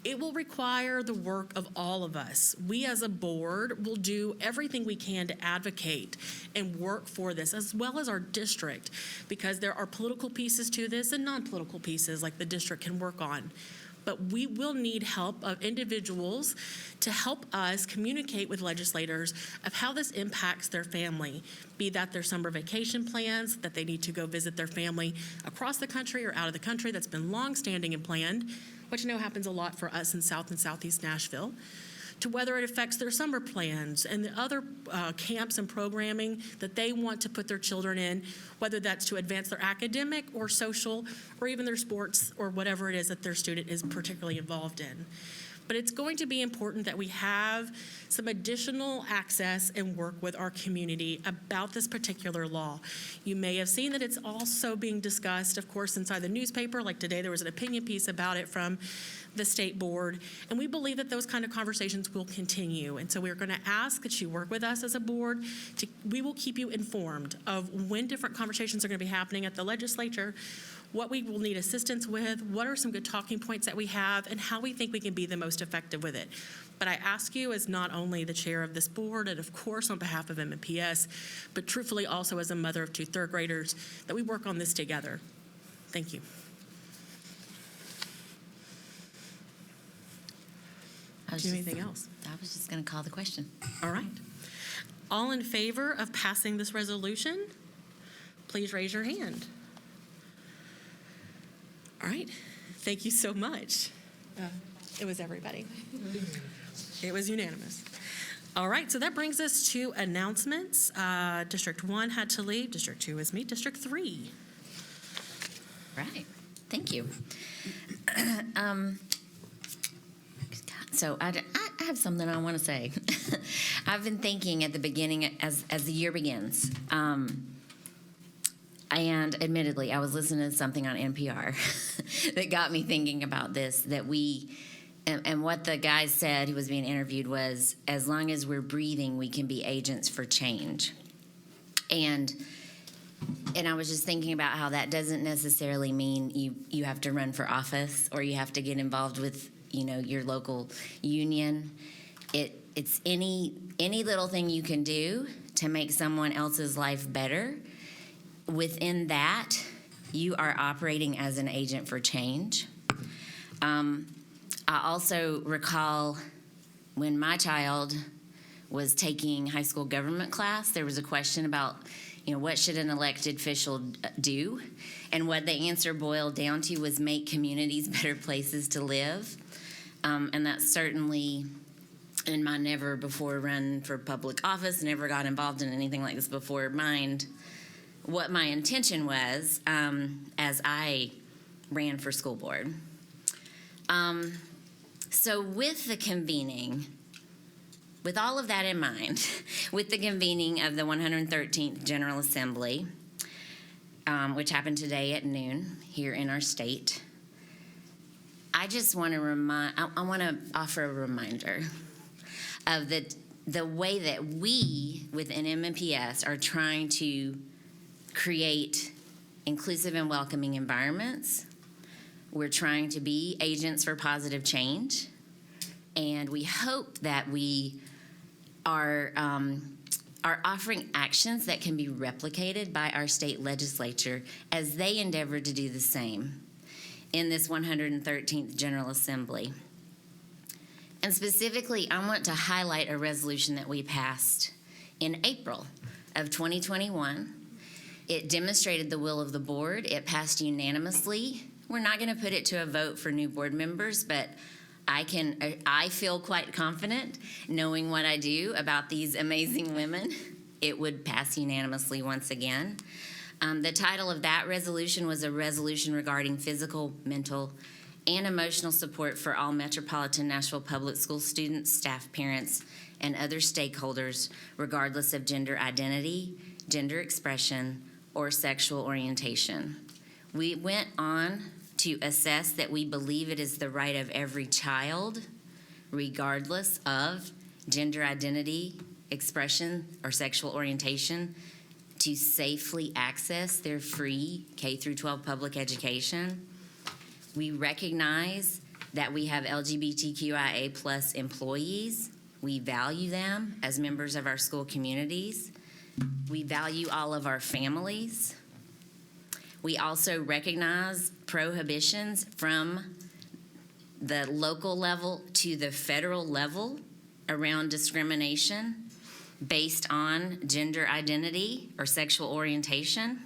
It will require the work of all of us. We as a board will do everything we can to advocate and work for this, as well as our district, because there are political pieces to this and non-political pieces like the district can work on. But we will need help of individuals to help us communicate with legislators of how this impacts their family, be that their summer vacation plans, that they need to go visit their family across the country or out of the country that's been long-standing and planned, which I know happens a lot for us in South and Southeast Nashville, to whether it affects their summer plans and the other camps and programming that they want to put their children in, whether that's to advance their academic or social or even their sports or whatever it is that their student is particularly involved in. But it's going to be important that we have some additional access and work with our community about this particular law. You may have seen that it's also being discussed, of course, inside the newspaper. Like today, there was an opinion piece about it from the state board, and we believe that those kind of conversations will continue. And so we're going to ask that you work with us as a board. We will keep you informed of when different conversations are going to be happening at the legislature, what we will need assistance with, what are some good talking points that we have, and how we think we can be the most effective with it. But I ask you, as not only the chair of this board and, of course, on behalf of MNPS, but truthfully also as a mother of 2 third graders, that we work on this together. Thank you. Do you have anything else? I was just going to call the question. All right. All in favor of passing this resolution, please raise your hand. All right. Thank you so much. It was everybody. It was unanimous. All right, so that brings us to announcements. District 1 had to leave. District 2 is me. District 3. Right. Thank you. So I have something I want to say. I've been thinking at the beginning, as the year begins, and admittedly, I was listening to something on NPR that got me thinking about this, that and what the guy said who was being interviewed was, as long as we're breathing, we can be agents for change. And And I was just thinking about how that doesn't necessarily mean you have to run for office or you have to get involved with, your local union. It's any little thing you can do to make someone else's life better. Within that, you are operating as an agent for change. I also recall when my child was taking high school government class, there was a question about, what should an elected official do? And what the answer boiled down to was make communities better places to live. And that's certainly in my never before run for public office, never got involved in anything like this before, mind what my intention was as I ran for school board. So with the convening, with all of that in mind, with the convening of the 113th General Assembly, which happened today at noon here in our state, I just want to I want to offer a reminder of the way that we within MNPS are trying to create inclusive and welcoming environments. We're trying to be agents for positive change, and we hope that we are offering actions that can be replicated by our state legislature as they endeavor to do the same in this 113th General Assembly. And specifically, I want to highlight a resolution that we passed in April of 2021. It demonstrated the will of the board. It passed unanimously. We're not going to put it to a vote for new board members, but I feel quite confident knowing what I do about these amazing women. It would pass unanimously once again. The title of that resolution was a resolution regarding physical, mental, and emotional support for all Metropolitan Nashville Public School students, staff, parents, and other stakeholders, regardless of gender identity, gender expression, or sexual orientation. We went on to assess that we believe it is the right of every child, regardless of gender identity, expression, or sexual orientation, to safely access their free K-12 public education. We recognize that we have LGBTQIA plus employees. We value them as members of our school communities. We value all of our families. We also recognize prohibitions from the local level to the federal level around discrimination based on gender identity or sexual orientation.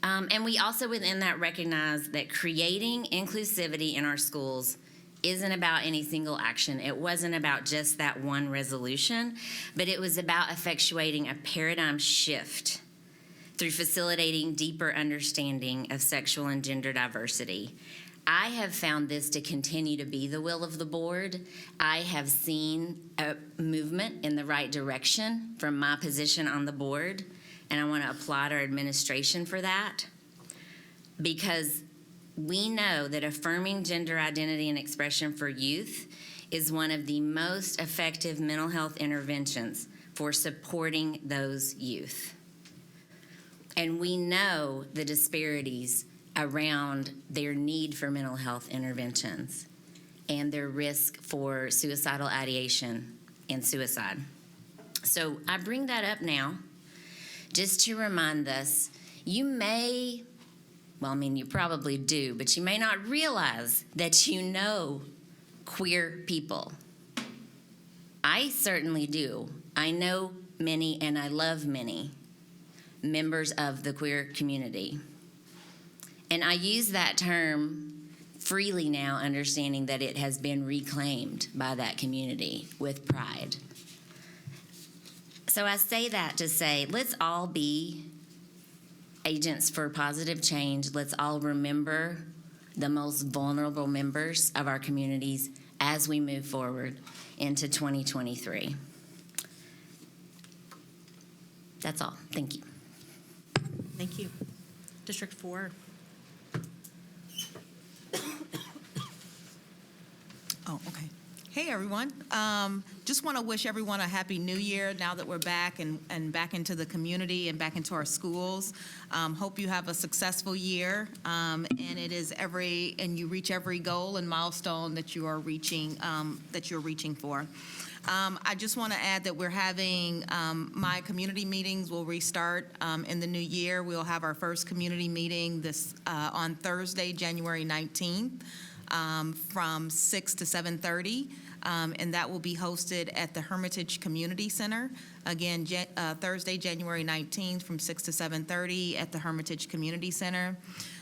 And we also within that recognize that creating inclusivity in our schools isn't about any single action. It wasn't about just that one resolution, but it was about effectuating a paradigm shift through facilitating deeper understanding of sexual and gender diversity. I have found this to continue to be the will of the board. I have seen a movement in the right direction from my position on the board, and I want to applaud our administration for that, because we know that affirming gender identity and expression for youth is one of the most effective mental health interventions for supporting those youth. And we know the disparities around their need for mental health interventions and their risk for suicidal ideation and suicide. So I bring that up now just to remind us, you probably do, but you may not realize that you know queer people. I certainly do. I know many and I love many members of the queer community. And I use that term freely now, understanding that it has been reclaimed by that community with pride. So I say that to say, let's all be agents for positive change. Let's all remember the most vulnerable members of our communities as we move forward into 2023. That's all. Thank you. Thank you. District 4. Oh, okay. Hey, everyone. Just want to wish everyone a happy new year now that we're back and back into the community and back into our schools. Hope you have a successful year, and you reach every goal and milestone that you're reaching for. I just want to add that we're having my community meetings will restart in the new year. We'll have our first community meeting on Thursday, January 19th. From 6 to 7:30, and that will be hosted at the Hermitage Community Center. Again, Thursday, January 19th, from 6 to 7:30 at the Hermitage Community Center.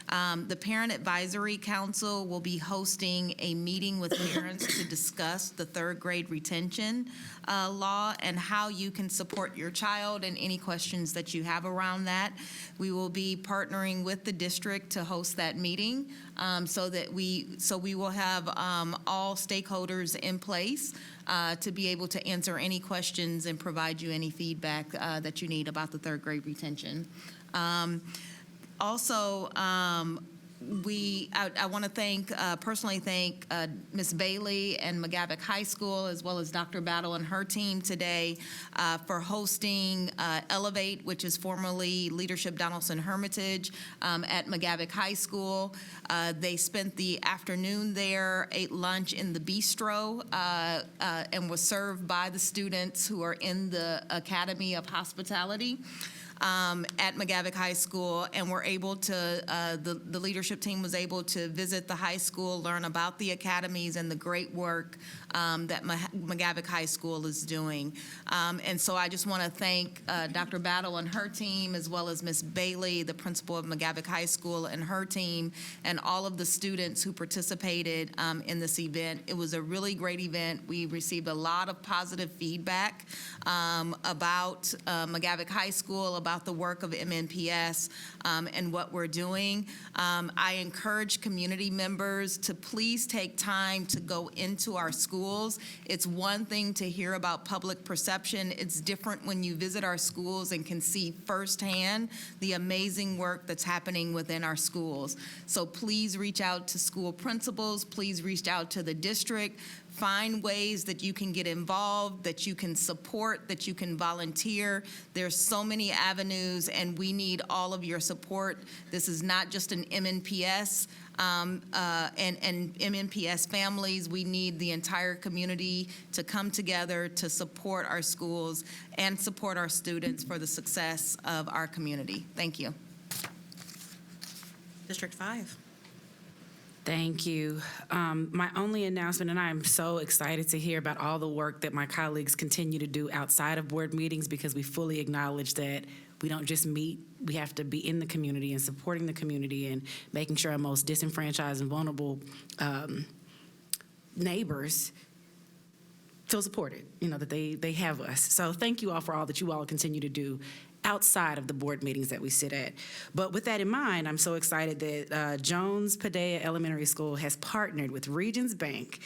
The Parent Advisory Council will be hosting a meeting with parents to discuss the third grade retention law and how you can support your child and any questions that you have around that. We will be partnering with the district to host that meeting so we will have all stakeholders in place to be able to answer any questions and provide you any feedback that you need about the third grade retention. Also, I want to personally thank Ms. Bailey and McGavick High School, as well as Dr. Battle and her team today for hosting Elevate, which is formerly Leadership Donaldson Hermitage at McGavick High School. They spent the afternoon there, ate lunch in the bistro, and was served by the students who are in the Academy of Hospitality at McGavick High School, and were able to, the leadership team was able to visit the high school, learn about the academies and the great work that McGavick High School is doing. And so I just want to thank Dr. Battle and her team, as well as Ms. Bailey, the principal of McGavick High School, and her team, and all of the students who participated in this event. It was a really great event. We received a lot of positive feedback about McGavick High School, about the work of MNPS and what we're doing. I encourage community members to please take time to go into our schools. It's one thing to hear about public perception. It's different when you visit our schools and can see firsthand the amazing work that's happening within our schools. So please reach out to school principals. Please reach out to the district. Find ways that you can get involved, that you can support, that you can volunteer. There's so many avenues, and we need all of your support. This is not just an MNPS and MNPS families. We need the entire community to come together to support our schools and support our students for the success of our community. Thank you. District 5. Thank you. My only announcement, and I am so excited to hear about all the work that my colleagues continue to do outside of board meetings, because we fully acknowledge that we don't just meet, we have to be in the community and supporting the community and making sure our most disenfranchised and vulnerable neighbors feel supported, that they have us. So thank you all for all that you all continue to do outside of the board meetings that we sit at. But with that in mind, I'm so excited that Jones Padilla Elementary School has partnered with Regions Bank,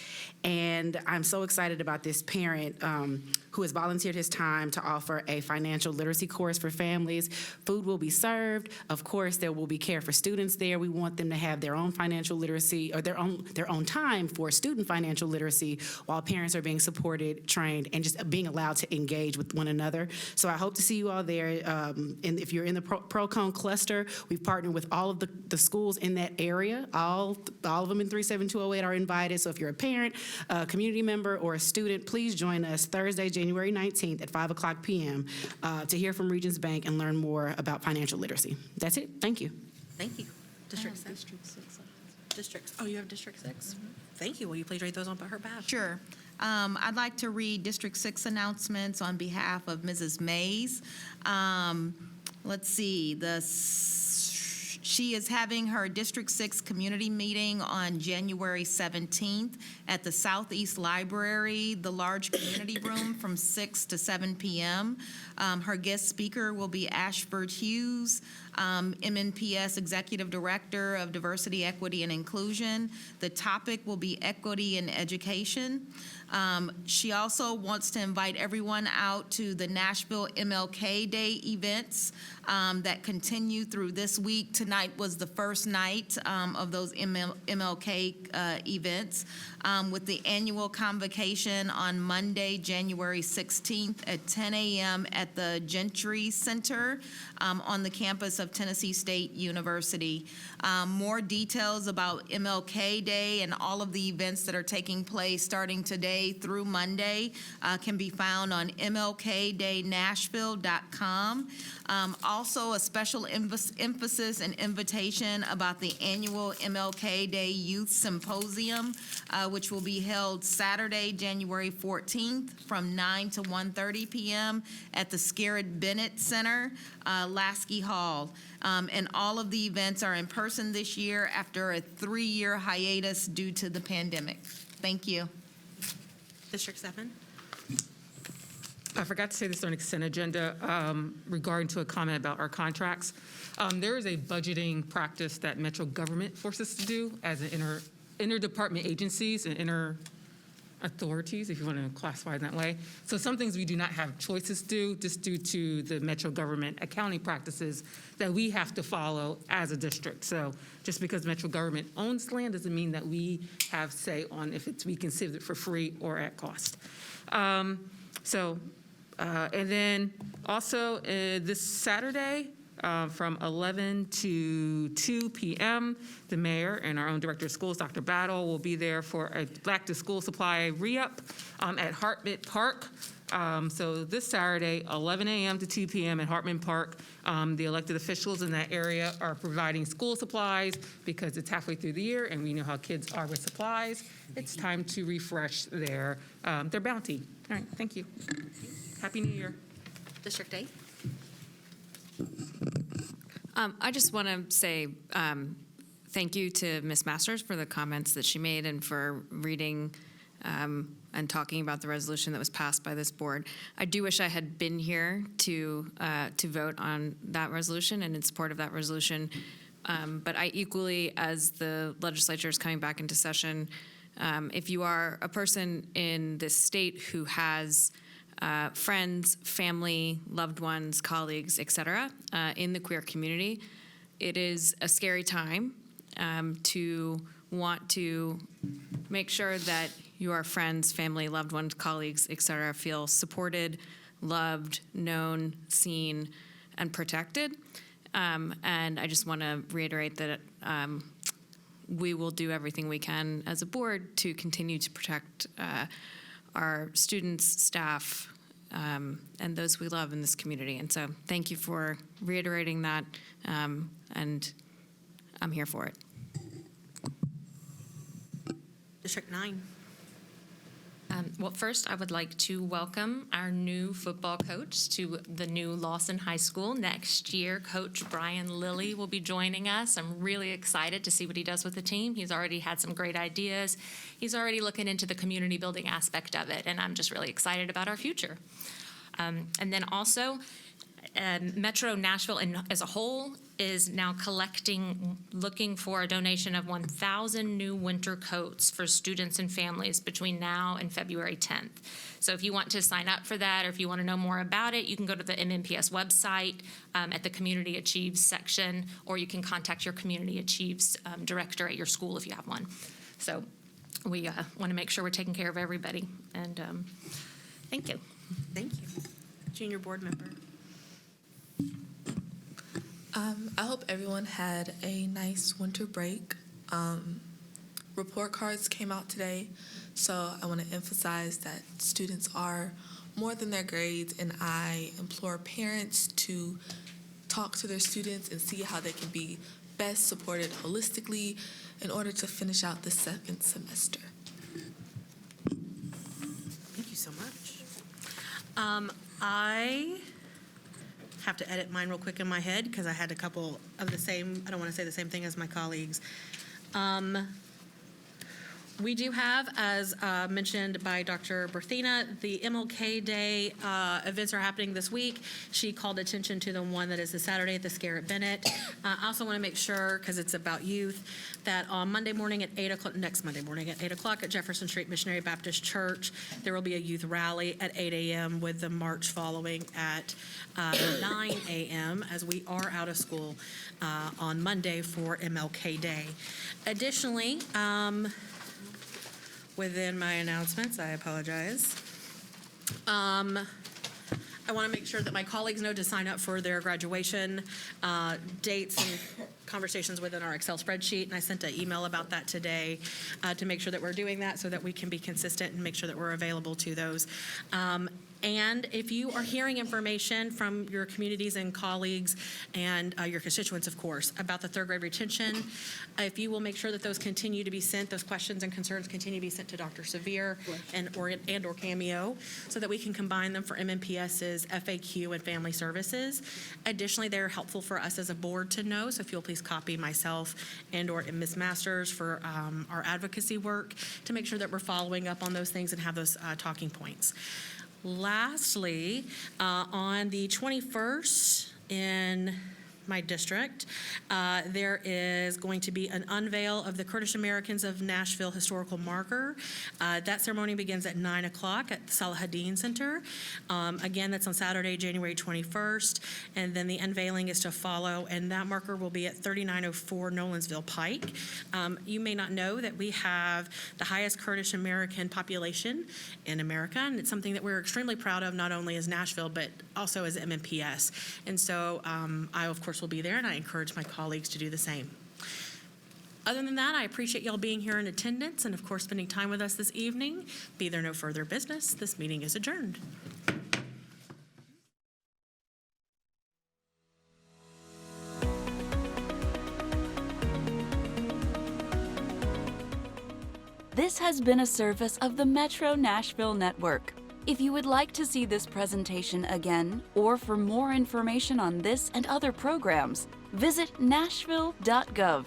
and I'm so excited about this parent who has volunteered his time to offer a financial literacy course for families. Food will be served. Of course, there will be care for students there. We want them to have their own financial literacy, or their own time for student financial literacy, while parents are being supported, trained, and just being allowed to engage with one another. So I hope to see you all there. And if you're in the Procon cluster, we've partnered with all of the schools in that area. All of them in 37208 are invited. So if you're a parent, a community member, or a student, please join us Thursday, January 19th at 5:00 p.m. To hear from Regions Bank and learn more about financial literacy. That's it. Thank you. Thank you. District 6. Oh, you have District 6? Mm-hmm. Thank you. Will you please read those on her behalf? Sure. I'd like to read District 6 announcements on behalf of Mrs. Mays. Let's see. She is having her District 6 community meeting on January 17th at the Southeast Library, the large community room, from 6 to 7 p.m. Her guest speaker will be Ashford Hughes. MNPS Executive Director of Diversity, Equity, and Inclusion. The topic will be equity in education. She also wants to invite everyone out to the Nashville MLK Day events that continue through this week. Tonight was the first night of those MLK events, with the annual convocation on Monday, January 16th at 10 a.m. at the Gentry Center on the campus of Tennessee State University. More details about MLK Day and all of the events that are taking place starting today through Monday can be found on mlkdaynashville.com. Also, a special emphasis and invitation about the annual MLK Day Youth Symposium, which will be held Saturday, January 14th from 9 to 1:30 p.m. at the Scarrett Bennett Center, Lasky Hall. And all of the events are in person this year after a 3-year hiatus due to the pandemic. Thank you. District 7. I forgot to say this on consent agenda regarding to a comment about our contracts. There is a budgeting practice that Metro government forces us to do as an interdepartment agencies and authorities, if you want to classify it that way. So some things we do not have choices to do, just due to the Metro government accounting practices that we have to follow as a district. So just because Metro government owns land doesn't mean that we have say on if we consider it for free or at cost. And then also this Saturday, from 11 to 2 p.m., the mayor and our own director of schools, Dr. Battle, will be there for a Back to School Supply re-up at Hartman Park. So this Saturday, 11 a.m. to 2 p.m. at Hartman Park, the elected officials in that area are providing school supplies because it's halfway through the year and we know how kids are with supplies. It's time to refresh their bounty. All right, thank you. Happy New Year. District 8. I just want to say thank you to Ms. Masters for the comments that she made and for reading and talking about the resolution that was passed by this board. I do wish I had been here to vote on that resolution and in support of that resolution. But I equally, as the legislature is coming back into session, if you are a person in this state who has friends, family, loved ones, colleagues, et cetera, in the queer community, it is a scary time to want to make sure that your friends, family, loved ones, colleagues, et cetera, feel supported, loved, known, seen, and protected. And I just want to reiterate that we will do everything we can as a board to continue to protect our students, staff, and those we love in this community. And so thank you for reiterating that, and I'm here for it. District 9. Well, first, I would like to welcome our new football coach to the new Lawson High School. Next year, Coach Brian Lilly will be joining us. I'm really excited to see what he does with the team. He's already had some great ideas. He's already looking into the community building aspect of it, and I'm just really excited about our future. And then also, Metro Nashville as a whole is now looking for a donation of 1,000 new winter coats for students and families between now and February 10th. So if you want to sign up for that, or if you want to know more about it, you can go to the MNPS website at the Community Achieves section, or you can contact your Community Achieves director at your school if you have one. So we want to make sure we're taking care of everybody. And thank you. Thank you. Junior board member. I hope everyone had a nice winter break. Report cards came out today, so I want to emphasize that students are more than their grades, and I implore parents to talk to their students and see how they can be best supported holistically in order to finish out the second semester. Thank you so much. I have to edit mine real quick in my head because I had a couple of the same, I don't want to say the same thing as my colleagues. We do have, as mentioned by Dr. Berthina, the MLK Day events are happening this week. She called attention to the one that is this Saturday at the Scare at Bennett. I also want to make sure, because it's about youth, that on Monday morning at 8 o'clock, next Monday morning at 8 o'clock at Jefferson Street Missionary Baptist Church, there will be a youth rally at 8 a.m. with the march following at 9 a.m. as we are out of school on Monday for MLK Day. Additionally, within my announcements, I apologize. I want to make sure that my colleagues know to sign up for their graduation dates and conversations within our Excel spreadsheet, and I sent an email about that today to make sure that we're doing that so that we can be consistent and make sure that we're available to those. And if you are hearing information from your communities and colleagues and your constituents, of course, about the third grade retention, if you will make sure that those continue to be sent, those questions and concerns continue to be sent to Dr. Severe and or Cameo, so that we can combine them for MNPS's FAQ and family services. Additionally, they're helpful for us as a board to know, so if you'll please copy myself and or Ms. Masters for our advocacy work to make sure that we're following up on those things and have those talking points. Lastly, on the 21st in my district, there is going to be an unveil of the Kurdish Americans of Nashville historical marker. That ceremony begins at 9 o'clock at the Salahadin Center. Again, that's on Saturday, January 21st, and then the unveiling is to follow, and that marker will be at 3904 Nolensville Pike. You may not know that we have the highest Kurdish American population in America, and it's something that we're extremely proud of, not only as Nashville, but also as MNPS. And so I, of course, will be there, and I encourage my colleagues to do the same. Other than that, I appreciate y'all being here in attendance and, of course, spending time with us this evening. Be there no further business, this meeting is adjourned. This has been a service of the Metro Nashville Network. If you would like to see this presentation again, or for more information on this and other programs, visit nashville.gov.